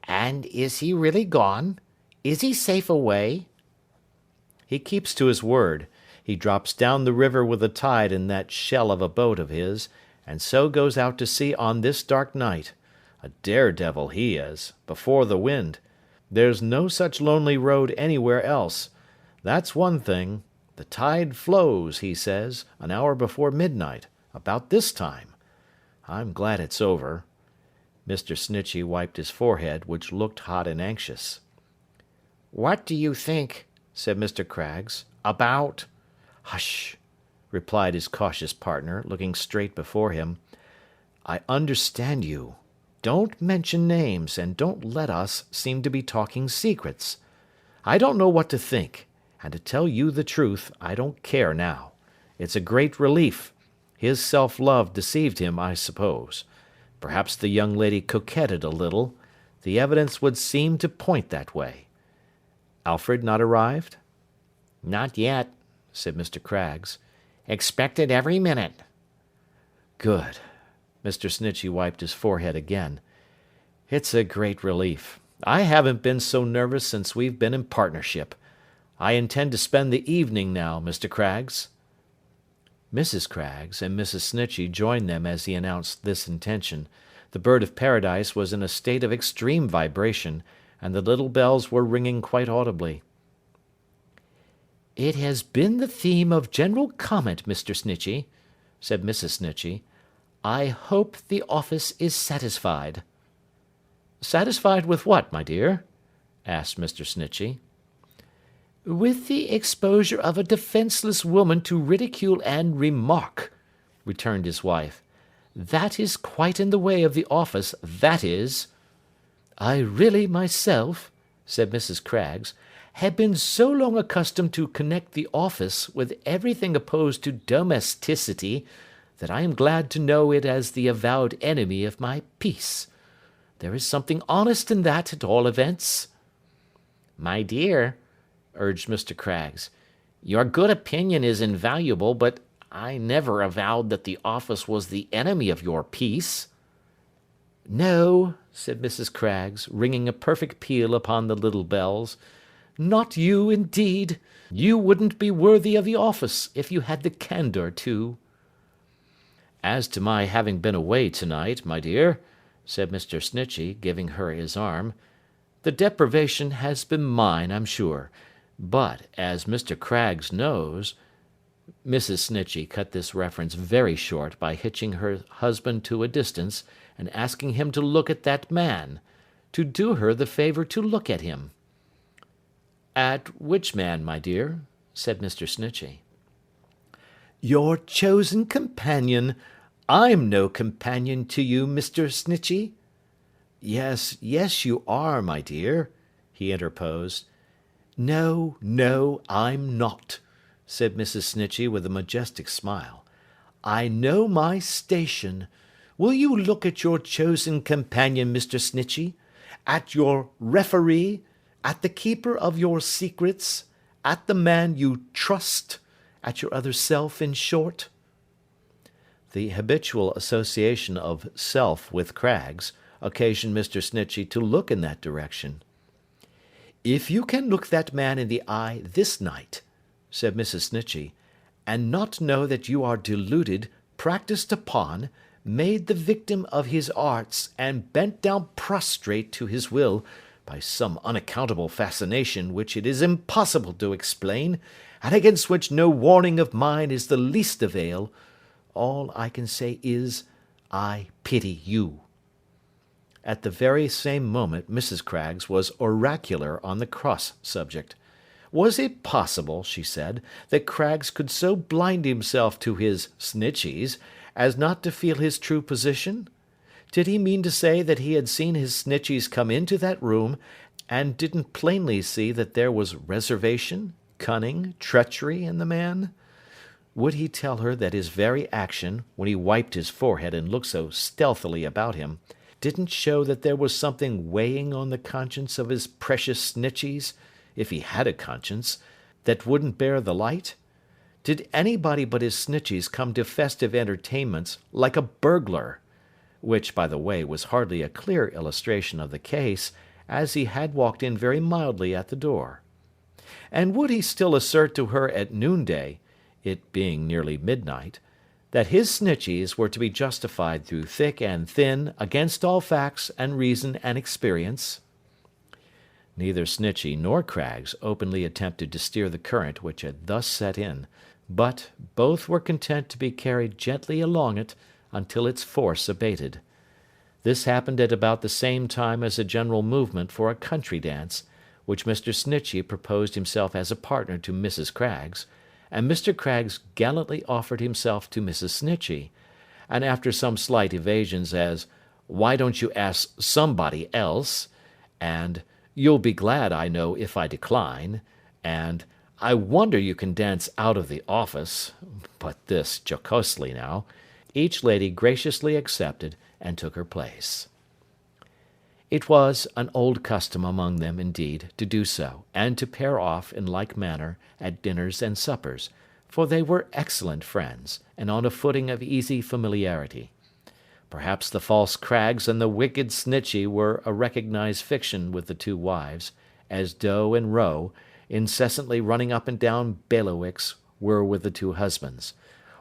And is he really gone? Is he safe away? He keeps to his word. He drops down the river with the tide in that shell of a boat of his, and so goes out to sea on this dark night. A daredevil he is, before the wind. There's no such lonely road anywhere else. That's one thing. The tide flows, he says, an hour before midnight, about this time. I'm glad it's over. Mr. Snitchey wiped his forehead, which looked hot and anxious. What do you think, said Mr. Craggs, about... Hush, replied his cautious partner, looking straight before him. I understand you. Don't mention names, and don't let us seem to be talking secrets. I don't know what to think, and to tell you the truth, I don't care now. It's a great relief. His self-love deceived him, I suppose. Perhaps the young lady coquetted a little. The evidence would seem to point that way. Alfred not arrived? Not yet, said Mr. Craggs. Expected every minute. Good. Mr. Snitchey wiped his forehead again. It's a great relief. I haven't been so nervous since we've been in partnership. I intend to spend the evening now, Mr. Craggs. Mrs. Craggs and Mrs. Snitchey joined them as he announced this intention. The bird of paradise was in a state of extreme vibration, and the little bells were ringing quite audibly. It has been the theme of general comment, Mr. Snitchey, said Mrs. Snitchey. I hope the office is satisfied. Satisfied with what, my dear? Asked Mr. Snitchey. With the exposure of a defenceless woman to ridicule and remark, returned his wife. That is quite in the way of the office, that is. I really myself, said Mrs. Craggs, have been so long accustomed to connect the office with everything opposed to domesticity, that I am glad to know it as the avowed enemy of my peace. There is something honest in that, at all events. My dear, urged Mr. Craggs, your good opinion is invaluable, but I never avowed that the office was the enemy of your peace. No, said Mrs. Craggs, ringing a perfect peal upon the little bells. Not you, indeed. You wouldn't be worthy of the office if you had the candour to. As to my having been away tonight, my dear, said Mr. Snitchey, giving her his arm, the deprivation has been mine, I'm sure. But, as Mr. Craggs knows... Mrs. Snitchey cut this reference very short by hitching her husband to a distance and asking him to look at that man, to do her the favour to look at him. At which man, my dear? Said Mr. Snitchey. Your chosen companion. I'm no companion to you, Mr. Snitchey. Yes, yes, you are, my dear, he interposed. No, no, I'm not, said Mrs. Snitchey with a majestic smile. I know my station. Will you look at your chosen companion, Mr. Snitchey? At your referee? At the keeper of your secrets? At the man you trust? At your other self, in short? The habitual association of self with Craggs occasioned Mr. Snitchey to look in that direction. If you can look that man in the eye this night, said Mrs. Snitchey, and not know that you are deluded, practised upon, made the victim of his arts, and bent down prostrate to his will, by some unaccountable fascination which it is impossible to explain, and against which no warning of mine is the least avail, all I can say is, I pity you. At the very same moment Mrs. Craggs was oracular on the cross subject. Was it possible, she said, that Craggs could so blind himself to his snitcheys as not to feel his true position? Did he mean to say that he had seen his snitcheys come into that room, and didn't plainly see that there was reservation, cunning, treachery in the man? Would he tell her that his very action, when he wiped his forehead and looked so stealthily about him, didn't show that there was something weighing on the conscience of his precious Snitcheys, if he had a conscience, that wouldn't bear the light? Did anybody but his Snitcheys come to festive entertainments like a burglar? Which, by the way, was hardly a clear illustration of the case, as he had walked in very mildly at the door. And would he still assert to her at noonday, it being nearly midnight, that his Snitcheys were to be justified through thick and thin against all facts and reason and experience? Neither Snitchey nor Craggs openly attempted to steer the current which had thus set in, but both were content to be carried gently along it until its force abated. This happened at about the same time as a general movement for a country dance, which Mr. Snitchey proposed himself as a partner to Mrs. Craggs, and Mr. Craggs gallantly offered himself to Mrs. Snitchey, and after some slight evasions as, "Why don't you ask somebody else?" and "You'll be glad, I know, if I decline," and "I wonder you can dance out of the office," but this jocosely now, each lady graciously accepted and took her place. It was an old custom among them, indeed, to do so, and to pair off, in like manner, at dinners and suppers, for they were excellent friends, and on a footing of easy familiarity. Perhaps the false Craggs and the wicked Snitchey were a recognized fiction with the two wives, as Doe and Roe, incessantly running up and down bailiwicks, were with the two husbands;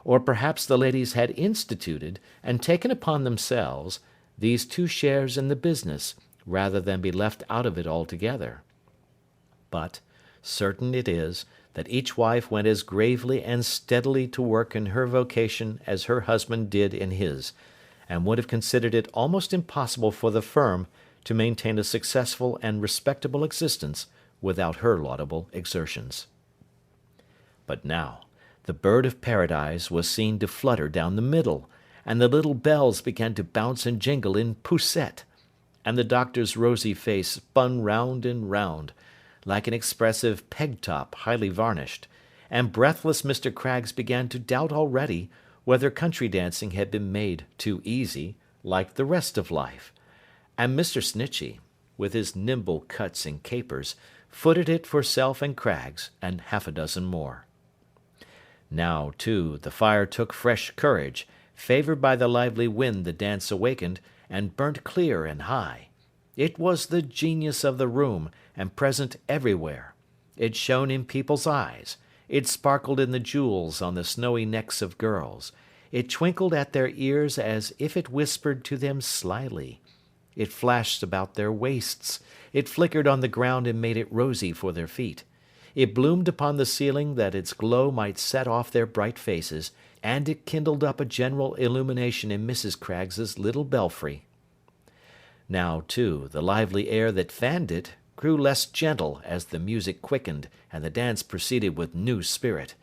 or perhaps the ladies had instituted, and taken upon themselves, these two shares in the business, rather than be left out of it altogether. But, certain it is, that each wife went as gravely and steadily to work in her vocation as her husband did in his, and would have considered it almost impossible for the firm to maintain a successful and respectable existence without her laudable exertions. But now, the bird of paradise was seen to flutter down the middle, and the little bells began to bounce and jingle in poussette, and the doctor's rosy face spun round and round, like an expressive peg-top highly varnished, and breathless Mr. Craggs began to doubt already whether country dancing had been made too easy, like the rest of life, and Mr. Snitchey, with his nimble cuts and capers, footed it for self and Craggs, and half a dozen more. Now, too, the fire took fresh courage, favoured by the lively wind the dance awakened, and burnt clear and high. It was the genius of the room, and present everywhere. It shone in people's eyes. It sparkled in the jewels on the snowy necks of girls. It twinkled at their ears as if it whispered to them slyly. It flashed about their waists. It flickered on the ground and made it rosy for their feet. It bloomed upon the ceiling that its glow might set off their bright faces, and it kindled up a general illumination in Mrs. Craggs's little belfry. Now, too, the lively air that fanned it grew less gentle as the music quickened and the dance proceeded with new spirit,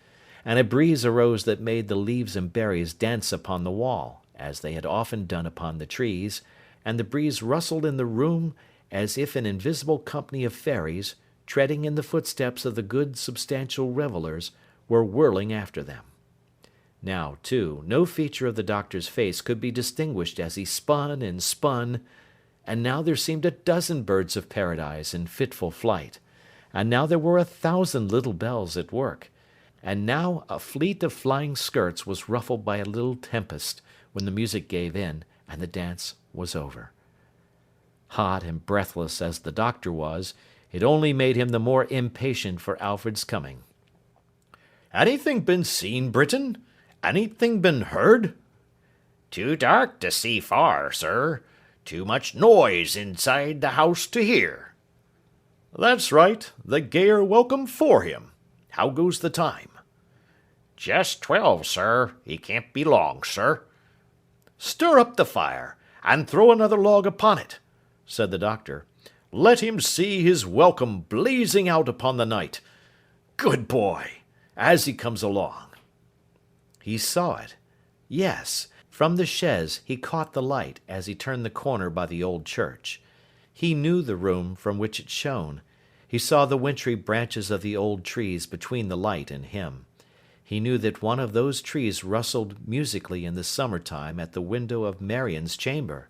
and a breeze arose that made the leaves and berries dance upon the wall, as they had often done upon the trees, and the breeze rustled in the room as if an invisible company of fairies, treading in the footsteps of the good substantial revellers, were whirling after them. Now, too, no feature of the doctor's face could be distinguished as he spun and spun, and now there seemed a dozen birds of paradise in fitful flight, and now there were 1,000 little bells at work, and now a fleet of flying skirts was ruffled by a little tempest, when the music gave in, and the dance was over. Hot and breathless as the doctor was, it only made him the more impatient for Alfred's coming. "Anything been seen, Britain? Anything been heard?" Too dark to see far, sir. Too much noise inside the house to hear. "That's right, the gayer welcome for him. How goes the time?" Just 12, sir. He can't be long, sir. "Stir up the fire, and throw another log upon it," said the doctor. "Let him see his welcome blazing out upon the night. Good boy! As he comes along." He saw it. Yes, from the chaise he caught the light as he turned the corner by the old church. He knew the room from which it shone. He saw the wintry branches of the old trees between the light and him. He knew that one of those trees rustled musically in the summer-time at the window of Marion's chamber.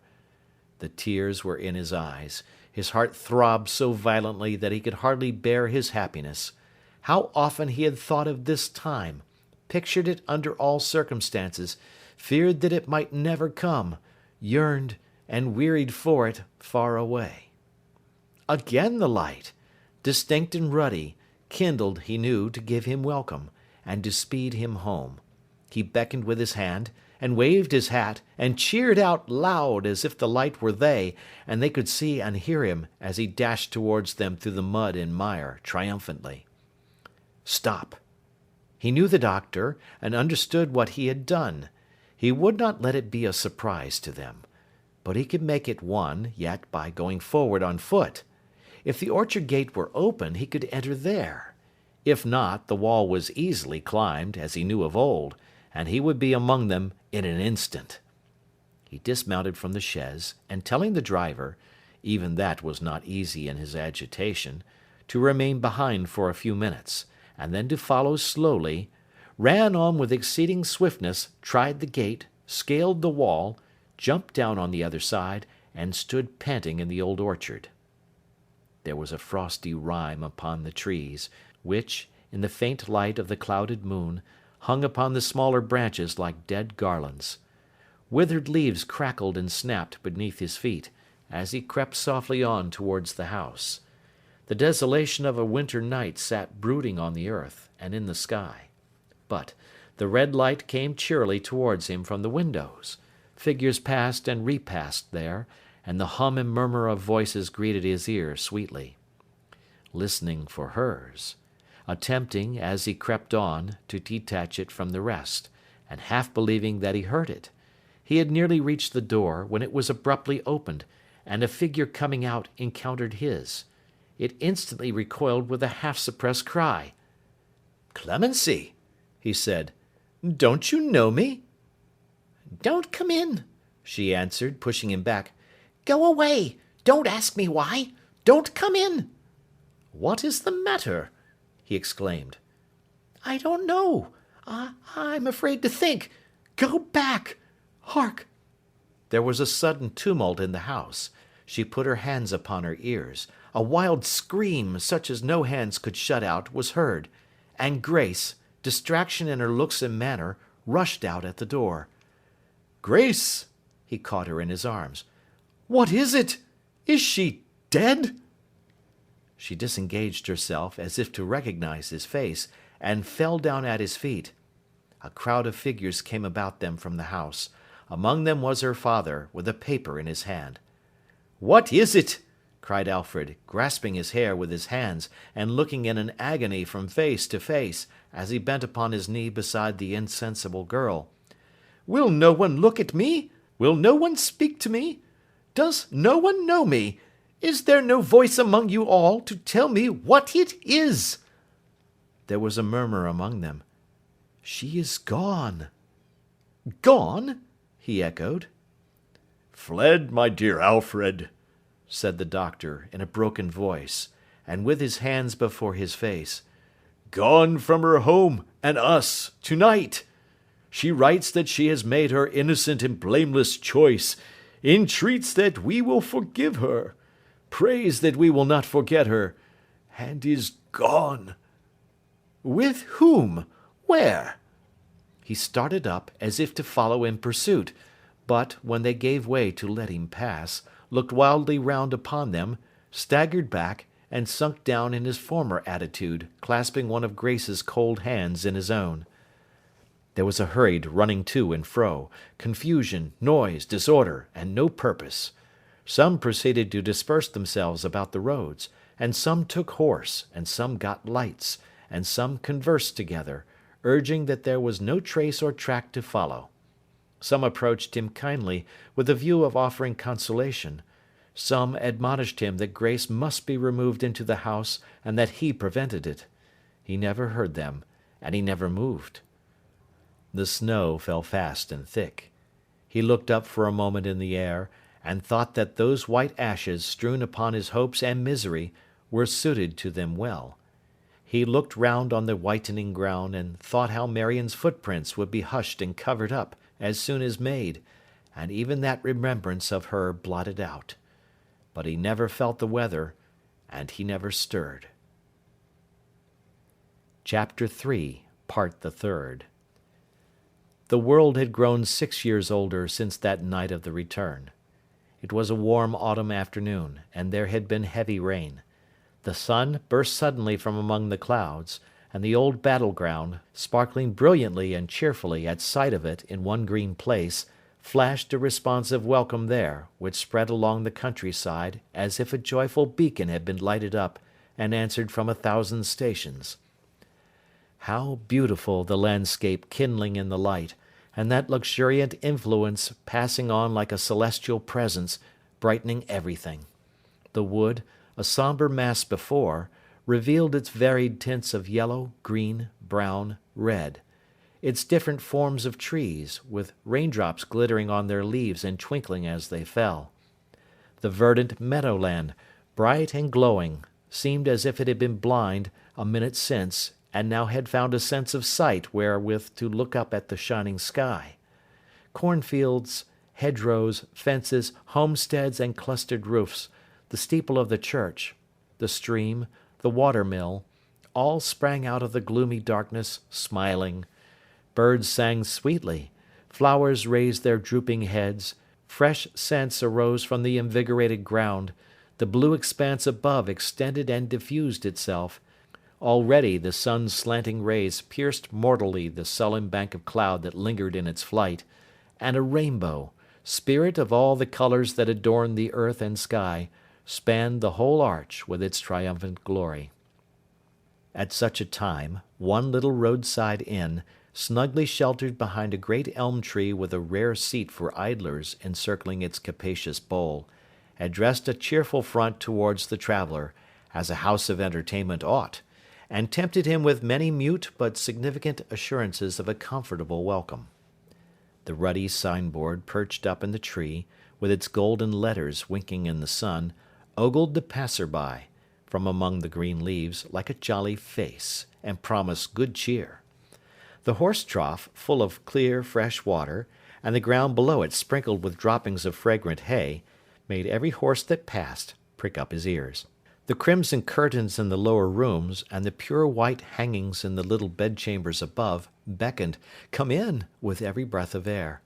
The tears were in his eyes. His heart throbbed so violently that he could hardly bear his happiness. How often he had thought of this time, pictured it under all circumstances, feared that it might never come, yearned and wearied for it far away. Again the light, distinct and ruddy, kindled, he knew, to give him welcome, and to speed him home. He beckoned with his hand, and waved his hat, and cheered out loud as if the light were they, and they could see and hear him as he dashed towards them through the mud and mire triumphantly. Stop! He knew the doctor, and understood what he had done. He would not let it be a surprise to them. But he could make it one, yet, by going forward on foot. If the orchard gate were open, he could enter there. If not, the wall was easily climbed, as he knew of old, and he would be among them in an instant. He dismounted from the chaise, and telling the driver, even that was not easy in his agitation, to remain behind for a few minutes, and then to follow slowly, ran on with exceeding swiftness, tried the gate, scaled the wall, jumped down on the other side, and stood panting in the old orchard. There was a frosty rime upon the trees, which, in the faint light of the clouded moon, hung upon the smaller branches like dead garlands. Withered leaves crackled and snapped beneath his feet, as he crept softly on towards the house. The desolation of a winter night sat brooding on the earth and in the sky. But the red light came cheerily towards him from the windows. Figures passed and repassed there, and the hum and murmur of voices greeted his ear sweetly. Listening for hers, attempting, as he crept on, to detach it from the rest, and half believing that he heard it, he had nearly reached the door, when it was abruptly opened, and a figure coming out encountered his. It instantly recoiled with a half-suppressed cry. "Clemency," he said, "don't you know me?" "Don't come in," she answered, pushing him back. "Go away. Don't ask me why. Don't come in." "What is the matter?" he exclaimed. "I don't know. I'm afraid to think. Go back. Hark!" There was a sudden tumult in the house. She put her hands upon her ears. A wild scream, such as no hands could shut out, was heard, and Grace, distraction in her looks and manner, rushed out at the door. "Grace!" He caught her in his arms. "What is it? Is she dead?" She disengaged herself, as if to recognize his face, and fell down at his feet. A crowd of figures came about them from the house. Among them was her father, with a paper in his hand. "What is it?" cried Alfred, grasping his hair with his hands, and looking in an agony from face to face, as he bent upon his knee beside the insensible girl. "Will no one look at me? Will no one speak to me? Does no one know me? Is there no voice among you all to tell me what it is?" There was a murmur among them. "She is gone." "Gone?" he echoed. "Fled, my dear Alfred," said the doctor, in a broken voice, and with his hands before his face. "Gone from her home and us, tonight. She writes that she has made her innocent and blameless choice, entreats that we will forgive her, prays that we will not forget her, and is gone." "With whom? Where?" He started up, as if to follow in pursuit, but, when they gave way to let him pass, looked wildly round upon them, staggered back, and sunk down in his former attitude, clasping one of Grace's cold hands in his own. There was a hurried running to and fro, confusion, noise, disorder, and no purpose. Some proceeded to disperse themselves about the roads, and some took horse, and some got lights, and some conversed together, urging that there was no trace or track to follow. Some approached him kindly, with the view of offering consolation. Some admonished him that Grace must be removed into the house, and that he prevented it. He never heard them, and he never moved. The snow fell fast and thick. He looked up for a moment in the air, and thought that those white ashes strewn upon his hopes and misery were suited to them well. He looked round on the whitening ground, and thought how Marion's footprints would be hushed and covered up as soon as made, and even that remembrance of her blotted out. But he never felt the weather, and he never stirred. Chapter 3, Part the Third. The world had grown 6 years older since that night of the return. It was a warm autumn afternoon, and there had been heavy rain. The sun burst suddenly from among the clouds, and the old battleground, sparkling brilliantly and cheerfully at sight of it in one green place, flashed a responsive welcome there, which spread along the countryside as if a joyful beacon had been lighted up and answered from 1,000 stations. How beautiful the landscape kindling in the light, and that luxuriant influence passing on like a celestial presence, brightening everything. The wood, a sombre mass before, revealed its varied tints of yellow, green, brown, red, its different forms of trees, with raindrops glittering on their leaves and twinkling as they fell. The verdant meadowland, bright and glowing, seemed as if it had been blind a minute since, and now had found a sense of sight wherewith to look up at the shining sky. Cornfields, hedgerows, fences, homesteads, and clustered roofs, the steeple of the church, the stream, the water-mill, all sprang out of the gloomy darkness, smiling. Birds sang sweetly, flowers raised their drooping heads, fresh scents arose from the invigorated ground, the blue expanse above extended and diffused itself. Already the sun's slanting rays pierced mortally the sullen bank of cloud that lingered in its flight, and a rainbow, spirit of all the colours that adorn the earth and sky, spanned the whole arch with its triumphant glory. At such a time, one little roadside inn, snugly sheltered behind a great elm tree with a rare seat for idlers encircling its capacious bole, addressed a cheerful front towards the traveller, as a house of entertainment ought, and tempted him with many mute but significant assurances of a comfortable welcome. The ruddy signboard perched up in the tree, with its golden letters winking in the sun, ogled the passer-by, from among the green leaves, like a jolly face, and promised good cheer. The horse-trough, full of clear, fresh water, and the ground below it sprinkled with droppings of fragrant hay, made every horse that passed prick up his ears. The crimson curtains in the lower rooms, and the pure white hangings in the little bedchambers above, beckoned, "Come in," with every breath of air.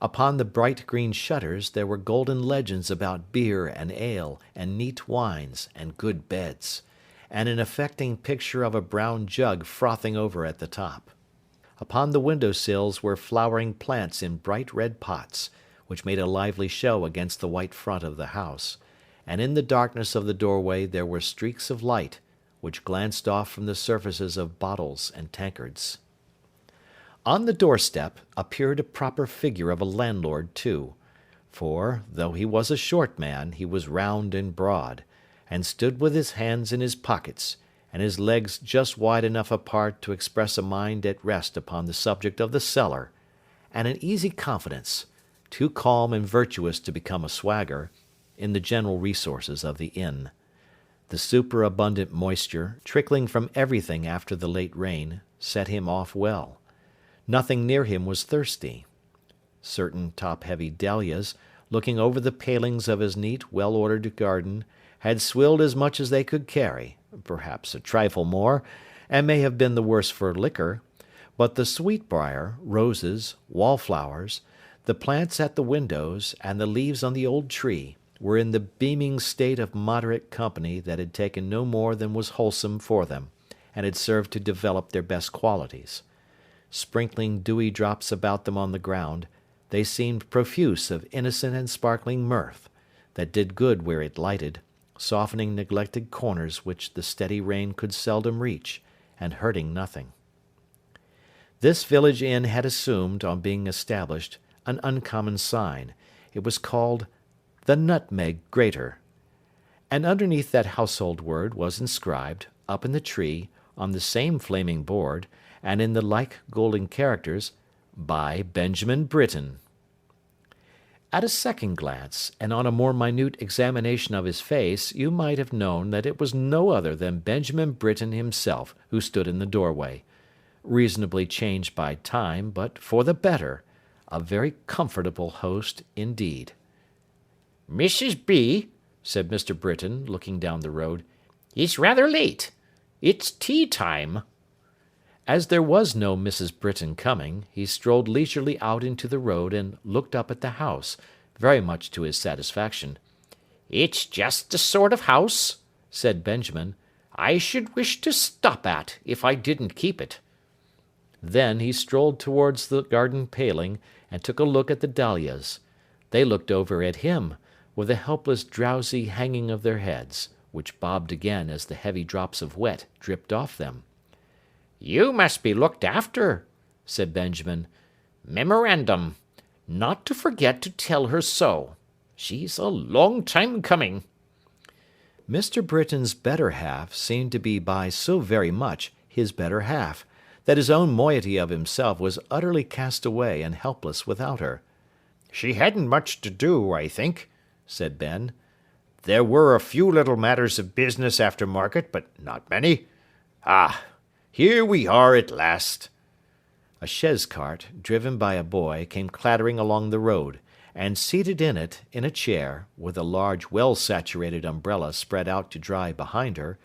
Upon the bright green shutters there were golden legends about beer and ale, and neat wines, and good beds, and an affecting picture of a brown jug frothing over at the top. Upon the window-sills were flowering plants in bright red pots, which made a lively show against the white front of the house, and in the darkness of the doorway there were streaks of light, which glanced off from the surfaces of bottles and tankards. On the doorstep appeared a proper figure of a landlord too, for, though he was a short man, he was round and broad, and stood with his hands in his pockets, and his legs just wide enough apart to express a mind at rest upon the subject of the cellar, and an easy confidence, too calm and virtuous to become a swagger, in the general resources of the inn. The superabundant moisture, trickling from everything after the late rain, set him off well. Nothing near him was thirsty. Certain top-heavy dahlias, looking over the palings of his neat, well-ordered garden, had swilled as much as they could carry, perhaps a trifle more, and may have been the worse for liquor, but the sweetbriar, roses, wallflowers, the plants at the windows, and the leaves on the old tree, were in the beaming state of moderate company that had taken no more than was wholesome for them, and had served to develop their best qualities. Sprinkling dewy drops about them on the ground, they seemed profuse of innocent and sparkling mirth, that did good where it lighted, softening neglected corners which the steady rain could seldom reach, and hurting nothing. This village inn had assumed, on being established, an uncommon sign. It was called the Nutmeg Grater, and underneath that household word was inscribed, up in the tree, on the same flaming board, and in the like golden characters, "By Benjamin Britten." At a second glance, and on a more minute examination of his face, you might have known that it was no other than Benjamin Britten himself who stood in the doorway, reasonably changed by time, but for the better, a very comfortable host indeed. "Mrs. B," said Mr. Britain, looking down the road, "is rather late. It's tea time." As there was no Mrs. Britain coming, he strolled leisurely out into the road and looked up at the house, very much to his satisfaction. "It's just the sort of house," said Benjamin, "I should wish to stop at if I didn't keep it." Then he strolled towards the garden paling and took a look at the dahlias. They looked over at him, with a helpless drowsy hanging of their heads, which bobbed again as the heavy drops of wet dripped off them. "You must be looked after," said Benjamin. "Memorandum, not to forget to tell her so. She's a long time coming." Mr. Britten's better half seemed to be by so very much his better half, that his own moiety of himself was utterly cast away and helpless without her. "She hadn't much to do, I think," said Ben. "There were a few little matters of business after market, but not many. Ah, here we are at last." A chaise cart, driven by a boy, came clattering along the road, and seated in it, in a chair, with a large well-saturated umbrella spread out to dry behind her,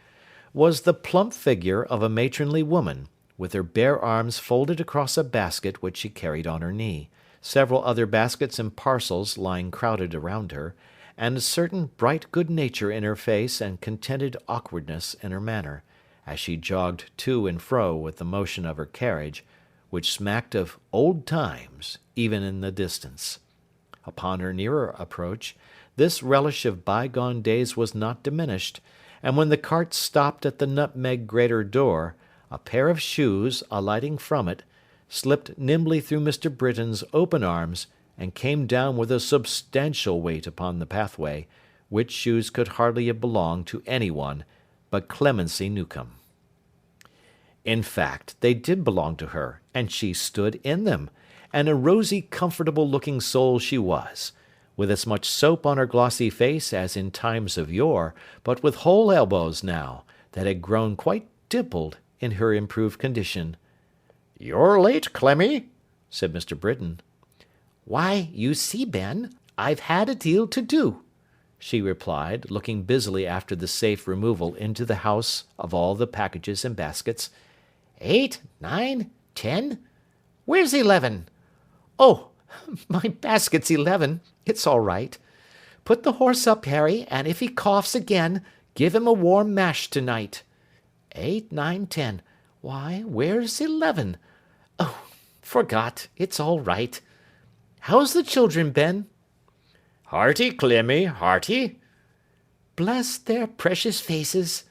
was the plump figure of a matronly woman, with her bare arms folded across a basket which she carried on her knee, several other baskets and parcels lying crowded around her, and a certain bright good nature in her face and contented awkwardness in her manner, as she jogged to and fro with the motion of her carriage, which smacked of old times, even in the distance. Upon her nearer approach, this relish of bygone days was not diminished, and when the cart stopped at the nutmeg grater door, a pair of shoes, alighting from it, slipped nimbly through Mr. Britten's open arms, and came down with a substantial weight upon the pathway, which shoes could hardly have belonged to any one but Clemency Newcome. In fact, they did belong to her, and she stood in them, and a rosy, comfortable-looking soul she was, with as much soap on her glossy face as in times of yore, but with whole elbows now, that had grown quite dimpled in her improved condition. "You're late, Clemmy," said Mr. Britain. "Why, you see, Ben, I've had a deal to do," she replied, looking busily after the safe removal into the house of all the packages and baskets. 8, 9, 10. Where's 11? Oh, my basket's 11. It's all right. Put the horse up, Harry, and if he coughs again, give him a warm mash tonight. 8, 9, 10. Why, where's 11? Oh, forgot. It's all right. How's the children, Ben? "Hearty, Clemmy, hearty." Bless their precious faces,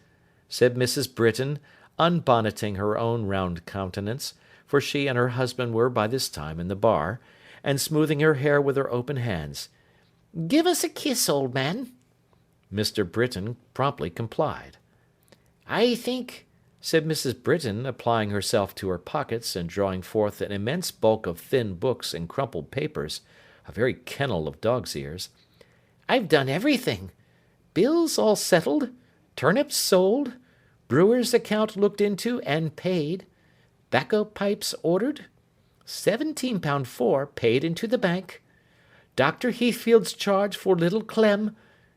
said Mrs. Britain, unbonneting her own round countenance, for she and her husband were by this time in the bar, and smoothing her hair with her open hands. Give us a kiss, old man. Mr. Britain promptly complied. I think, said Mrs. Britain, applying herself to her pockets and drawing forth an immense bulk of thin books and crumpled papers, a very kennel of dog's ears, I've done everything. Bills all settled, turnips sold, brewer's account looked into and paid, tobacco pipes ordered, £17.4 paid into the bank, Dr. Heathfield's charge for little Clem,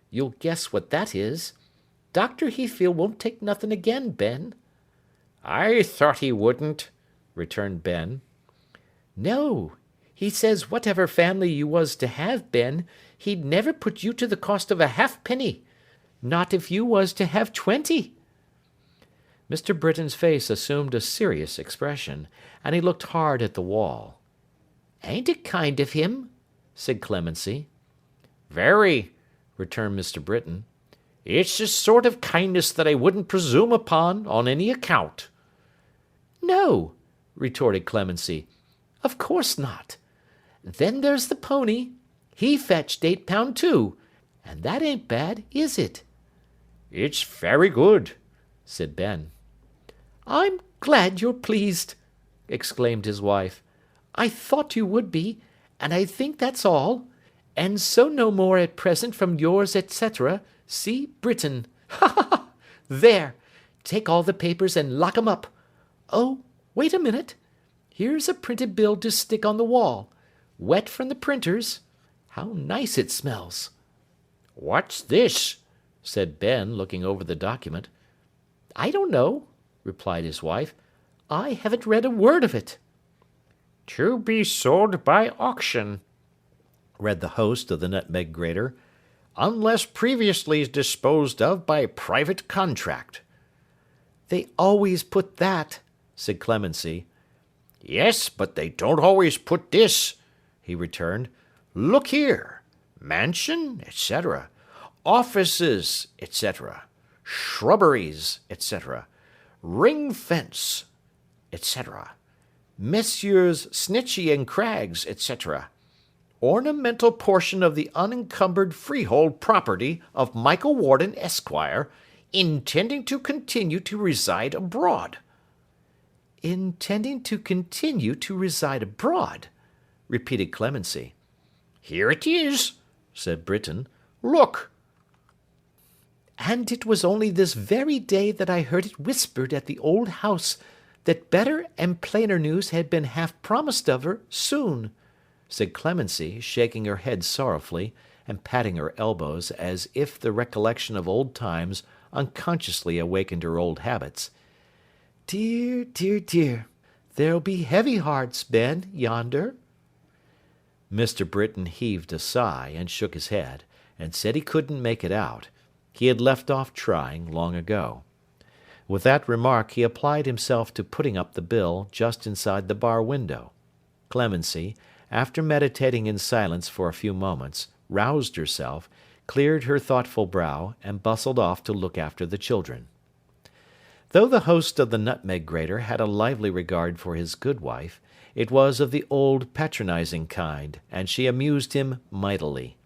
you'll guess what that is. Dr. Heathfield won't take nothing again, Ben. I thought he wouldn't, returned Ben. No, he says whatever family you was to have, Ben, he'd never put you to the cost of a halfpenny, not if you was to have 20. Mr. Britten's face assumed a serious expression, and he looked hard at the wall. Ain't it kind of him? Said Clemency. Very, returned Mr. Britten. It's a sort of kindness that I wouldn't presume upon on any account. No, retorted Clemency. Of course not. Then there's the pony. He fetched £8 too, and that ain't bad, is it? It's very good, said Ben. I'm glad you're pleased, exclaimed his wife. I thought you would be, and I think that's all. And so no more at present from yours, etc., C. Britain. Ha ha ha! There! Take all the papers and lock 'em up. Oh, wait a minute. Here's a printed bill to stick on the wall. Wet from the printers. How nice it smells. What's this? Said Ben, looking over the document. I don't know, replied his wife. I haven't read a word of it. To be sold by auction, read the host of the Nutmeg Grater, unless previously disposed of by private contract. They always put that, said Clemency. Yes, but they don't always put this, he returned. Look here. Mansion, etc. Offices, etc. Shrubberies, etc. Ring fence, etc. Messrs. Snitchey and Craggs, etc. Ornamental portion of the unencumbered freehold property of Michael Warden, Esquire, intending to continue to reside abroad. Intending to continue to reside abroad, repeated Clemency. Here it is, said Britain. Look. And it was only this very day that I heard it whispered at the old house that better and plainer news had been half promised of her soon, said Clemency, shaking her head sorrowfully, and patting her elbows, as if the recollection of old times unconsciously awakened her old habits. Dear, dear, dear, there'll be heavy hearts, Ben, yonder. Mr. Britain heaved a sigh, and shook his head, and said he couldn't make it out. He had left off trying long ago. With that remark he applied himself to putting up the bill just inside the bar window. Clemency, after meditating in silence for a few moments, roused herself, cleared her thoughtful brow, and bustled off to look after the children. Though the host of the Nutmeg Grater had a lively regard for his good wife, it was of the old patronizing kind, and she amused him mightily.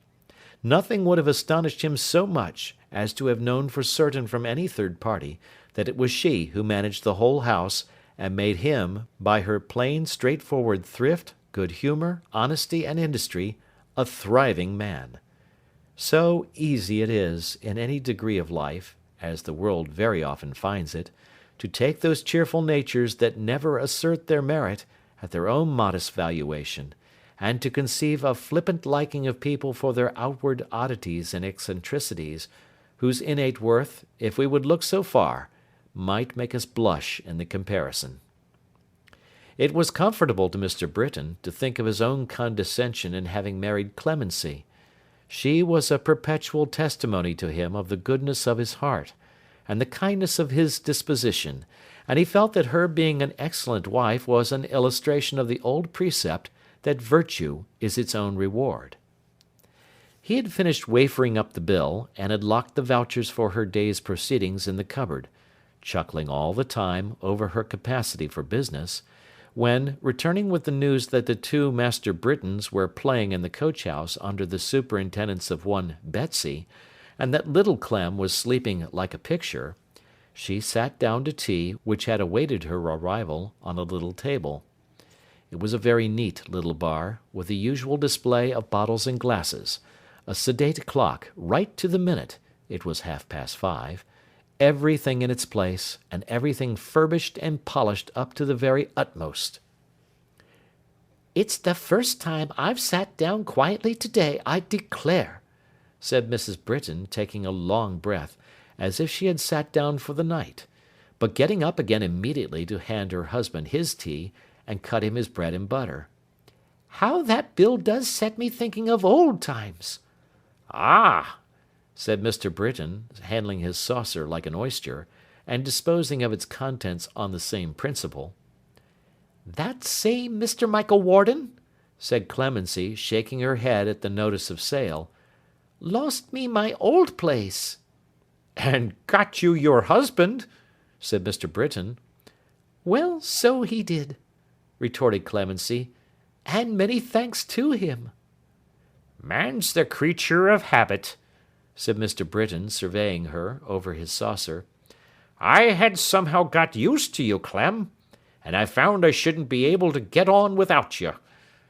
Nothing would have astonished him so much as to have known for certain from any third party that it was she who managed the whole house, and made him, by her plain, straightforward thrift, good humour, honesty, and industry, a thriving man. So easy it is, in any degree of life, as the world very often finds it, to take those cheerful natures that never assert their merit at their own modest valuation, and to conceive a flippant liking of people for their outward oddities and eccentricities, whose innate worth, if we would look so far, might make us blush in the comparison. It was comfortable to Mr. Britain to think of his own condescension in having married Clemency. She was a perpetual testimony to him of the goodness of his heart, and the kindness of his disposition, and he felt that her being an excellent wife was an illustration of the old precept that virtue is its own reward. He had finished wafering up the bill, and had locked the vouchers for her day's proceedings in the cupboard, chuckling all the time over her capacity for business, when, returning with the news that the two Master Britons were playing in the coach-house under the superintendence of one Betsy, and that little Clem was sleeping like a picture, she sat down to tea, which had awaited her arrival, on a little table. It was a very neat little bar, with the usual display of bottles and glasses, a sedate clock, right to the minute (it was 5:30), everything in its place, and everything furbished and polished up to the very utmost. "It's the first time I've sat down quietly to-day, I declare," said Mrs. Britain, taking a long breath, as if she had sat down for the night, but getting up again immediately to hand her husband his tea, and cut him his bread and butter. "How that bill does set me thinking of old times!" "Ah!" said Mr. Britain, handling his saucer like an oyster, and disposing of its contents on the same principle. "That same Mr. Michael Warden," said Clemency, shaking her head at the notice of sale, "lost me my old place." "And got you your husband," said Mr. Britain. "Well, so he did," retorted Clemency, "and many thanks to him." "Man's the creature of habit," said Mr. Britain, surveying her over his saucer. "I had somehow got used to you, Clem, and I found I shouldn't be able to get on without you.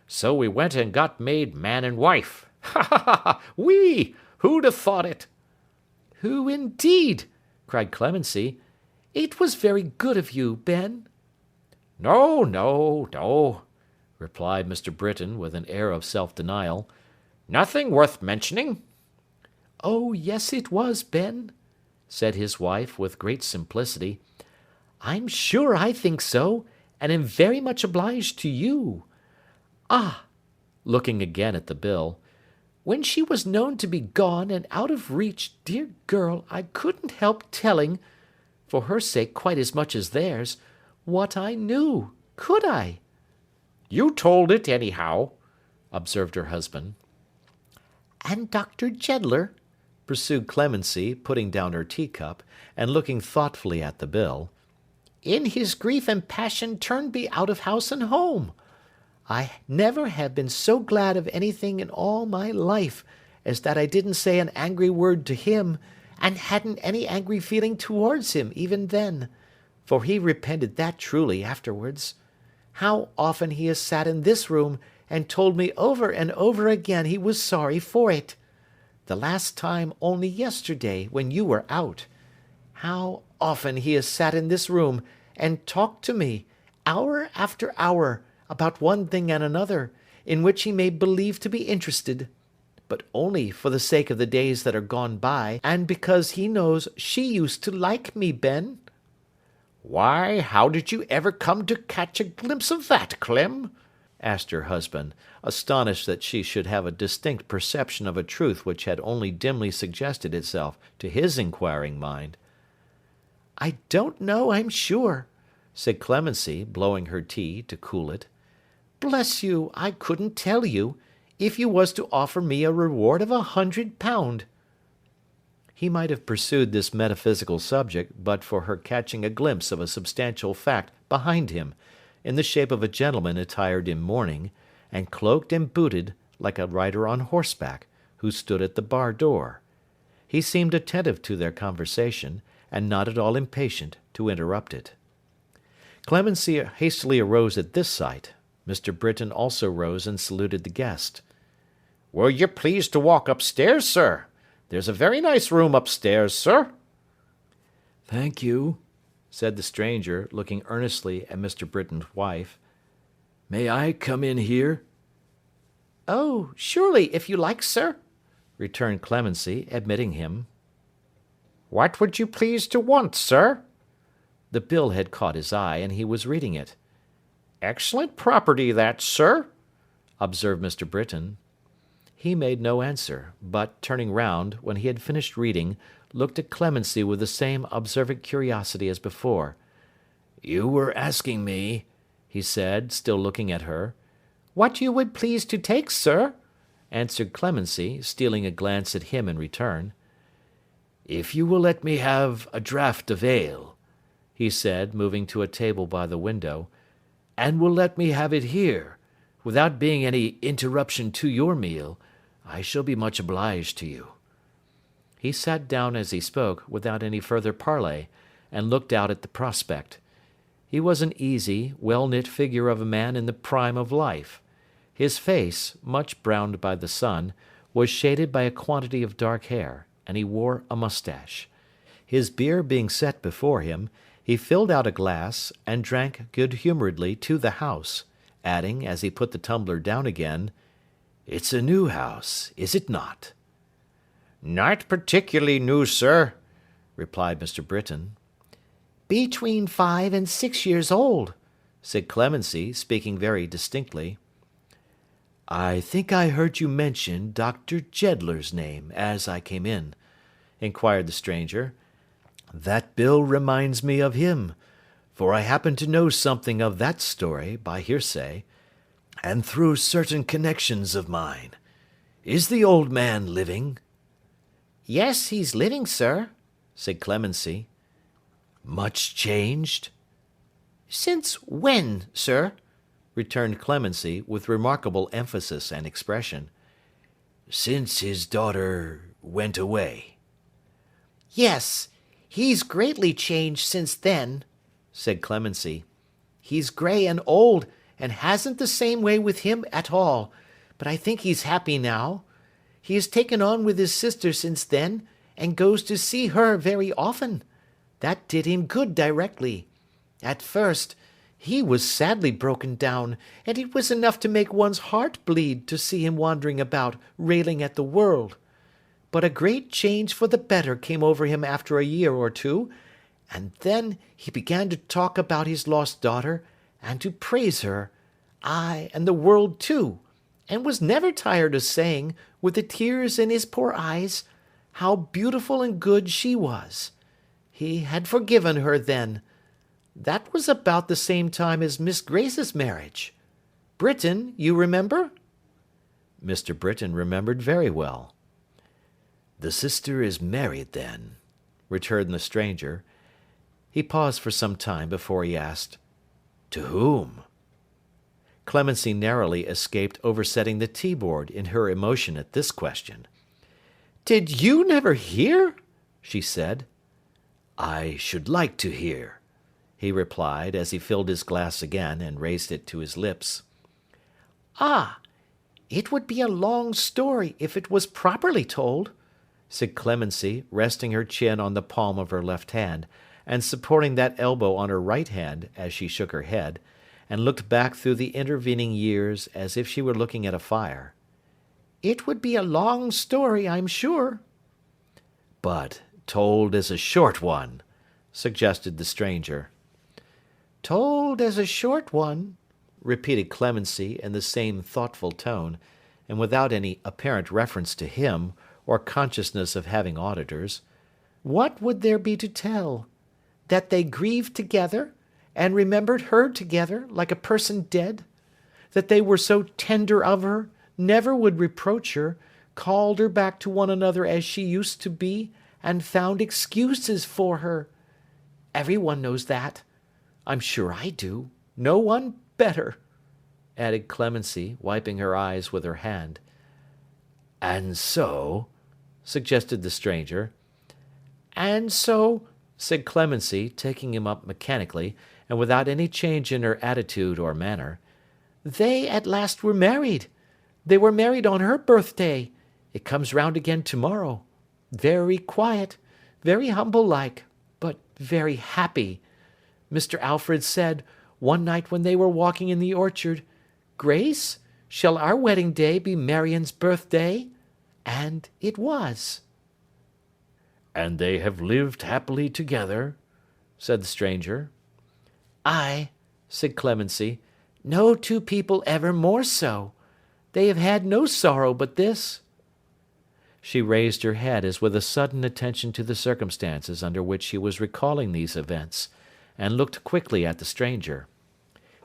So we went and got made man and wife, Ha ha ha! We! Who'd have thought it? Who indeed? Cried Clemency. It was very good of you, Ben. No, no, no, replied Mr. Britain with an air of self-denial. Nothing worth mentioning. Oh, yes, it was, Ben, said his wife with great simplicity. I'm sure I think so, and am very much obliged to you. Ah, looking again at the bill, when she was known to be gone and out of reach, dear girl, I couldn't help telling, for her sake quite as much as theirs, what I knew, could I? You told it anyhow, observed her husband. And Dr. Jeddler, pursued Clemency, putting down her teacup, and looking thoughtfully at the bill, in his grief and passion turned me out of house and home. I never have been so glad of anything in all my life as that I didn't say an angry word to him, and hadn't any angry feeling towards him even then, for he repented that truly afterwards. How often he has sat in this room and told me over and over again he was sorry for it. The last time only yesterday, when you were out. How often he has sat in this room and talked to me, hour after hour, about one thing and another, in which he made believe to be interested, but only for the sake of the days that are gone by, and because he knows she used to like me, Ben. Why, how did you ever come to catch a glimpse of that, Clem? asked her husband, astonished that she should have a distinct perception of a truth which had only dimly suggested itself to his inquiring mind. I don't know, I'm sure, said Clemency, blowing her tea to cool it. Bless you, I couldn't tell you, if you was to offer me a reward of £100. He might have pursued this metaphysical subject but for her catching a glimpse of a substantial fact behind him, in the shape of a gentleman attired in mourning, and cloaked and booted like a rider on horseback, who stood at the bar door. He seemed attentive to their conversation, and not at all impatient to interrupt it. Clemency hastily arose at this sight. Mr. Britain also rose and saluted the guest. Were you pleased to walk upstairs, sir? There's a very nice room upstairs, sir. Thank you, said the stranger, looking earnestly at Mr. Britton's wife. May I come in here? Oh, surely, if you like, sir, returned Clemency, admitting him. What would you please to want, sir? The bill had caught his eye, and he was reading it. Excellent property, that, sir, observed Mr. Britain. He made no answer, but, turning round, when he had finished reading, looked at Clemency with the same observant curiosity as before. You were asking me, he said, still looking at her. What you would please to take, sir, answered Clemency, stealing a glance at him in return. If you will let me have a draught of ale, he said, moving to a table by the window, and will let me have it here, without being any interruption to your meal, I shall be much obliged to you. He sat down as he spoke, without any further parley, and looked out at the prospect. He was an easy, well-knit figure of a man in the prime of life. His face, much browned by the sun, was shaded by a quantity of dark hair, and he wore a moustache. His beer being set before him, he filled out a glass, and drank good-humouredly to the house, adding, as he put the tumbler down again, It's a new house, is it not? Not particularly new, sir, replied Mr. Britain. Between 5 and 6 years old, said Clemency, speaking very distinctly. I think I heard you mention Dr. Jeddler's name as I came in, inquired the stranger. That bill reminds me of him, for I happen to know something of that story by hearsay, and through certain connections of mine. Is the old man living? Yes, he's living, sir, said Clemency. Much changed? Since when, sir? returned Clemency, with remarkable emphasis and expression. Since his daughter went away. Yes, he's greatly changed since then, said Clemency. He's grey and old, and hasn't the same way with him at all, but I think he's happy now. He has taken on with his sister since then, and goes to see her very often. That did him good directly. At first, he was sadly broken down, and it was enough to make one's heart bleed to see him wandering about, railing at the world. But a great change for the better came over him after a year or two, and then he began to talk about his lost daughter, and to praise her, ay, and the world too, and was never tired of saying, with the tears in his poor eyes, how beautiful and good she was. He had forgiven her then. That was about the same time as Miss Grace's marriage. Britain, you remember?" Mr. Britain remembered very well. "The sister is married, then," returned the stranger. He paused for some time before he asked, "To whom?" Clemency narrowly escaped oversetting the tea-board in her emotion at this question. "Did you never hear?" she said. "I should like to hear," he replied, as he filled his glass again and raised it to his lips. "Ah, it would be a long story if it was properly told," said Clemency, resting her chin on the palm of her left hand, and supporting that elbow on her right hand as she shook her head, and looked back through the intervening years as if she were looking at a fire. "It would be a long story, I'm sure." "But told as a short one," suggested the stranger. "Told as a short one," repeated Clemency in the same thoughtful tone, and without any apparent reference to him, or consciousness of having auditors. "What would there be to tell? That they grieved together, and remembered her together, like a person dead? That they were so tender of her, never would reproach her, called her back to one another as she used to be, and found excuses for her? Every one knows that. I'm sure I do. No one better," added Clemency, wiping her eyes with her hand. "And so," suggested the stranger. "And so," said Clemency, taking him up mechanically, and without any change in her attitude or manner, "they at last were married. They were married on her birthday. It comes round again to-morrow. Very quiet, very humble-like, but very happy. Mr. Alfred said, one night when they were walking in the orchard, 'Grace, shall our wedding day be Marion's birthday?' And it was." "And they have lived happily together?" said the stranger. "Ay," said Clemency, "no two people ever more so. They have had no sorrow but this." She raised her head as with a sudden attention to the circumstances under which she was recalling these events, and looked quickly at the stranger.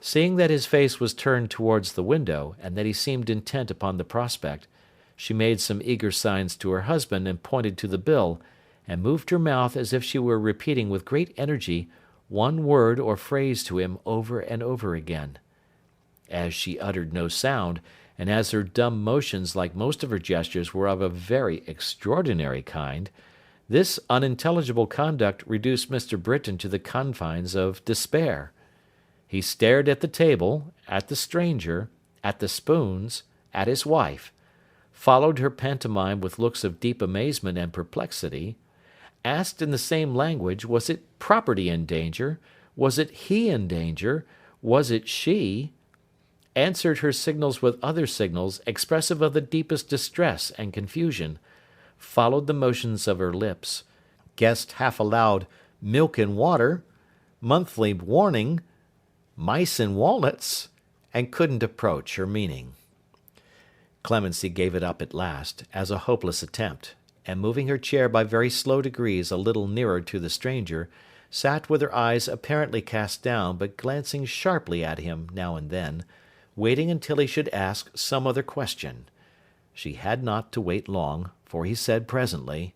Seeing that his face was turned towards the window, and that he seemed intent upon the prospect, she made some eager signs to her husband and pointed to the bill, and moved her mouth as if she were repeating with great energy one word or phrase to him over and over again. As she uttered no sound, and as her dumb motions, like most of her gestures, were of a very extraordinary kind, this unintelligible conduct reduced Mr. Britain to the confines of despair. He stared at the table, at the stranger, at the spoons, at his wife, followed her pantomime with looks of deep amazement and perplexity, asked in the same language, was it property in danger, was it he in danger, was it she, answered her signals with other signals expressive of the deepest distress and confusion, followed the motions of her lips, guessed half aloud milk and water, monthly warning, mice and walnuts, and couldn't approach her meaning. Clemency gave it up at last, as a hopeless attempt, and moving her chair by very slow degrees a little nearer to the stranger, sat with her eyes apparently cast down, but glancing sharply at him now and then, waiting until he should ask some other question. She had not to wait long, for he said presently,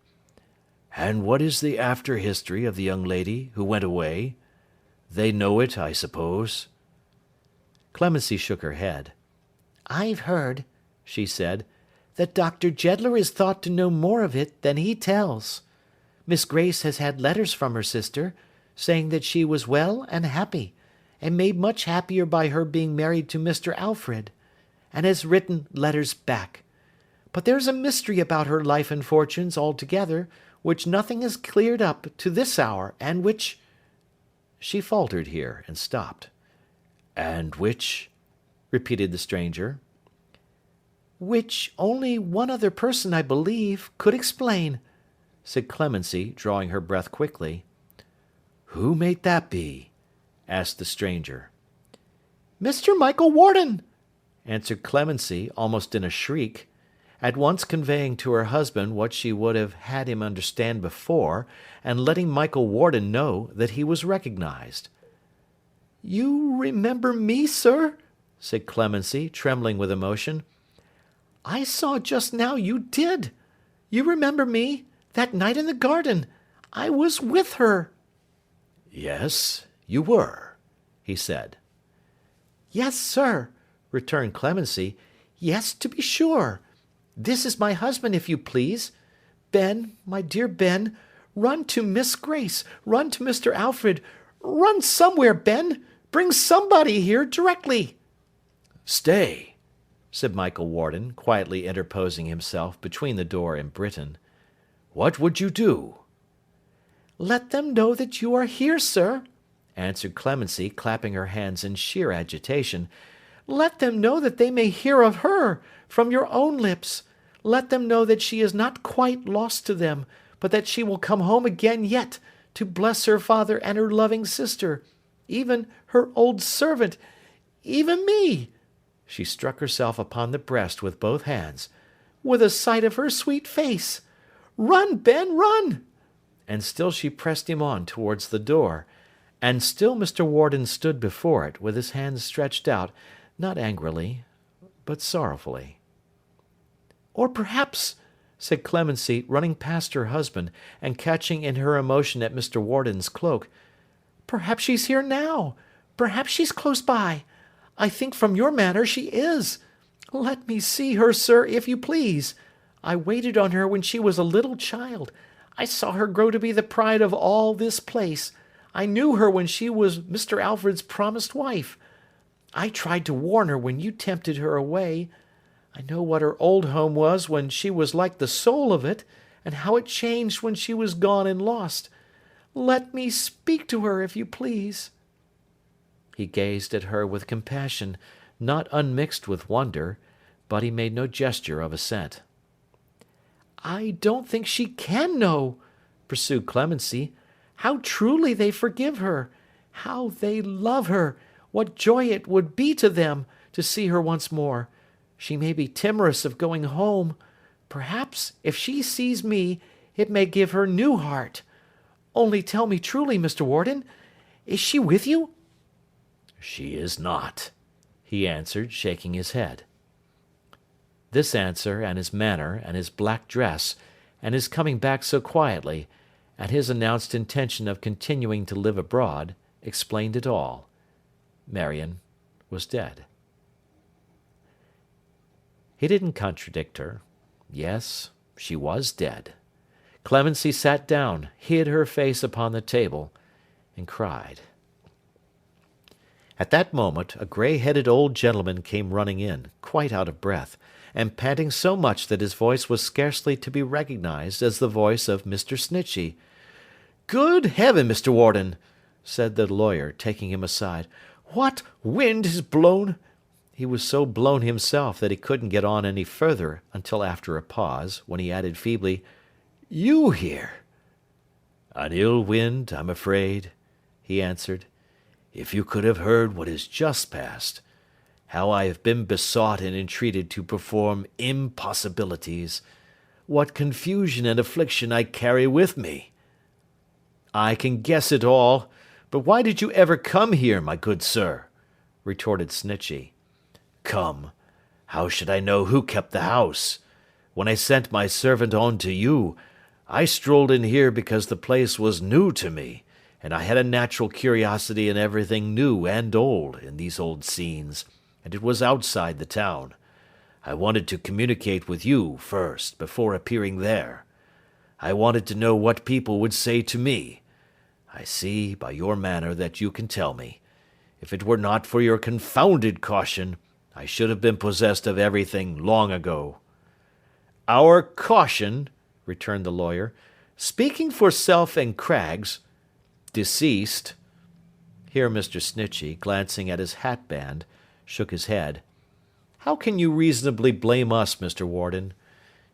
"And what is the after history of the young lady who went away? They know it, I suppose?" Clemency shook her head. "I've heard," she said, "that Dr. Jeddler is thought to know more of it than he tells. Miss Grace has had letters from her sister, saying that she was well and happy, and made much happier by her being married to Mr. Alfred, and has written letters back. But there's a mystery about her life and fortunes altogether, which nothing has cleared up to this hour, and which—" She faltered here, and stopped. "And which?" repeated the stranger. "Which only one other person, I believe, could explain," said Clemency, drawing her breath quickly. "Who may that be?" asked the stranger. "Mr. Michael Warden," answered Clemency, almost in a shriek, at once conveying to her husband what she would have had him understand before, and letting Michael Warden know that he was recognised. "You remember me, sir?" said Clemency, trembling with emotion. "I saw just now you did. You remember me? That night in the garden. I was with her." "Yes, you were," he said. "Yes, sir," returned Clemency. "Yes, to be sure. This is my husband, if you please. Ben, my dear Ben, run to Miss Grace, run to Mr. Alfred, run somewhere, Ben. Bring somebody here directly." "Stay," said Michael Warden, quietly interposing himself between the door and Britain. "What would you do?" "Let them know that you are here, sir," answered Clemency, clapping her hands in sheer agitation. "Let them know that they may hear of her, from your own lips. Let them know that she is not quite lost to them, but that she will come home again yet, to bless her father and her loving sister, even her old servant, even me," she struck herself upon the breast with both hands, "with a sight of her sweet face. Run, Ben, run!" And still she pressed him on towards the door, and still Mr. Warden stood before it, with his hands stretched out, not angrily, but sorrowfully. "Or perhaps," said Clemency, running past her husband, and catching in her emotion at Mr. Warden's cloak, "perhaps she's here now. Perhaps she's close by. I think from your manner she is. Let me see her, sir, if you please. I waited on her when she was a little child. I saw her grow to be the pride of all this place. I knew her when she was Mr. Alfred's promised wife. I tried to warn her when you tempted her away. I know what her old home was when she was like the soul of it, and how it changed when she was gone and lost. Let me speak to her, if you please." He gazed at her with compassion, not unmixed with wonder, but he made no gesture of assent. "I don't think she can know," pursued Clemency, "how truly they forgive her, how they love her, what joy it would be to them to see her once more. She may be timorous of going home. Perhaps, if she sees me, it may give her new heart. Only tell me truly, Mr. Warden, is she with you?" "She is not," he answered, shaking his head. This answer, and his manner, and his black dress, and his coming back so quietly, and his announced intention of continuing to live abroad, explained it all. Marion was dead. He didn't contradict her. Yes, she was dead. Clemency sat down, hid her face upon the table, and cried. At that moment a grey-headed old gentleman came running in, quite out of breath, and panting so much that his voice was scarcely to be recognised as the voice of Mr. Snitchey. "Good heaven, Mr. Warden!" said the lawyer, taking him aside. "What wind has blown—" He was so blown himself that he couldn't get on any further until after a pause, when he added feebly, "You here?" "An ill wind, I'm afraid," he answered. "If you could have heard what has just passed, how I have been besought and entreated to perform impossibilities, what confusion and affliction I carry with me." "I can guess it all, but why did you ever come here, my good sir?" retorted Snitchey. "Come, how should I know who kept the house? When I sent my servant on to you, I strolled in here because the place was new to me, and I had a natural curiosity in everything new and old in these old scenes, and it was outside the town. I wanted to communicate with you first, before appearing there. I wanted to know what people would say to me. I see by your manner that you can tell me. If it were not for your confounded caution, I should have been possessed of everything long ago." Our caution, returned the lawyer, speaking for self and Craggs, deceased. Here Mr. Snitchey, glancing at his hatband, shook his head. How can you reasonably blame us, Mr. Warden?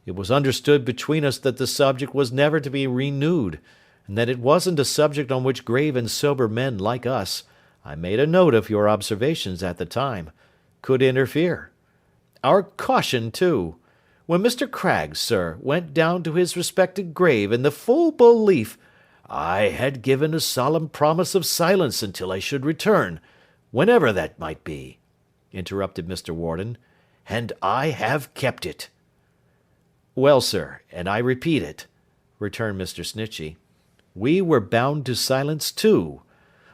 It was understood between us that the subject was never to be renewed, and that it wasn't a subject on which grave and sober men like us, I made a note of your observations at the time, could interfere. Our caution, too. When Mr. Craggs, sir, went down to his respected grave in the full belief I had given a solemn promise of silence until I should return, whenever that might be, interrupted Mr. Warden, and I have kept it. Well, sir, and I repeat it, returned Mr. Snitchey, we were bound to silence too.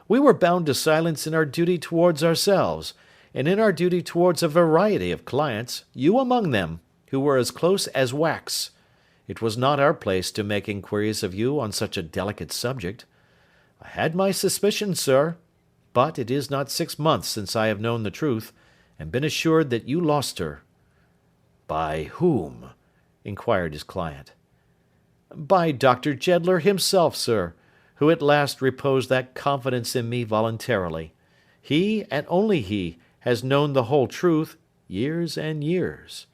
We were bound to silence in our duty towards ourselves, and in our duty towards a variety of clients, you among them, who were as close as wax. It was not our place to make inquiries of you on such a delicate subject. I had my suspicions, sir, but it is not 6 months since I have known the truth, and been assured that you lost her. By whom? Inquired his client. By Dr. Jeddler himself, sir, who at last reposed that confidence in me voluntarily. He, and only he, has known the whole truth, years and years.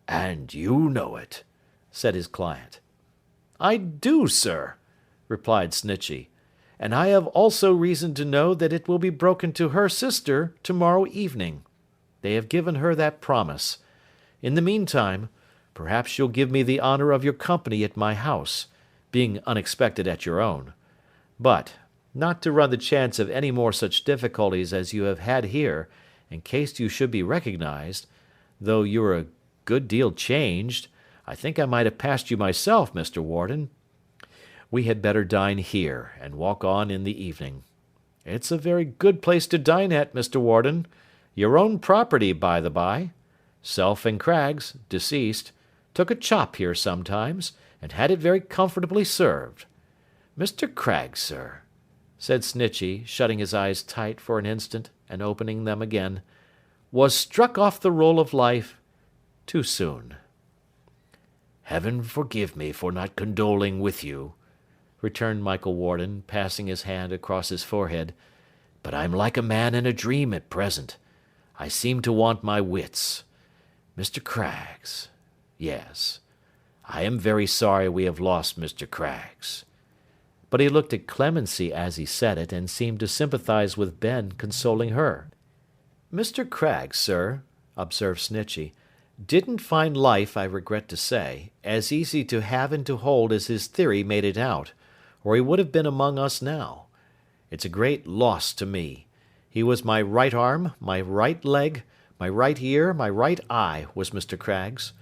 And you know it, said his client. I do, sir, replied Snitchey, and I have also reason to know that it will be broken to her sister tomorrow evening. They have given her that promise. In the meantime, perhaps you'll give me the honour of your company at my house, being unexpected at your own. But, not to run the chance of any more such difficulties as you have had here, in case you should be recognized, though you're a good deal changed, I think I might have passed you myself, Mr. Warden. We had better dine here, and walk on in the evening. It's a very good place to dine at, Mr. Warden. Your own property, by the by. Self and Craggs, deceased, took a chop here sometimes, and had it very comfortably served. Mr. Craggs, sir, said Snitchey, shutting his eyes tight for an instant, and opening them again, was struck off the roll of life too soon. Heaven forgive me for not condoling with you, returned Michael Warden, passing his hand across his forehead, but I'm like a man in a dream at present. I seem to want my wits. Mr. Craggs. Yes, I am very sorry we have lost Mr. Craggs. But he looked at Clemency as he said it, and seemed to sympathize with Ben, consoling her. Mr. Craggs, sir, observed Snitchey, didn't find life, I regret to say, as easy to have and to hold as his theory made it out, or he would have been among us now. It's a great loss to me. He was my right arm, my right leg, my right ear, my right eye, was Mr. Craggs.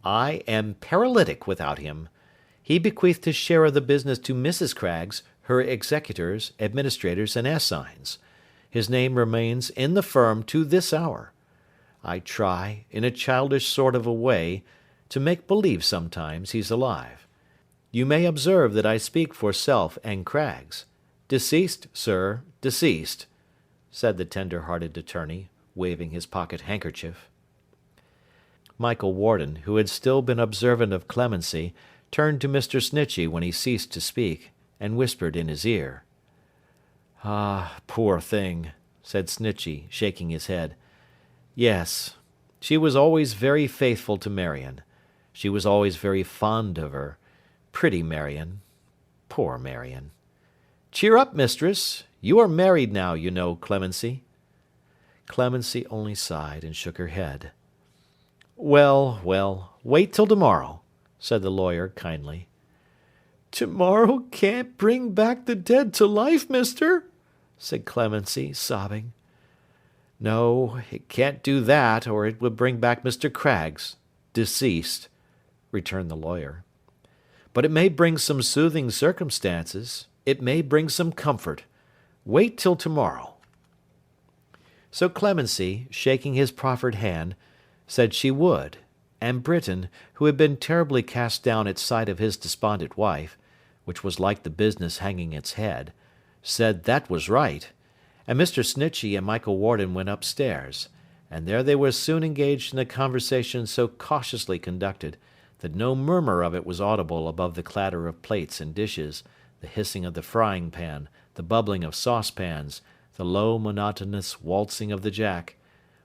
I am paralytic without him. He bequeathed his share of the business to Mrs. Craggs, her executors, administrators, and assigns. His name remains in the firm to this hour. I try, in a childish sort of a way, to make believe sometimes he's alive. You may observe that I speak for self and Craggs. Deceased, sir, deceased, said the tender-hearted attorney, waving his pocket handkerchief. Michael Warden, who had still been observant of Clemency, turned to Mr. Snitchey when he ceased to speak, and whispered in his ear. Ah, poor thing, said Snitchey, shaking his head. Yes, she was always very faithful to Marion. She was always very fond of her. Pretty Marion. Poor Marion. Cheer up, mistress. You are married now, you know, Clemency. Clemency only sighed and shook her head. Well, well, wait till tomorrow, said the lawyer kindly. Tomorrow can't bring back the dead to life, mister, said Clemency, sobbing. No, it can't do that, or it would bring back Mr. Craggs, deceased, returned the lawyer. But it may bring some soothing circumstances. It may bring some comfort. Wait till tomorrow. So Clemency, shaking his proffered hand, said she would, and Britain, who had been terribly cast down at sight of his despondent wife, which was like the business hanging its head, said that was right, and Mr. Snitchey and Michael Warden went upstairs, and there they were soon engaged in a conversation so cautiously conducted that no murmur of it was audible above the clatter of plates and dishes, the hissing of the frying pan, the bubbling of saucepans, the low monotonous waltzing of the jack,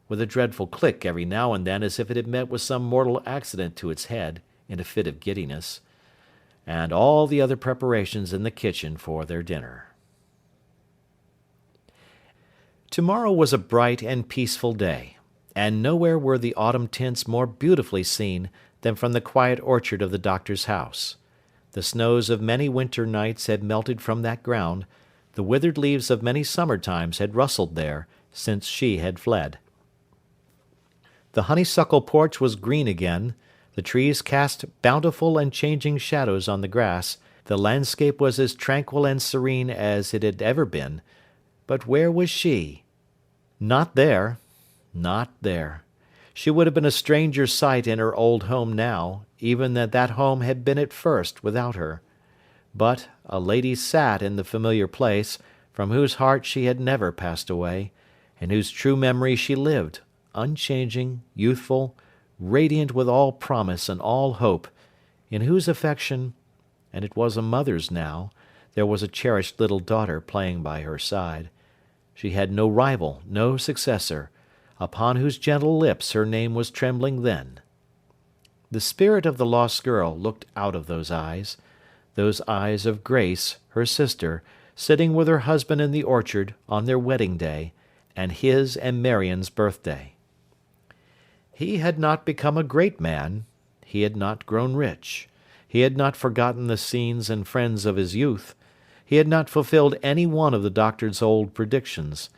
with a dreadful click every now and then as if it had met with some mortal accident to its head, in a fit of giddiness, and all the other preparations in the kitchen for their dinner. Tomorrow was a bright and peaceful day, and nowhere were the autumn tints more beautifully seen than from the quiet orchard of the doctor's house. The snows of many winter nights had melted from that ground, the withered leaves of many summer times had rustled there, since she had fled. The honeysuckle porch was green again, the trees cast bountiful and changing shadows on the grass, the landscape was as tranquil and serene as it had ever been, but where was she? Not there, not there. She would have been a stranger sight in her old home now, even that home had been at first without her. But a lady sat in the familiar place, from whose heart she had never passed away, in whose true memory she lived, unchanging, youthful, radiant with all promise and all hope, in whose affection, and it was a mother's now, there was a cherished little daughter playing by her side. She had no rival, no successor, upon whose gentle lips her name was trembling then. The spirit of the lost girl looked out of those eyes of Grace, her sister, sitting with her husband in the orchard on their wedding day, and his and Marion's birthday. He had not become a great man, he had not grown rich, he had not forgotten the scenes and friends of his youth, he had not fulfilled any one of the doctor's old predictions,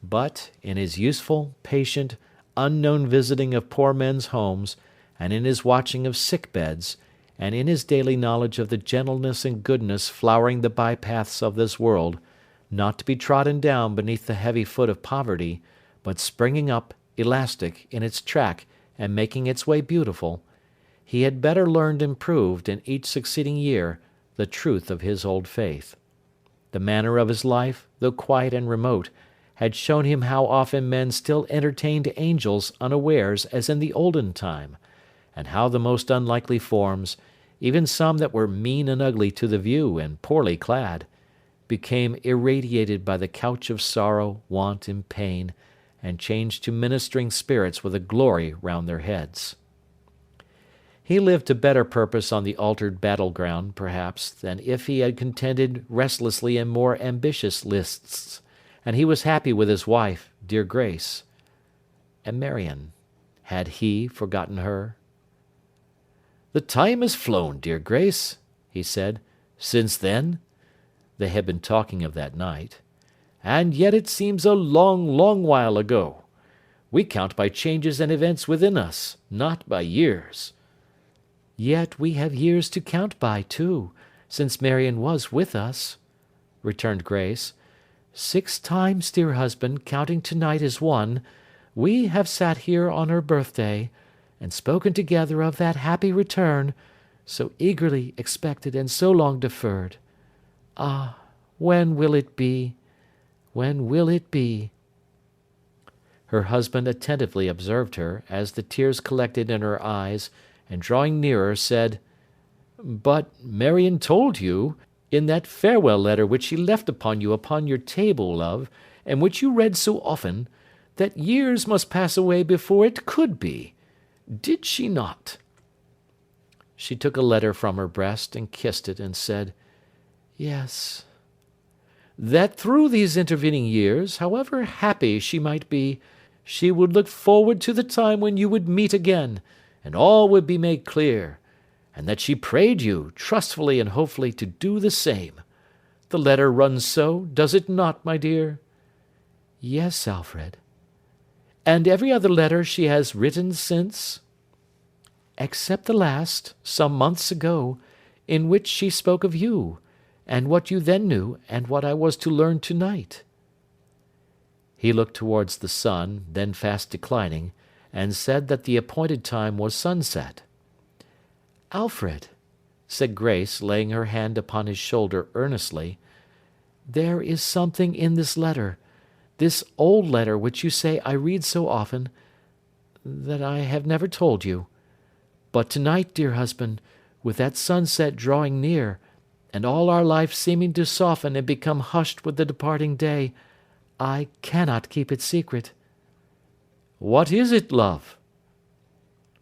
but, in his useful, patient, unknown visiting of poor men's homes, and in his watching of sick beds, and in his daily knowledge of the gentleness and goodness flowering the bypaths of this world, not to be trodden down beneath the heavy foot of poverty, but springing up, elastic, in its track, and making its way beautiful, he had better learned and proved, in each succeeding year, the truth of his old faith. The manner of his life, though quiet and remote, had shown him how often men still entertained angels unawares as in the olden time, and how the most unlikely forms, even some that were mean and ugly to the view and poorly clad, became irradiated by the couch of sorrow, want, and pain, and changed to ministering spirits with a glory round their heads. He lived to better purpose on the altered battleground, perhaps, than if he had contended restlessly in more ambitious lists, and he was happy with his wife, dear Grace. And Marion, had he forgotten her? "The time has flown, dear Grace," he said, "since then." They had been talking of that night. "And yet it seems a long, long while ago. We count by changes and events within us, not by years." "Yet we have years to count by, too, since Marion was with us," returned Grace. 6 times, dear husband, counting tonight as one, we have sat here on her birthday, and spoken together of that happy return, so eagerly expected and so long deferred. Ah, when will it be? When will it be? Her husband attentively observed her, as the tears collected in her eyes, and drawing nearer, said, "But Marion told you, in that farewell letter which she left upon your table, love, and which you read so often, that years must pass away before it could be. Did she not?" She took a letter from her breast, and kissed it, and said, "Yes." "That through these intervening years, however happy she might be, she would look forward to the time when you would meet again, and all would be made clear, and that she prayed you, trustfully and hopefully, to do the same. The letter runs so, does it not, my dear?" "Yes, Alfred." "And every other letter she has written since?" "Except the last, some months ago, in which she spoke of you, and what you then knew, and what I was to learn to-night." He looked towards the sun, then fast declining, and said that the appointed time was sunset. "Alfred," said Grace, laying her hand upon his shoulder earnestly, "there is something in this letter, this old letter which you say I read so often, that I have never told you. But tonight, dear husband, with that sunset drawing near, and all our life seeming to soften and become hushed with the departing day, I cannot keep it secret." "What is it, love?"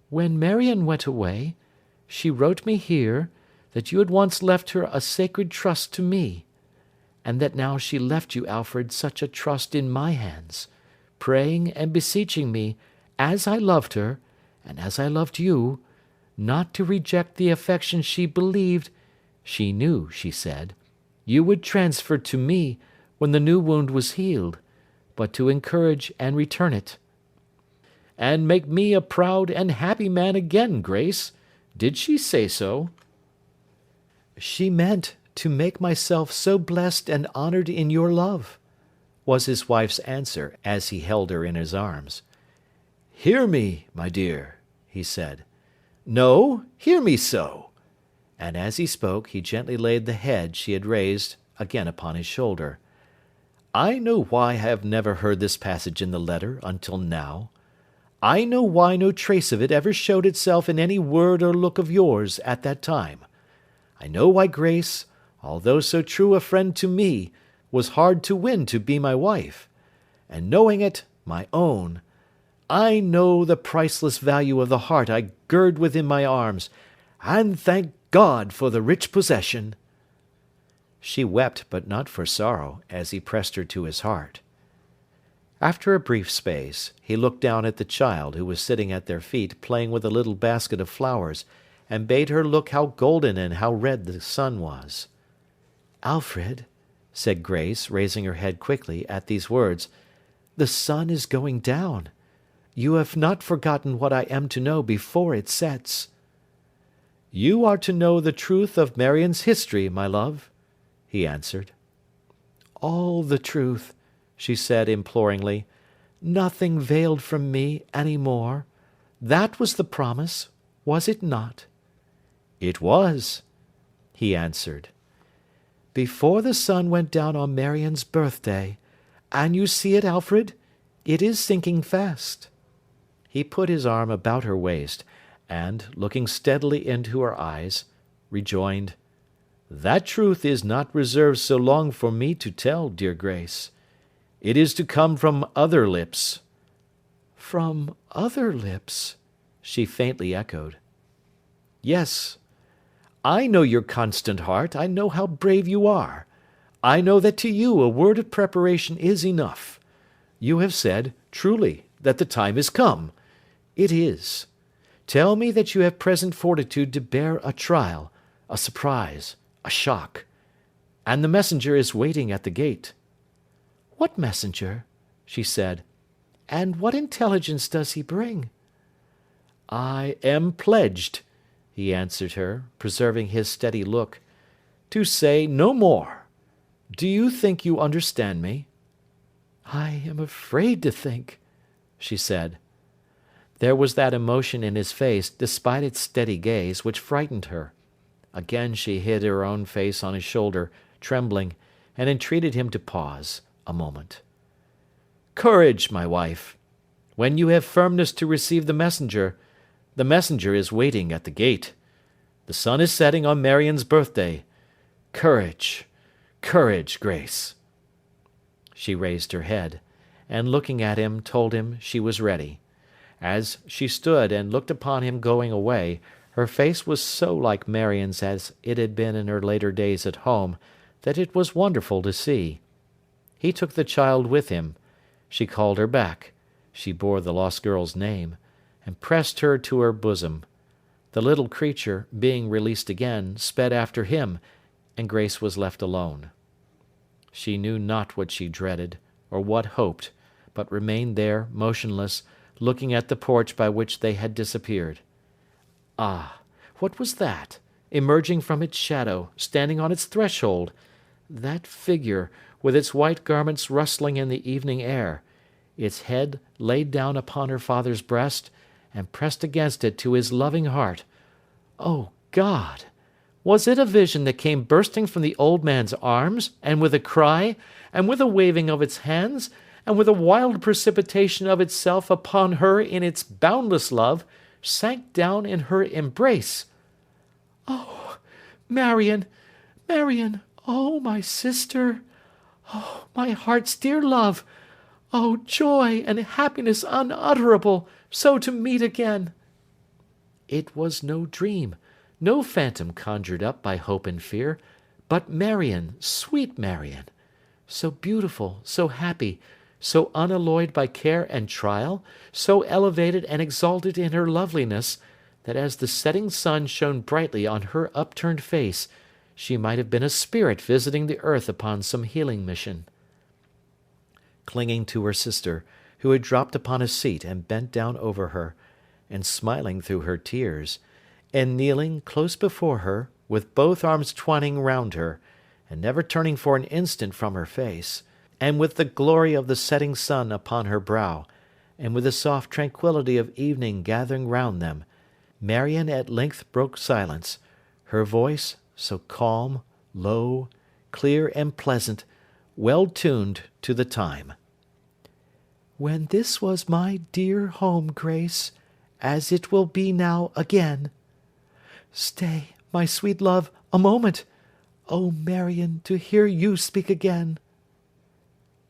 "When Marion went away, she wrote me here that you had once left her a sacred trust to me, and that now she left you, Alfred, such a trust in my hands, praying and beseeching me, as I loved her, and as I loved you, not to reject the affection she believed, she knew, she said, you would transfer to me when the new wound was healed, but to encourage and return it." "And make me a proud and happy man again, Grace. Did she say so?" "She meant to make myself so blessed and honoured in your love," was his wife's answer as he held her in his arms. "Hear me, my dear," he said. "No, hear me so." And as he spoke, he gently laid the head she had raised again upon his shoulder. "I know why I have never heard this passage in the letter until now. I know why no trace of it ever showed itself in any word or look of yours at that time. I know why Grace, although so true a friend to me, was hard to win to be my wife. And knowing it, my own, I know the priceless value of the heart I gird within my arms, and thank God for the rich possession." She wept, but not for sorrow, as he pressed her to his heart. After a brief space, he looked down at the child who was sitting at their feet playing with a little basket of flowers, and bade her look how golden and how red the sun was. "Alfred," said Grace, raising her head quickly at these words, "the sun is going down. You have not forgotten what I am to know before it sets." "You are to know the truth of Marion's history, my love," he answered. "All the truth," she said imploringly. "Nothing veiled from me any more. That was the promise, was it not?" "It was," he answered. "Before the sun went down on Marion's birthday, and you see it, Alfred, it is sinking fast." He put his arm about her waist, and, looking steadily into her eyes, rejoined, "That truth is not reserved so long for me to tell, dear Grace. It is to come from other lips." "From other lips?" she faintly echoed. "Yes. I know your constant heart, I know how brave you are. I know that to you a word of preparation is enough. You have said, truly, that the time is come. It is. Tell me that you have present fortitude to bear a trial, a surprise, a shock. And the messenger is waiting at the gate." "What messenger?" she said. "And what intelligence does he bring?" "I am pledged," he answered her, preserving his steady look, "to say no more. Do you think you understand me?" "I am afraid to think," she said. There was that emotion in his face, despite its steady gaze, which frightened her. Again she hid her own face on his shoulder, trembling, and entreated him to pause a moment. "Courage, my wife. When you have firmness to receive the messenger is waiting at the gate. The sun is setting on Marion's birthday. Courage, courage, Grace." She raised her head, and looking at him told him she was ready. As she stood and looked upon him going away, her face was so like Marion's as it had been in her later days at home, that it was wonderful to see. He took the child with him. She called her back. She bore the lost girl's name, and pressed her to her bosom. The little creature, being released again, sped after him, and Grace was left alone. She knew not what she dreaded, or what hoped, but remained there, motionless, looking at the porch by which they had disappeared. Ah, what was that, emerging from its shadow, standing on its threshold? That figure, with its white garments rustling in the evening air, its head laid down upon her father's breast, and pressed against it to his loving heart. O God! Was it a vision that came bursting from the old man's arms, and with a cry, and with a waving of its hands, and with a wild precipitation of itself upon her in its boundless love, sank down in her embrace. "Oh, Marion, Marion, oh, my sister! Oh, my heart's dear love! Oh, joy and happiness unutterable, so to meet again!" It was no dream, no phantom conjured up by hope and fear, but Marion, sweet Marion, so beautiful, so happy, so unalloyed by care and trial, so elevated and exalted in her loveliness, that as the setting sun shone brightly on her upturned face, she might have been a spirit visiting the earth upon some healing mission. Clinging to her sister, who had dropped upon a seat and bent down over her, and smiling through her tears, and kneeling close before her, with both arms twining round her, and never turning for an instant from her face, and with the glory of the setting sun upon her brow, and with the soft tranquillity of evening gathering round them, Marion at length broke silence, her voice, so calm, low, clear, and pleasant, well tuned to the time. "When this was my dear home, Grace, as it will be now again. Stay, my sweet love, a moment! O Marion, to hear you speak again!"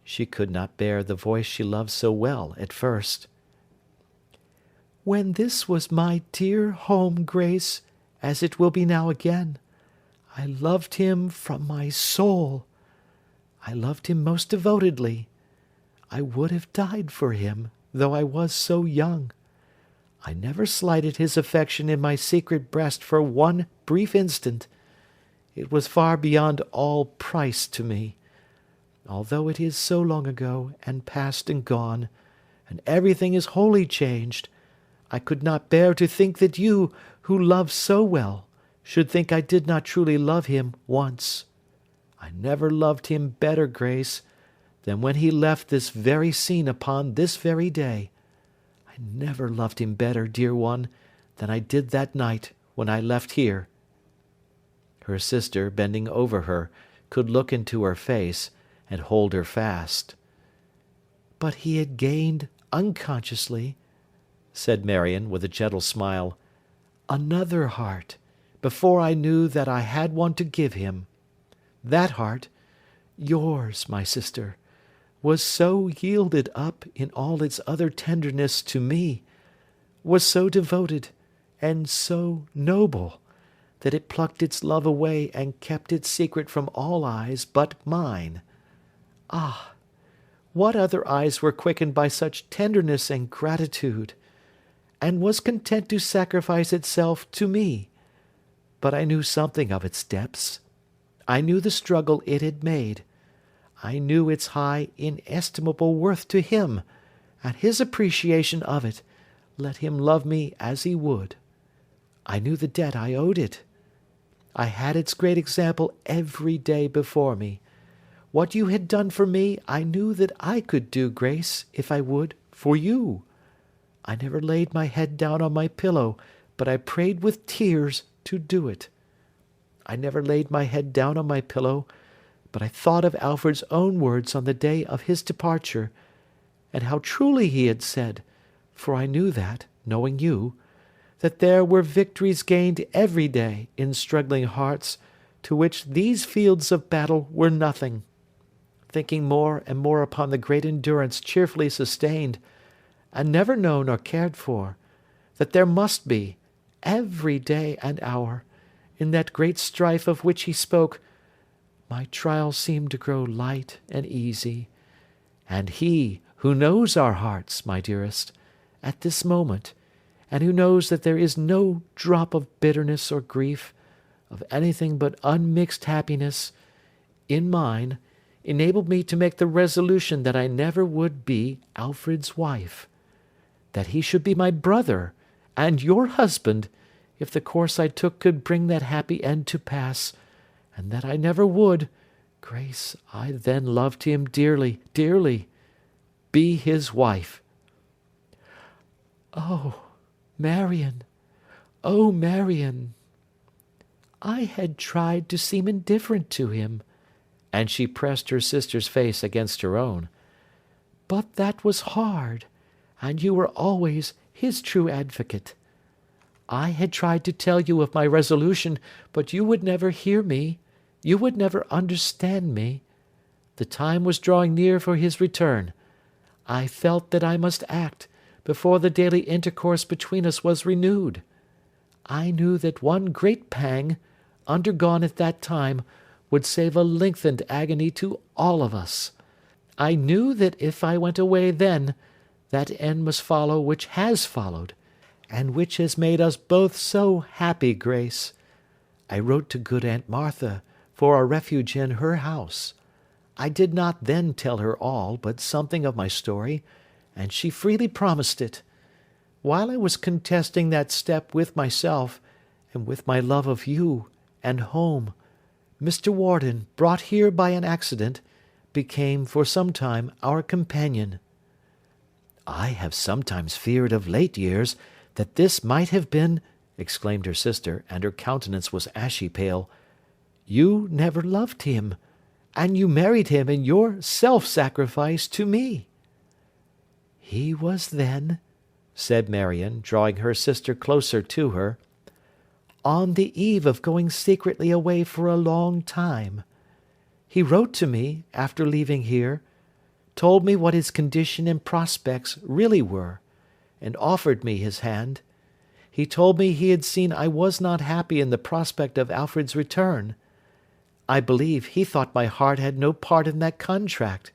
She could not bear the voice she loved so well at first. "When this was my dear home, Grace, as it will be now again, I loved him from my soul. I loved him most devotedly. I would have died for him, though I was so young. I never slighted his affection in my secret breast for one brief instant. It was far beyond all price to me. Although it is so long ago, and past and gone, and everything is wholly changed, I could not bear to think that you, who love so well, should think I did not truly love him once. I never loved him better, Grace, than when he left this very scene upon this very day. I never loved him better, dear one, than I did that night when I left here." Her sister, bending over her, could look into her face, and hold her fast. "But he had gained, unconsciously," said Marion, with a gentle smile, "another heart, before I knew that I had one to give him. That heart, yours, my sister, was so yielded up in all its other tenderness to me, was so devoted, and so noble, that it plucked its love away and kept its secret from all eyes but mine. Ah! What other eyes were quickened by such tenderness and gratitude, and was content to sacrifice itself to me? But I knew something of its depths. I knew the struggle it had made. I knew its high, inestimable worth to him, and his appreciation of it, let him love me as he would. I knew the debt I owed it. I had its great example every day before me. What you had done for me, I knew that I could do, Grace, if I would, for you. I never laid my head down on my pillow, but I prayed with tears to do it. I never laid my head down on my pillow, but I thought of Alfred's own words on the day of his departure, and how truly he had said, for I knew that, knowing you, that there were victories gained every day in struggling hearts, to which these fields of battle were nothing. Thinking more and more upon the great endurance cheerfully sustained, and never known or cared for, that there must be, every day and hour, in that great strife of which he spoke, my trial seemed to grow light and easy, and he, who knows our hearts, my dearest, at this moment, and who knows that there is no drop of bitterness or grief, of anything but unmixed happiness, in mine, enabled me to make the resolution that I never would be Alfred's wife, that he should be my brother, and your husband, if the course I took could bring that happy end to pass, and that I never would, Grace, I then loved him dearly, dearly, be his wife. Oh, Marion! Oh, Marion! I had tried to seem indifferent to him, and she pressed her sister's face against her own, but that was hard, and you were always his true advocate. I had tried to tell you of my resolution, but you would never hear me. You would never understand me. The time was drawing near for his return. I felt that I must act, before the daily intercourse between us was renewed. I knew that one great pang, undergone at that time, would save a lengthened agony to all of us. I knew that if I went away then, that end must follow which has followed, and which has made us both so happy, Grace. I wrote to good Aunt Martha for a refuge in her house. I did not then tell her all, but something of my story, and she freely promised it. While I was contesting that step with myself, and with my love of you, and home, Mr. Warden, brought here by an accident, became for some time our companion. I have sometimes feared of late years that this might have been, exclaimed her sister, and her countenance was ashy pale. You never loved him, and you married him in your self-sacrifice to me. He was then, said Marion, drawing her sister closer to her, on the eve of going secretly away for a long time. He wrote to me, after leaving here, told me what his condition and prospects really were, and offered me his hand. He told me he had seen I was not happy in the prospect of Alfred's return. I believe he thought my heart had no part in that contract.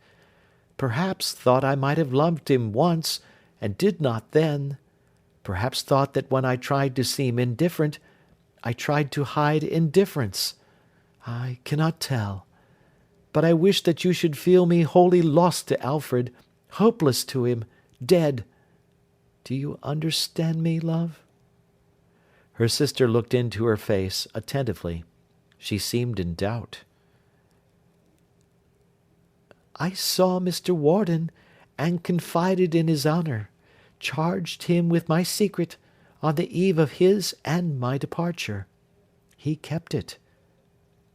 Perhaps thought I might have loved him once, and did not then. Perhaps thought that when I tried to seem indifferent, I tried to hide indifference. I cannot tell. But I wish that you should feel me wholly lost to Alfred, hopeless to him, dead. Do you understand me, love? Her sister looked into her face attentively. She seemed in doubt. I saw Mr. Warden, and confided in his honour, charged him with my secret, on the eve of his and my departure. He kept it.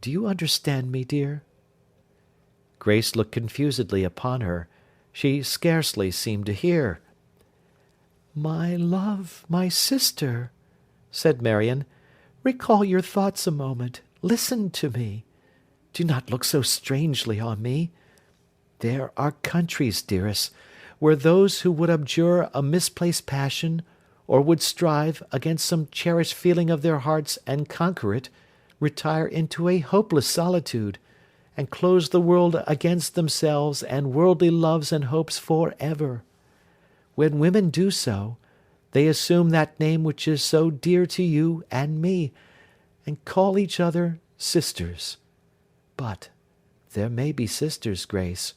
Do you understand me, dear? Grace looked confusedly upon her. She scarcely seemed to hear. My love, my sister, said Marion, recall your thoughts a moment. Listen to me. Do not look so strangely on me. There are countries, dearest, where those who would abjure a misplaced passion, or would strive against some cherished feeling of their hearts and conquer it, retire into a hopeless solitude, and close the world against themselves and worldly loves and hopes for ever. When women do so, they assume that name which is so dear to you and me, and call each other sisters. But there may be sisters, Grace,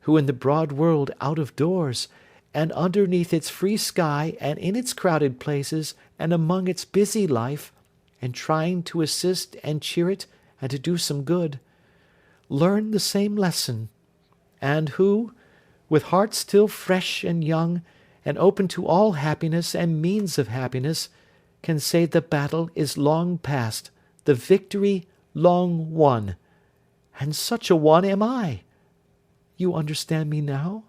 who in the broad world out of doors, and underneath its free sky, and in its crowded places, and among its busy life, and trying to assist and cheer it, and to do some good, learn the same lesson, and who, with hearts still fresh and young, and open to all happiness and means of happiness, can say the battle is long past, the victory long won. And such a one am I. You understand me now?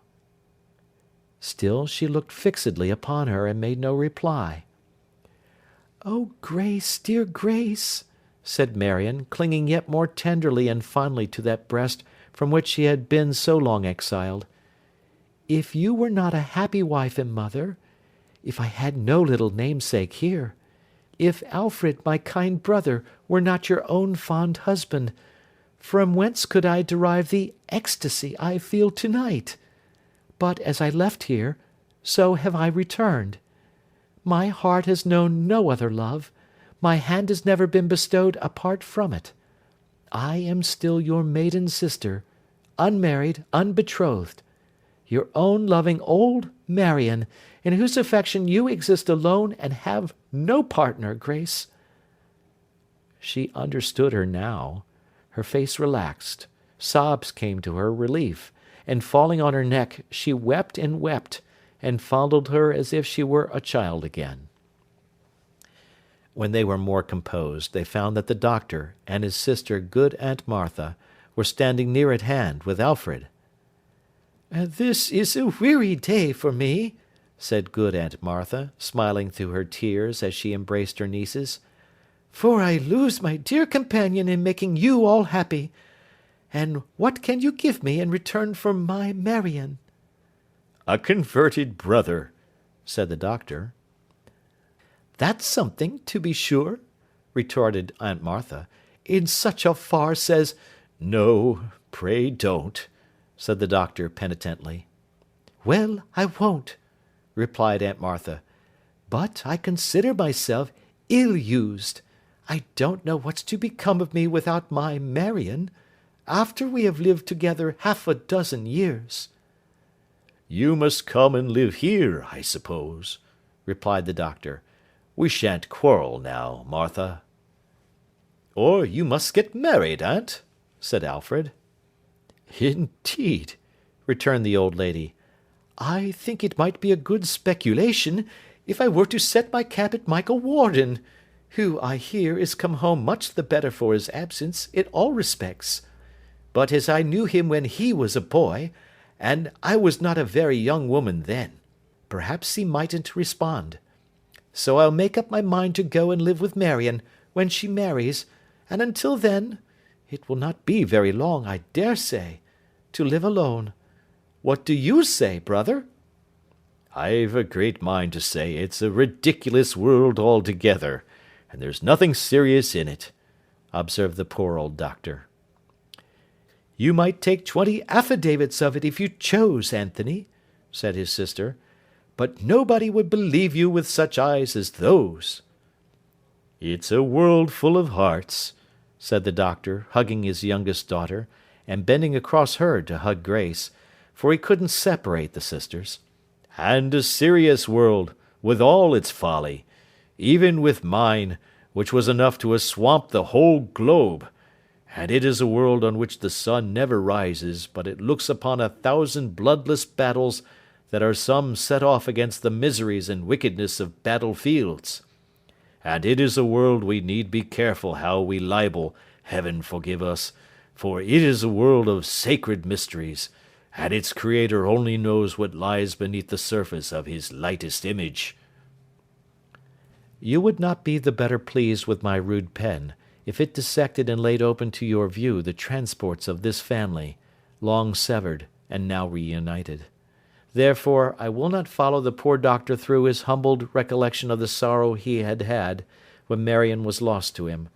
Still she looked fixedly upon her, and made no reply. Oh, Grace, dear Grace, said Marion, clinging yet more tenderly and fondly to that breast from which she had been so long exiled, if you were not a happy wife and mother, if I had no little namesake here, if Alfred, my kind brother, were not your own fond husband, from whence could I derive the ecstasy I feel to-night? But as I left here, so have I returned. My heart has known no other love, my hand has never been bestowed apart from it. I am still your maiden sister, unmarried, unbetrothed, your own loving old Marion, in whose affection you exist alone and have no partner, Grace. She understood her now. Her face relaxed, sobs came to her relief, and falling on her neck, she wept, and fondled her as if she were a child again. When they were more composed, they found that the doctor and his sister, good Aunt Martha, were standing near at hand with Alfred. "This is a weary day for me," said good Aunt Martha, smiling through her tears as she embraced her nieces, for I lose my dear companion in making you all happy. And what can you give me in return for my Marion?" "A converted brother," said the doctor. "That's something, to be sure," retorted Aunt Martha, "in such a farce as—" "No, pray don't," said the doctor penitently. "Well, I won't," replied Aunt Martha, "but I consider myself ill-used. I don't know what's to become of me without my Marion, after we have lived together half a dozen years." "You must come and live here, I suppose," replied the doctor. "We shan't quarrel now, Martha." "Or you must get married, aunt," said Alfred. "Indeed," returned the old lady, "I think it might be a good speculation if I were to set my cap at Michael Warden, who, I hear, is come home much the better for his absence in all respects. But as I knew him when he was a boy, and I was not a very young woman then, perhaps he mightn't respond. So I'll make up my mind to go and live with Marion when she marries, and until then, it will not be very long, I dare say, to live alone. What do you say, brother?" "I've a great mind to say it's a ridiculous world altogether, and there's nothing serious in it," observed the poor old doctor. "You might take 20 affidavits of it if you chose, Anthony," said his sister, "but nobody would believe you with such eyes as those." "It's a world full of hearts," said the doctor, hugging his youngest daughter, and bending across her to hug Grace, for he couldn't separate the sisters, "and a serious world, with all its folly, even with mine, which was enough to swamp the whole globe. And it is a world on which the sun never rises, but it looks upon 1,000 bloodless battles that are some set off against the miseries and wickedness of battlefields. And it is a world we need be careful how we libel, heaven forgive us, for it is a world of sacred mysteries, and its creator only knows what lies beneath the surface of his lightest image." "You would not be the better pleased with my rude pen, if it dissected and laid open to your view the transports of this family, long severed and now reunited. Therefore, I will not follow the poor doctor through his humbled recollection of the sorrow he had had when Marion was lost to him,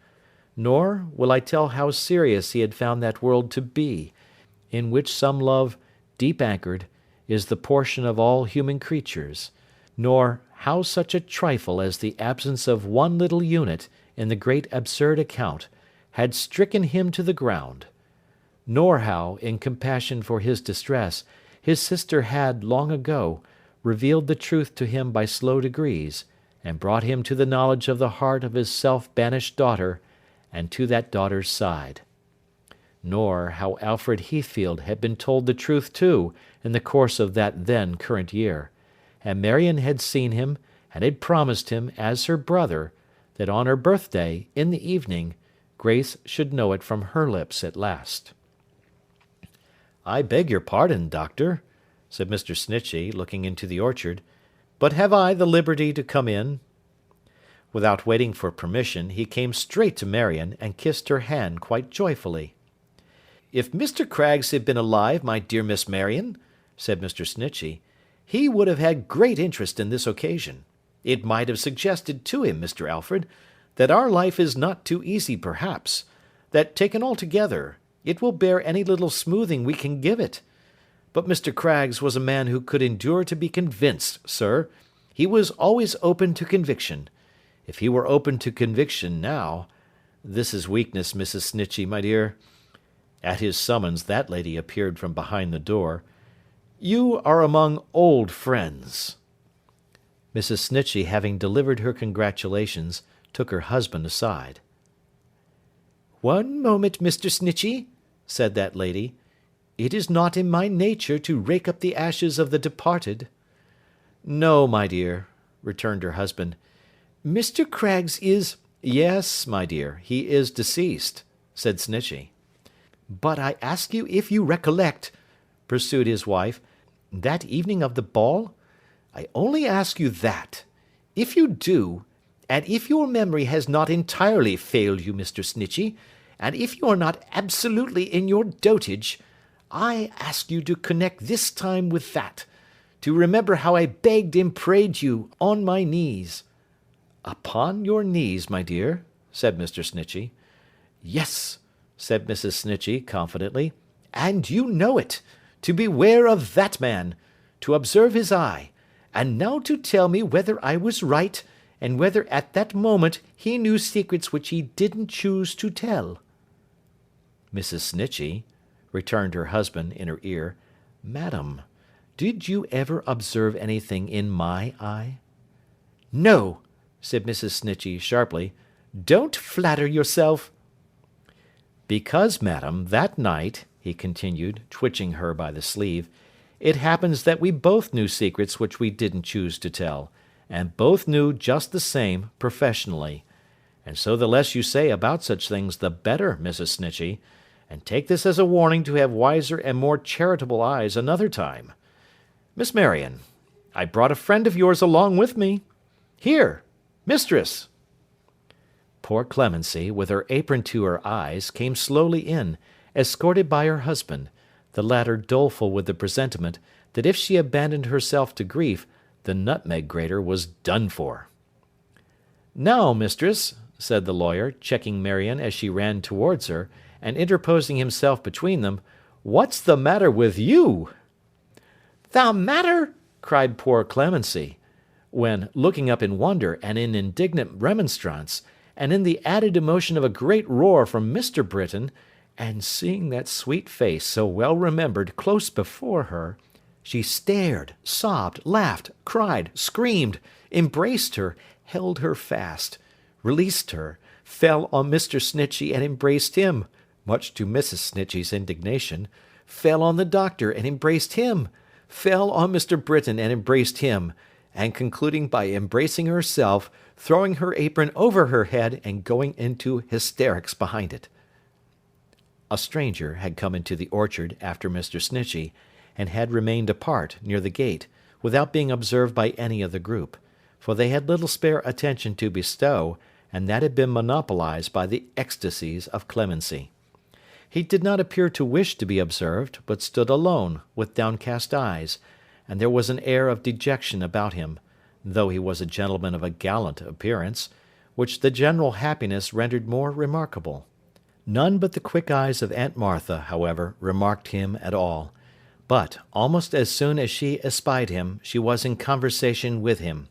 nor will I tell how serious he had found that world to be, in which some love, deep anchored, is the portion of all human creatures, nor how such a trifle as the absence of one little unit in the great absurd account had stricken him to the ground, nor how, in compassion for his distress, his sister had, long ago, revealed the truth to him by slow degrees, and brought him to the knowledge of the heart of his self-banished daughter, and to that daughter's side. Nor how Alfred Heathfield had been told the truth too in the course of that then current year, and Marion had seen him, and had promised him, as her brother, that on her birthday, in the evening, Grace should know it from her lips at last. "I beg your pardon, doctor," said Mr. Snitchey, looking into the orchard, "but have I the liberty to come in?" Without waiting for permission, he came straight to Marion, and kissed her hand quite joyfully. "If Mr. Craggs had been alive, my dear Miss Marion," said Mr. Snitchey, "he would have had great interest in this occasion. It might have suggested to him, Mr. Alfred, that our life is not too easy perhaps, that, taken altogether, it will bear any little smoothing we can give it. But Mr. Craggs was a man who could endure to be convinced, sir. He was always open to conviction. If he were open to conviction now— This is weakness, Mrs. Snitchey, my dear." At his summons that lady appeared from behind the door. "You are among old friends." Mrs. Snitchey, having delivered her congratulations, took her husband aside. "One moment, Mr. Snitchey," said that lady. "It is not in my nature to rake up the ashes of the departed." "No, my dear," returned her husband. "Mr. Craggs is—" "Yes, my dear, he is deceased," said Snitchey. "But I ask you if you recollect," pursued his wife, "that evening of the ball? I only ask you that. If you do, and if your memory has not entirely failed you, Mr. Snitchey, and if you are not absolutely in your dotage, I ask you to connect this time with that, to remember how I begged and prayed you on my knees." "Upon your knees, my dear?" said Mr. Snitchey. "Yes," said Mrs. Snitchey, confidently, "and you know it, to beware of that man, to observe his eye, and now to tell me whether I was right, and whether at that moment he knew secrets which he didn't choose to tell." "Mrs. Snitchey," returned her husband in her ear, "madam, did you ever observe anything in my eye?" "No," said Mrs. Snitchey, sharply. "Don't flatter yourself." "Because, madam, that night," he continued, twitching her by the sleeve, "it happens that we both knew secrets which we didn't choose to tell, and both knew just the same professionally. And so the less you say about such things the better, Mrs. Snitchey, and take this as a warning to have wiser and more charitable eyes another time. Miss Marion, I brought a friend of yours along with me. Here, mistress." Poor Clemency, with her apron to her eyes, came slowly in, escorted by her husband, the latter doleful with the presentiment that if she abandoned herself to grief, the nutmeg grater was done for. "Now, mistress," said the lawyer, checking Marion as she ran towards her, and interposing himself between them, "what's the matter with you?" "The matter!" cried poor Clemency, when, looking up in wonder and in indignant remonstrance, and in the added emotion of a great roar from Mr. Britain, and seeing that sweet face so well remembered close before her, she stared, sobbed, laughed, cried, screamed, embraced her, held her fast, released her, fell on Mr. Snitchey and embraced him, much to Mrs. Snitchey's indignation, fell on the doctor and embraced him, fell on Mr. Britain and embraced him, and concluding by embracing herself, throwing her apron over her head and going into hysterics behind it. A stranger had come into the orchard after Mr. Snitchey, and had remained apart, near the gate, without being observed by any of the group, for they had little spare attention to bestow, and that had been monopolized by the ecstasies of Clemency. He did not appear to wish to be observed, but stood alone, with downcast eyes, and there was an air of dejection about him, though he was a gentleman of a gallant appearance, which the general happiness rendered more remarkable. None but the quick eyes of Aunt Martha, however, remarked him at all, but, almost as soon as she espied him, she was in conversation with him.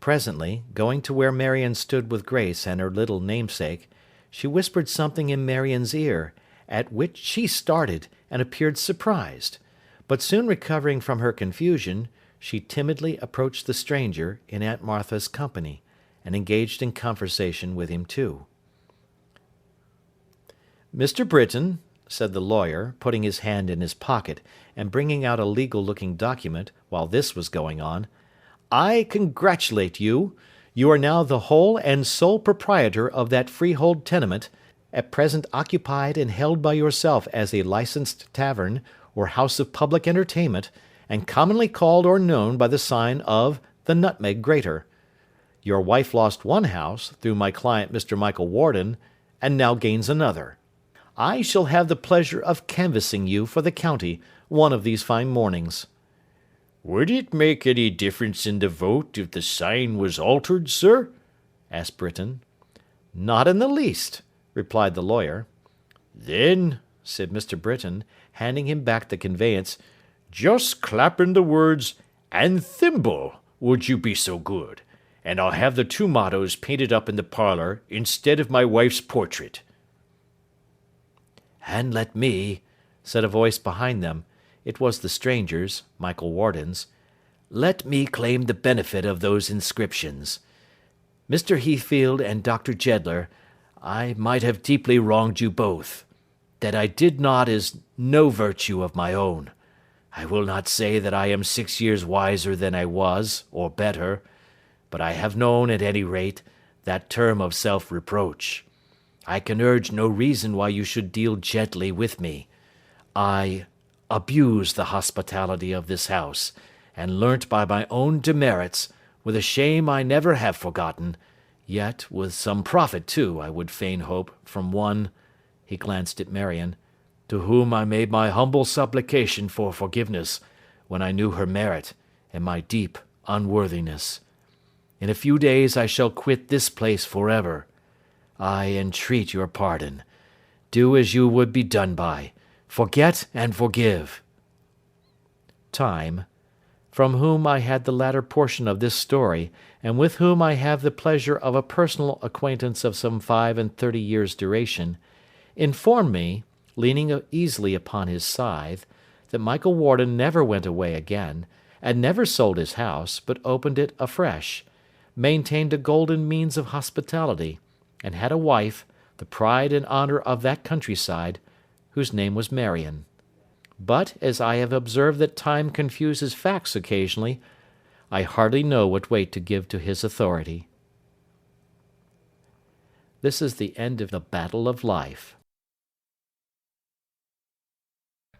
Presently, going to where Marion stood with Grace and her little namesake, she whispered something in Marion's ear, at which she started, and appeared surprised, but soon recovering from her confusion, she timidly approached the stranger, in Aunt Martha's company, and engaged in conversation with him too. "Mr. Britain," said the lawyer, putting his hand in his pocket, and bringing out a legal-looking document, while this was going on, "I congratulate you. You are now the whole and sole proprietor of that freehold tenement, at present occupied and held by yourself as a licensed tavern, or house of public entertainment, and commonly called or known by the sign of the Nutmeg Grater. Your wife lost one house, through my client Mr. Michael Warden, and now gains another. I shall have the pleasure of canvassing you for the county one of these fine mornings." "Would it make any difference in the vote if the sign was altered, sir?" asked Britain. "Not in the least," replied the lawyer. "Then," said Mr. Britain, handing him back the conveyance, "just clap in the words, 'and thimble,' would you be so good, and I'll have the two mottos painted up in the parlour instead of my wife's portrait." "And let me," said a voice behind them, it was the stranger's, Michael Warden's, "let me claim the benefit of those inscriptions. Mr. Heathfield and Dr. Jeddler, I might have deeply wronged you both. That I did not is no virtue of my own. I will not say that I am 6 years wiser than I was, or better, but I have known, at any rate, that term of self-reproach. I can urge no reason why you should deal gently with me. I abuse the hospitality of this house, and learnt by my own demerits, with a shame I never have forgotten, yet with some profit too, I would fain hope, from one," he glanced at Marion, "to whom I made my humble supplication for forgiveness, when I knew her merit, and my deep unworthiness. In a few days I shall quit this place for ever. I entreat your pardon. Do as you would be done by. Forget and forgive." Time, from whom I had the latter portion of this story, and with whom I have the pleasure of a personal acquaintance of some 35 years' duration, informed me, leaning easily upon his scythe, that Michael Warden never went away again, and never sold his house, but opened it afresh, maintained a golden means of hospitality, and had a wife, the pride and honour of that countryside, whose name was Marion. But, as I have observed that time confuses facts occasionally, I hardly know what weight to give to his authority. This is the end of the Battle of Life.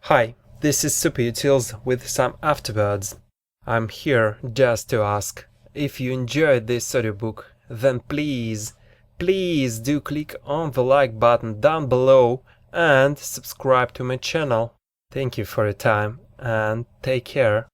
Hi, this is Super Utils with some afterwords. I'm here just to ask, if you enjoyed this audiobook, then please do click on the like button down below and subscribe to my channel. Thank you for your time and take care.